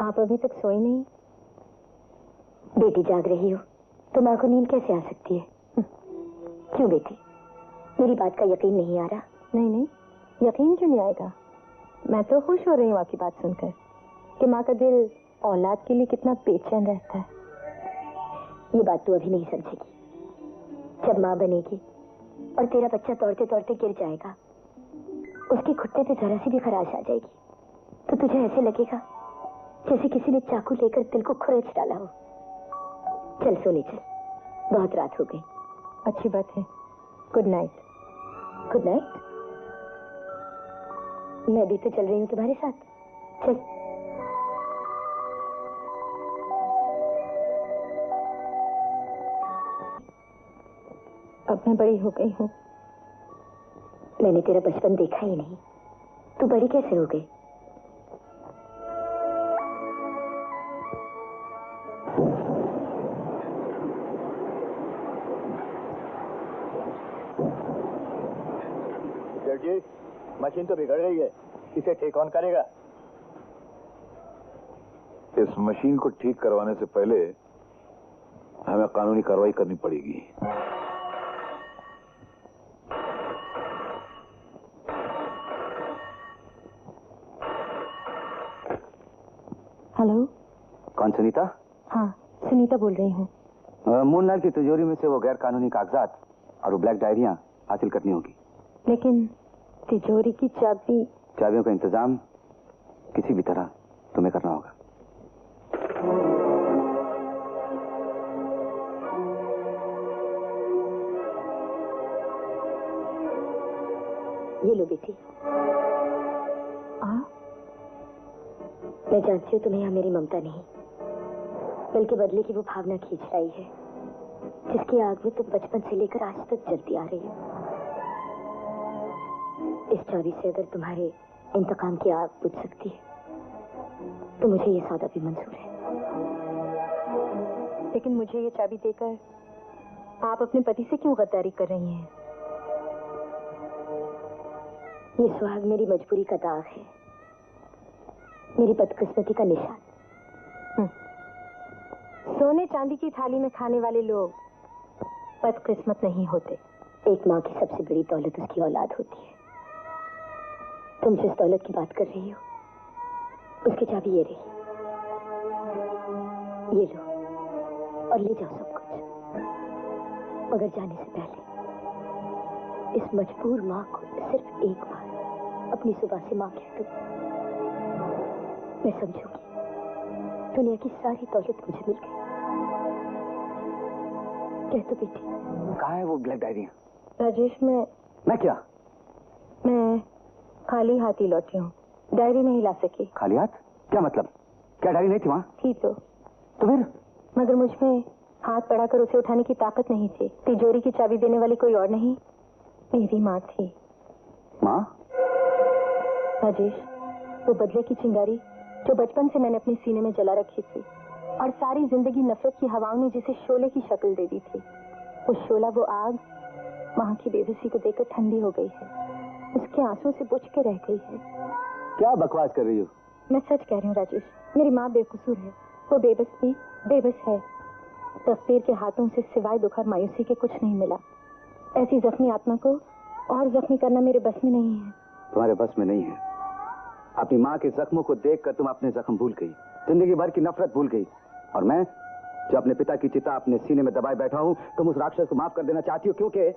H: आप अभी तक सोई नहीं? बेटी जाग रही हो तो माँ को नींद कैसे आ सकती है? क्यों बेटी, मेरी बात का यकीन नहीं आ रहा?
G: नहीं नहीं, यकीन क्यों नहीं आएगा? मैं तो खुश हो रही हूँ आपकी बात सुनकर कि माँ का दिल औलाद के लिए कितना बेचैन रहता है।
H: ये बात तू अभी नहीं समझेगी। जब माँ बनेगी और तेरा बच्चा दौड़ते दौड़ते गिर जाएगा, उसके घुटने पे जरा सी भी खराश आ जाएगी, तो तुझे ऐसे लगेगा जैसे किसी ने चाकू लेकर दिल को खुरच डाला हो। चल सोने चल, बहुत रात हो गई।
G: अच्छी बात है। Good night.
H: Good night. मैं भी तो चल रही हूँ तुम्हारे साथ। चल।
G: अब मैं बड़ी हो गई हूँ।
H: मैंने तेरा बचपन देखा ही नहीं, तू बड़ी कैसे हो गई?
J: जी, मशीन तो बिगड़ गई है, इसे ठीक कौन करेगा?
D: इस मशीन को ठीक करवाने से पहले हमें कानूनी कार्रवाई करनी पड़ेगी।
G: हेलो।
B: कौन? सुनीता?
G: हाँ, सुनीता बोल रही हूँ।
B: मोहनलाल की तिजोरी में से वो गैर कानूनी कागजात और वो ब्लैक डायरियां हासिल करनी होगी।
G: लेकिन तिजोरी की चाबियों
B: का इंतजाम किसी भी तरह तुम्हें करना होगा।
H: ये लो बेटी। मैं जानती हूँ तुम्हें यहाँ मेरी ममता नहीं, बल्कि बदले की वो भावना खींच रही है जिसकी आग में तुम बचपन से लेकर आज तक जलती आ रही हो। इस चाबी से अगर तुम्हारे इंतकाम की आग बुझ सकती है तो मुझे ये सौदा भी मंजूर है।
G: लेकिन मुझे ये चाबी देकर आप अपने पति से क्यों गद्दारी कर रही हैं?
H: ये सुहाग मेरी मजबूरी का दाग है, मेरी बदकिस्मती का निशान।
G: सोने चांदी की थाली में खाने वाले लोग बदकिस्मत नहीं होते।
H: एक माँ की सबसे बड़ी दौलत उसकी औलाद होती है। तुम जिस दौलत की बात कर रही हो, उसकी चाबी ये रही। ये लो और ले जाओ सब कुछ। मगर जाने से पहले इस मजबूर माँ को सिर्फ एक बार अपनी जुबान से माँ कह दो। मैं समझूंगी दुनिया की सारी दौलत मुझे मिल गई। कह दो बेटी।
B: कहाँ है वो ब्लैक डायरी?
G: राजेश,
B: मैं क्या?
G: मैं खाली हाथ ही लौटी हूँ, डायरी नहीं ला सकी।
B: खाली हाथ? क्या मतलब? क्या डायरी नहीं थी वहाँ?
G: थी तो
B: फिर?
G: मगर मुझ में हाथ बढ़ाकर उसे उठाने की ताकत नहीं थी। तिजोरी की चाबी देने वाली कोई और नहीं, मेरी माँ थी।
B: माँ?
G: राजेश, वो बदले की चिंगारी जो बचपन से मैंने अपने सीने में जला रखी थी और सारी जिंदगी नफरत की हवाओं ने जिसे शोले की शक्ल दे दी थी, वो शोला, वो आग माँ की बेबसी को देखकर ठंडी हो गई है, उसके आंसुओं से बुझ के रह गई है।
B: क्या बकवास कर रही हो?
G: मैं सच कह रही हूँ राजेश, मेरी माँ बेकसूर है, वो बेबस है। तकदीर के हाथों से सिवाय दुख और मायूसी के कुछ नहीं मिला। ऐसी जख्मी आत्मा को और जख्मी करना मेरे बस में नहीं है।
B: तुम्हारे बस में नहीं है। अपनी माँ के जख्मों को देखकर तुम अपने जख्म भूल गई, जिंदगी भर की नफरत भूल गई। और मैं जो अपने पिता की चिता अपने सीने में दबाए बैठा हूँ, तुम उस राक्षस को माफ कर देना चाहती हो क्योंकि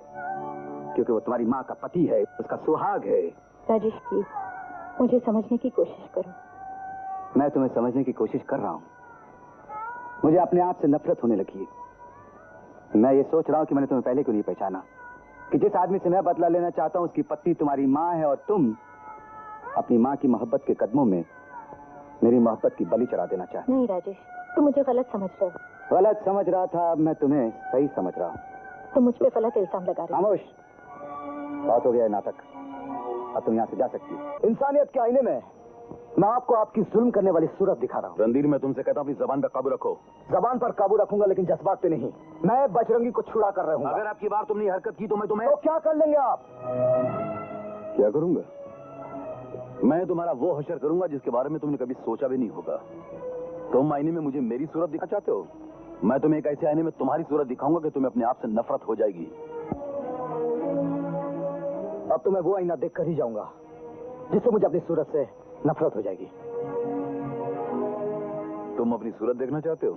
B: वो तुम्हारी माँ का पति है, उसका सुहाग है।
G: राजेश प्लीज मुझे समझने की कोशिश करो।
B: मैं तुम्हें समझने की कोशिश कर रहा हूँ। मुझे अपने आप से नफरत होने लगी है। मैं ये सोच रहा हूँ कि मैंने तुम्हें पहले क्यों नहीं पहचाना, कि जिस आदमी से मैं बदला लेना चाहता हूँ उसकी पत्नी तुम्हारी माँ है और तुम अपनी माँ की मोहब्बत के कदमों में मेरी मोहब्बत की बलि चढ़ा देना चाहते।
G: नहीं राजेश, तुम मुझे गलत समझ रहे हो।
B: गलत समझ रहा था, अब मैं तुम्हें सही समझ रहा हूँ।
G: तुम मुझ पे गलत इल्जाम लगा रहे हो।
B: खामोश, बहुत हो गया है नाटक, अब तुम यहाँ से जा सकती हो। इंसानियत के आईने में मैं आपको आपकी जुल्म करने वाली सूरत दिखा रहा हूँ।
D: रणधीर, मैं तुमसे कहता हूँ अपनी जबान पर काबू रखो।
B: जबान पर काबू रखूंगा लेकिन जज्बात पे नहीं। मैं बजरंगी को छुड़ा कर रहूंगा।
D: अगर आपकी बार तुमने हरकत की तो मैं तुम्हें...
B: तो क्या कर लेंगे आप?
D: क्या करूंगा? मैं तुम्हारा वो हशर करूंगा जिसके बारे में तुमने कभी सोचा भी नहीं होगा। तुम आईने में मुझे मेरी सूरत दिखा चाहते हो, मैं तुम्हें एक ऐसे आईने में तुम्हारी सूरत दिखाऊंगा कि तुम्हें अपने आप से नफरत हो जाएगी।
B: अब तो मैं वो आईना देख कर ही जाऊंगा जिससे मुझे अपनी सूरत से नफरत हो जाएगी।
D: तुम अपनी सूरत देखना चाहते हो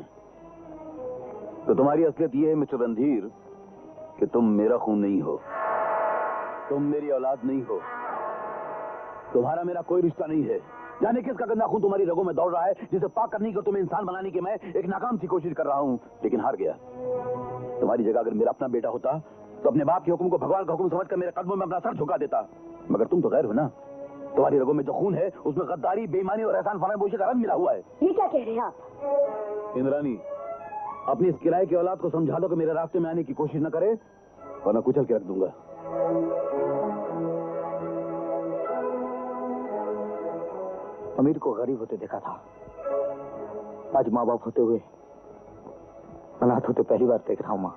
D: तो तुम्हारी असलियत यह है मिस्टर रणधीर कि तुम मेरा खून नहीं हो, तुम मेरी औलाद नहीं हो, तुम्हारा मेरा कोई रिश्ता नहीं है। जाने किसका गंदा खून तुम्हारी रगों में दौड़ रहा है, जिसे पाक करने की तुम्हें इंसान बनाने की मैं एक नाकाम सी कोशिश कर रहा हूं, लेकिन हार गया। तुम्हारी जगह अगर मेरा अपना बेटा होता तो अपने बाप के हुक्म को भगवान का हुक्म समझकर मेरे कदमों में अपना सर झुका देता, मगर तुम तो गैर हो ना। तुम्हारी रगों में जो खून है उसमें गद्दारी, बेईमानी और एहसान फरामोशी का रंग मिला हुआ है।
H: ये क्या कह रहे हैं आप?
D: इंद्रानी, अपनी इस किराए की औलाद को समझा दो कि मेरे रास्ते में आने की कोशिश न करे, वरना कुचल के रख दूंगा।
B: अमीर को गरीब होते देखा था, आज माँ बाप होते हुए अनाथ होते पहली बार देख रहा हूँ। माँ,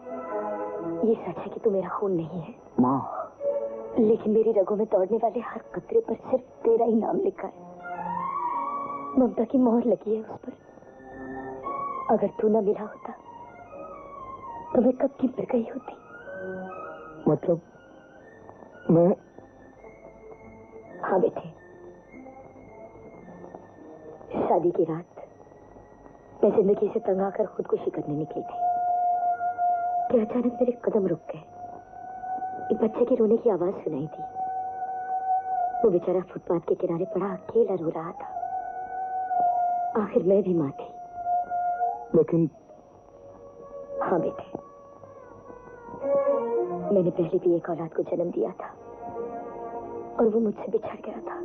H: ये सच है कि तू मेरा खून नहीं है
B: माँ,
H: लेकिन मेरी रगों में दौड़ने वाले हर कतरे पर सिर्फ तेरा ही नाम लिखा है। ममता की मोहर लगी है उस पर। अगर तू न मिला होता तो मैं कब की मर गई होती।
B: मतलब मैं...
H: हाँ बेटे, शादी की रात मैं जिंदगी से तंग आकर खुदकुशी करने निकली थी कि अचानक मेरे कदम रुक गए। एक बच्चे के रोने की आवाज सुनाई दी। वो बेचारा फुटपाथ के किनारे पड़ा अकेला रो रहा था। आखिर मैं भी मां थी।
B: लेकिन...
H: हाँ बेटे, मैंने पहले भी एक औलाद को जन्म दिया था और वो मुझसे बिछड़ गया था।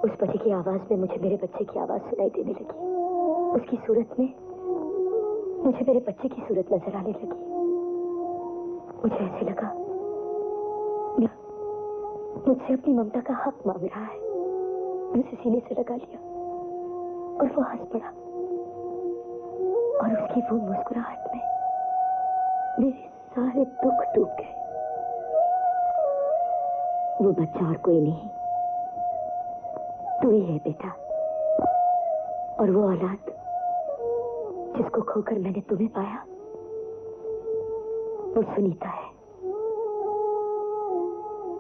H: उस बच्चे की आवाज में मुझे मेरे बच्चे की आवाज सुनाई देने लगी। उसकी सूरत में मुझे मेरे बच्चे की सूरत नजर आने लगी। मुझे ऐसे लगा मुझसे अपनी ममता का हक मांग रहा है। मैं उसे सीने से लगा लिया और वो हंस पड़ा और उसकी वो मुस्कुराहट में मेरे सारे दुख डूब गए। वो बच्चा और कोई नहीं, तू ही है बेटा, और वो औलाद जिसको खोकर मैंने तुम्हें पाया
G: वो सुनीता है।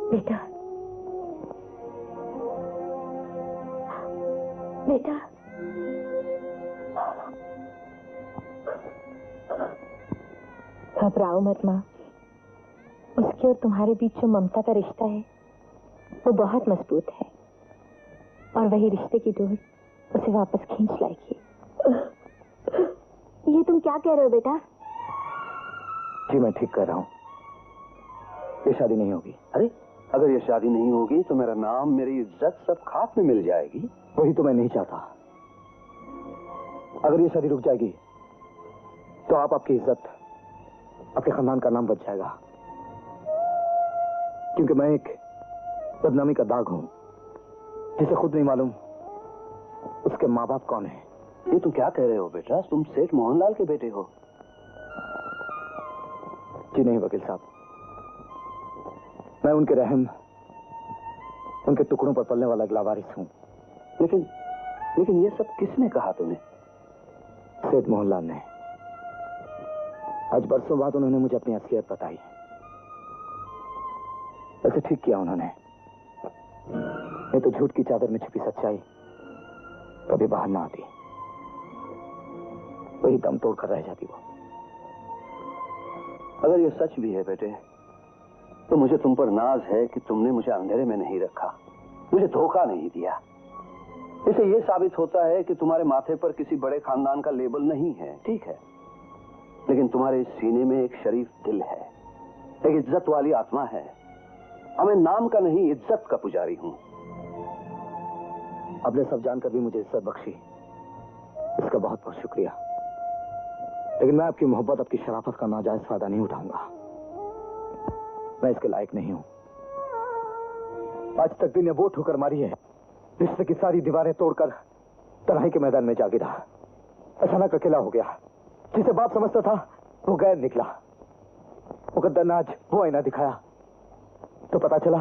G: बेटा, बेटा, घबराओ मत माँ। उसके और तुम्हारे बीच जो ममता का रिश्ता है वो बहुत मजबूत है, और वही रिश्ते की डोर उसे वापस खींच लाएगी। ये तुम क्या कह रहे हो बेटा?
C: जी मैं ठीक कह रहा हूँ, ये शादी नहीं होगी। अरे अगर ये शादी नहीं होगी तो मेरा नाम, मेरी इज्जत सब खाक में मिल जाएगी। वही तो मैं नहीं चाहता। अगर ये शादी रुक जाएगी तो आपकी इज्जत, आपके खानदान का नाम बच जाएगा, क्योंकि मैं एक बदनामी का दाग हूं जिसे खुद नहीं मालूम उसके माँ बाप कौन है। ये तुम क्या कह रहे हो बेटा? तुम सेठ मोहनलाल के बेटे हो। जी नहीं वकील साहब, मैं उनके रहम, उनके टुकड़ों पर पलने वाला लावारिस हूं। लेकिन ये सब किसने कहा तुम्हें? सेठ मोहनलाल ने। आज बरसों बाद उन्होंने मुझे अपनी असलियत बताई। ऐसे ठीक किया उन्होंने, नहीं तो झूठ की चादर में छुपी सच्चाई कभी बाहर ना आती, वही दम तोड़कर रह जाती वो। अगर ये सच भी है बेटे, तो मुझे तुम पर नाज है कि तुमने मुझे अंधेरे में नहीं रखा, मुझे धोखा नहीं दिया। इससे ये साबित होता है कि तुम्हारे माथे पर किसी बड़े खानदान का लेबल नहीं है, ठीक है, लेकिन तुम्हारे इस सीने में एक शरीफ दिल है, एक इज्जत वाली आत्मा है। अब मैं नाम का नहीं, इज्जत का पुजारी हूं। आपने सब जानकर भी मुझे इज्जत बख्शी, इसका बहुत बहुत शुक्रिया। लेकिन मैं आपकी मोहब्बत, आपकी शराफत का नाजायज फायदा नहीं उठाऊंगा। मैं इसके लायक नहीं हूं। आज तक दिन ने वो ठोकर मारी है, रिश्ते की सारी दीवारें तोड़कर तन्हाई के मैदान में जा गिरा। अचानक अकेला हो गया। जिसे बाप समझता था वो गैर निकला। मुकद्दर ने आज वो आईना दिखाया तो पता चला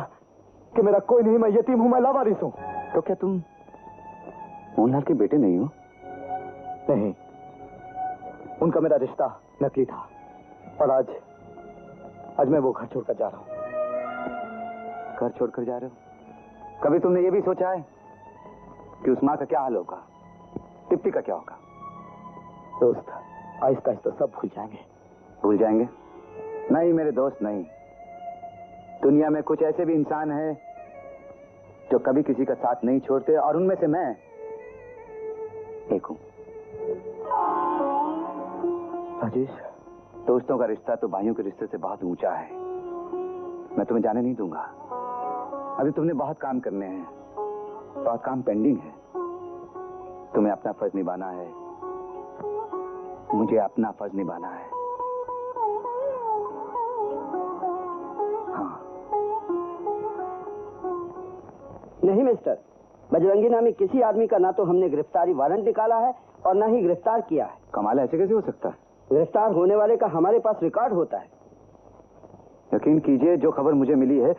C: कि मेरा कोई नहीं, मैं यतीम हूं, मैं लावारिस हूं। तो क्या तुम मोहनलाल के बेटे नहीं हो? नहीं, उनका मेरा रिश्ता नकली था, और आज मैं वो घर छोड़कर जा रहा हूं। घर छोड़कर जा रहे हो? कभी तुमने ये भी सोचा है कि उस माँ का क्या हाल होगा, टिप्पी का क्या होगा? दोस्त, आहिस्ता आहिस्ता सब भूल जाएंगे। भूल जाएंगे? नहीं मेरे दोस्त, नहीं। दुनिया में कुछ ऐसे भी इंसान हैं जो कभी किसी का साथ नहीं छोड़ते, और उनमें से मैं एक हूं। राजेश, दोस्तों का रिश्ता तो भाइयों के रिश्ते से बहुत ऊंचा है। मैं तुम्हें जाने नहीं दूंगा। अभी तुमने बहुत काम करने हैं, बहुत काम पेंडिंग है। तुम्हें अपना फर्ज निभाना है, मुझे अपना फर्ज निभाना है। हाँ।
K: नहीं मिस्टर, बजरंगी नामी किसी आदमी का ना तो हमने गिरफ्तारी वारंट निकाला है और ना ही गिरफ्तार किया है।
B: कमाल है, ऐसे कैसे हो सकता है?
K: गिरफ्तार होने वाले का हमारे पास रिकॉर्ड होता है।
B: यकीन कीजिए, जो खबर मुझे मिली है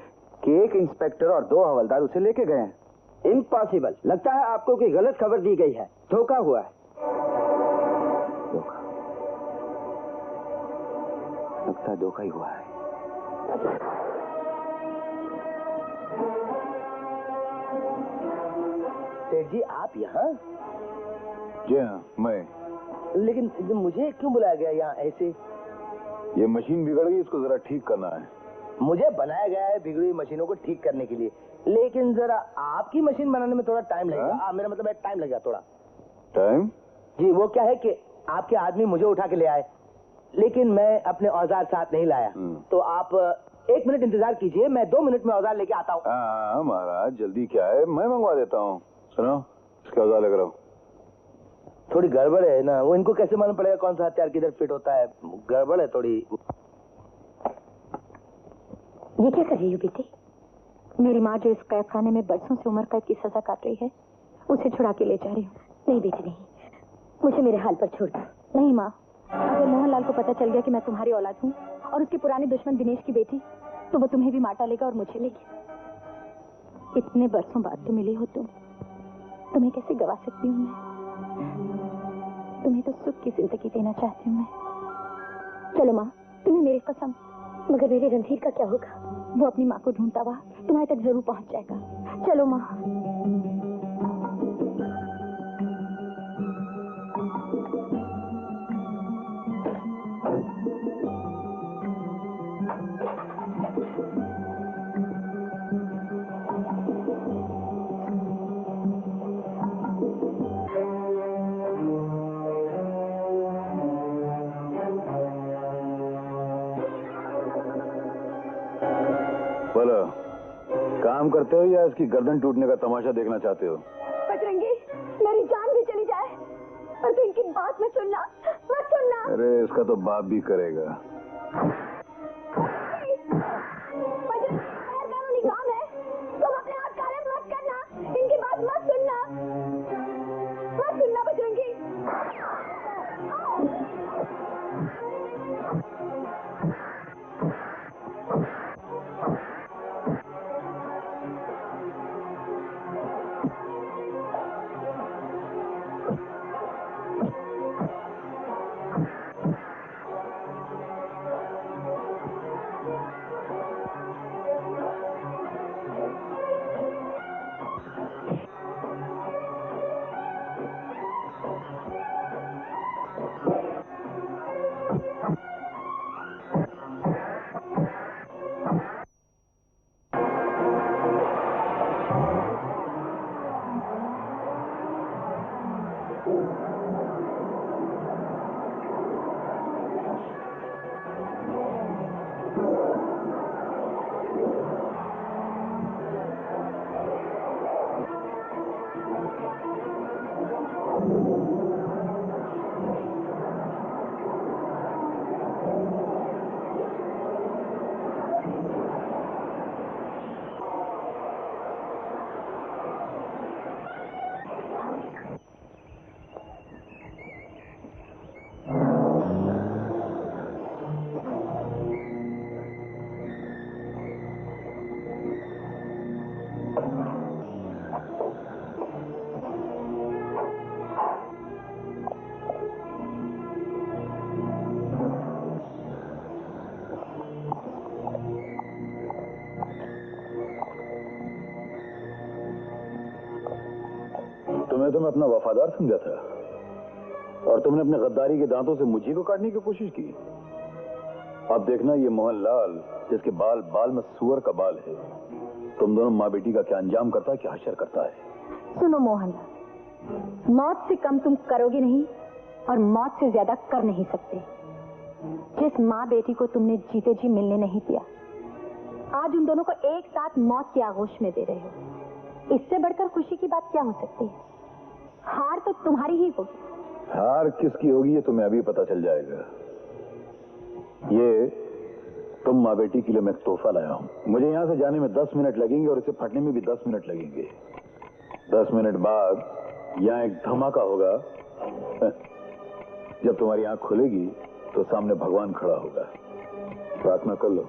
B: कि एक इंस्पेक्टर और 2 हवलदार उसे लेके गए हैं।
K: इम्पॉसिबल। लगता है आपको कोई गलत खबर दी गई है, धोखा हुआ है।
B: धोखा? लगता है धोखा ही हुआ है।
K: सेठ जी, आप यहाँ?
D: जी हाँ, मैं।
K: लेकिन मुझे क्यों बुलाया गया यहाँ ऐसे?
D: ये मशीन बिगड़ गई, इसको जरा ठीक करना है।
K: मुझे बनाया गया है बिगड़ी हुई मशीनों को ठीक करने के लिए, लेकिन जरा आपकी मशीन बनाने में थोड़ा टाइम लगेगा। मेरा मतलब है टाइम लगेगा थोड़ा।
D: टाइम?
K: जी, वो क्या है कि आपके आदमी मुझे उठा के ले आए, लेकिन मैं अपने औजार साथ नहीं लाया। तो आप 1 मिनट इंतजार कीजिए, मैं 2 मिनट में औजार लेके आता हूँ।
D: हाँ महाराज, जल्दी क्या है, मैं मंगवा देता हूँ। सुनो, इसके औजार लेकर आओ।
K: थोड़ी गड़बड़ है ना, वो इनको कैसे मालूम पड़ेगा कौन सा हथियार किधर फिट होता है? गड़बड़ है थोड़ी।
G: ये क्या कर रही हो बेटी? मेरी माँ जो इस कैद खाने में बरसों से उम्र कैद की सजा काट रही है, उसे छुड़ा के ले जा रही हूँ। नहीं बेटी नहीं, मुझे मेरे हाल पर छोड़ दो। नहीं माँ, अगर मोहनलाल को पता चल गया कि मैं तुम्हारी औलाद हूँ और उसके पुराने दुश्मन दिनेश की बेटी, तो वो तुम्हें भी मार डालेगा और मुझे लेगी। इतने बरसों बाद तो मिली हो तुम, तुम्हें कैसे गवा सकती हूँ मैं? तुम्हें तो सुख की जिंदगी देना चाहती हूँ मैं। चलो माँ,
H: तुम्हें मेरी कसम। मगर मेरे रणधीर का क्या होगा? वो अपनी माँ को ढूंढता हुआ तुम्हारे तक जरूर पहुंच जाएगा। चलो माँ।
D: बोलो, काम करते हो या इसकी गर्दन टूटने का तमाशा देखना चाहते हो?
H: बजरंगी, मेरी जान भी चली जाए पर तू इनकी बात मत सुनना, मत सुनना।
D: अरे इसका तो बाप भी करेगा।
H: कानूनी काम है, तुम अपने हाथ काले मत करना, इनकी बात मत सुनना, मत सुनना बजरंगी।
D: तुम्हें तो मैं अपना वफादार समझा था और तुमने अपने गद्दारी के दांतों से मुझी को काटने की कोशिश की। अब देखना ये मोहनलाल जिसके बाल बाल में सुअर का बाल है, तुम दोनों माँ बेटी का क्या अंजाम करता है, क्या हशर करता है।
G: सुनो मोहनलाल, मौत से कम तुम करोगे नहीं और मौत से ज्यादा कर नहीं सकते। जिस माँ बेटी को तुमने जीते जी मिलने नहीं दिया, आज उन दोनों को एक साथ मौत की आगोश में दे रहे हो। इससे बढ़कर खुशी की बात क्या हो सकती है? हार तो तुम्हारी ही होगी।
D: हार किसकी होगी ये तुम्हें अभी पता चल जाएगा। ये तुम माँ बेटी के लिए मैं तोहफा लाया हूं। मुझे यहां से जाने में 10 मिनट लगेंगे और इसे फटने में भी 10 मिनट लगेंगे। 10 मिनट बाद यहाँ एक धमाका होगा। जब तुम्हारी आंख खुलेगी तो सामने भगवान खड़ा होगा। प्रार्थना कर लो।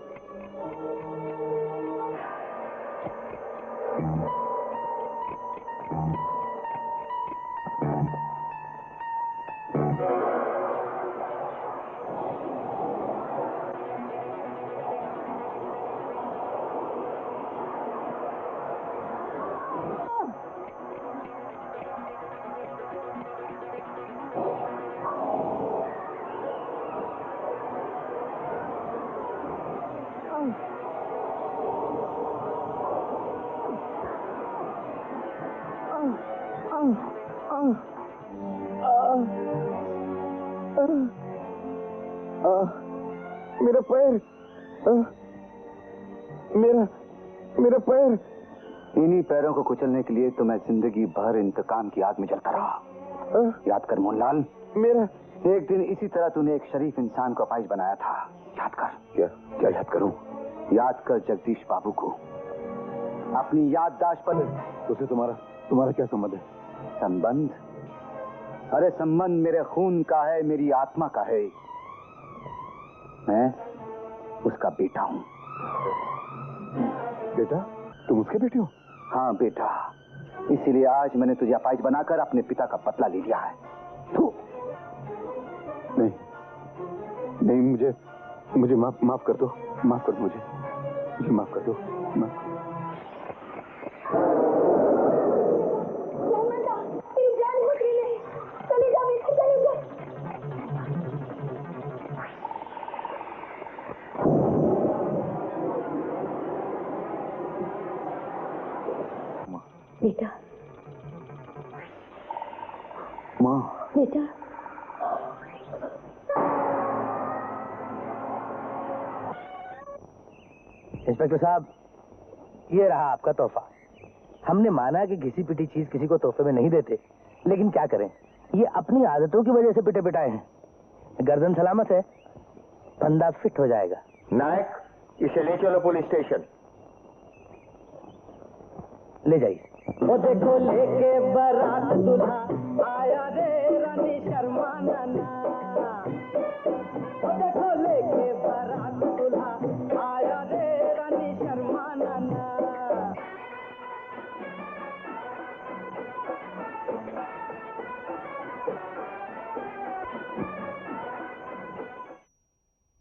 C: मेरा पैर, मेरा पैर।
B: इन्हीं पैरों को कुचलने के लिए तो मैं जिंदगी भर इंतकाम की आग में जलता रहा। याद कर मोहनलाल,
C: मेरा
B: एक दिन इसी तरह तूने एक शरीफ इंसान को अपाहिज बनाया था। याद कर। क्या याद करूं? याद कर जगदीश बाबू को। अपनी याददाश्त पर।
D: उससे तुम्हारा क्या संबंध है?
B: संबंध? अरे संबंध मेरे खून का है, मेरी आत्मा का है। मैं उसका बेटा हूं।
C: बेटा? तुम उसके बेटे हो?
B: हाँ बेटा, इसीलिए आज मैंने तुझे अपाहिज बनाकर अपने पिता का बदला ले लिया है।
C: नहीं, मुझे माफ कर दो, माफ कर दो मुझे माफ कर दो।
G: बेटा,
C: माँ,
G: बेटा,
K: इंस्पेक्टर साहब, ये रहा आपका तोहफा। हमने माना कि घिसी पिटी चीज किसी को तोहफे में नहीं देते, लेकिन क्या करें, ये अपनी आदतों की वजह से पिटे पिटाए हैं। गर्दन सलामत है, फंदा फिट हो जाएगा।
C: नायक, इसे ले चलो पुलिस स्टेशन।
K: ले जाइए।
I: वो देखो लेके बारात दूल्हा आया रे, रानी शर्मा नाना।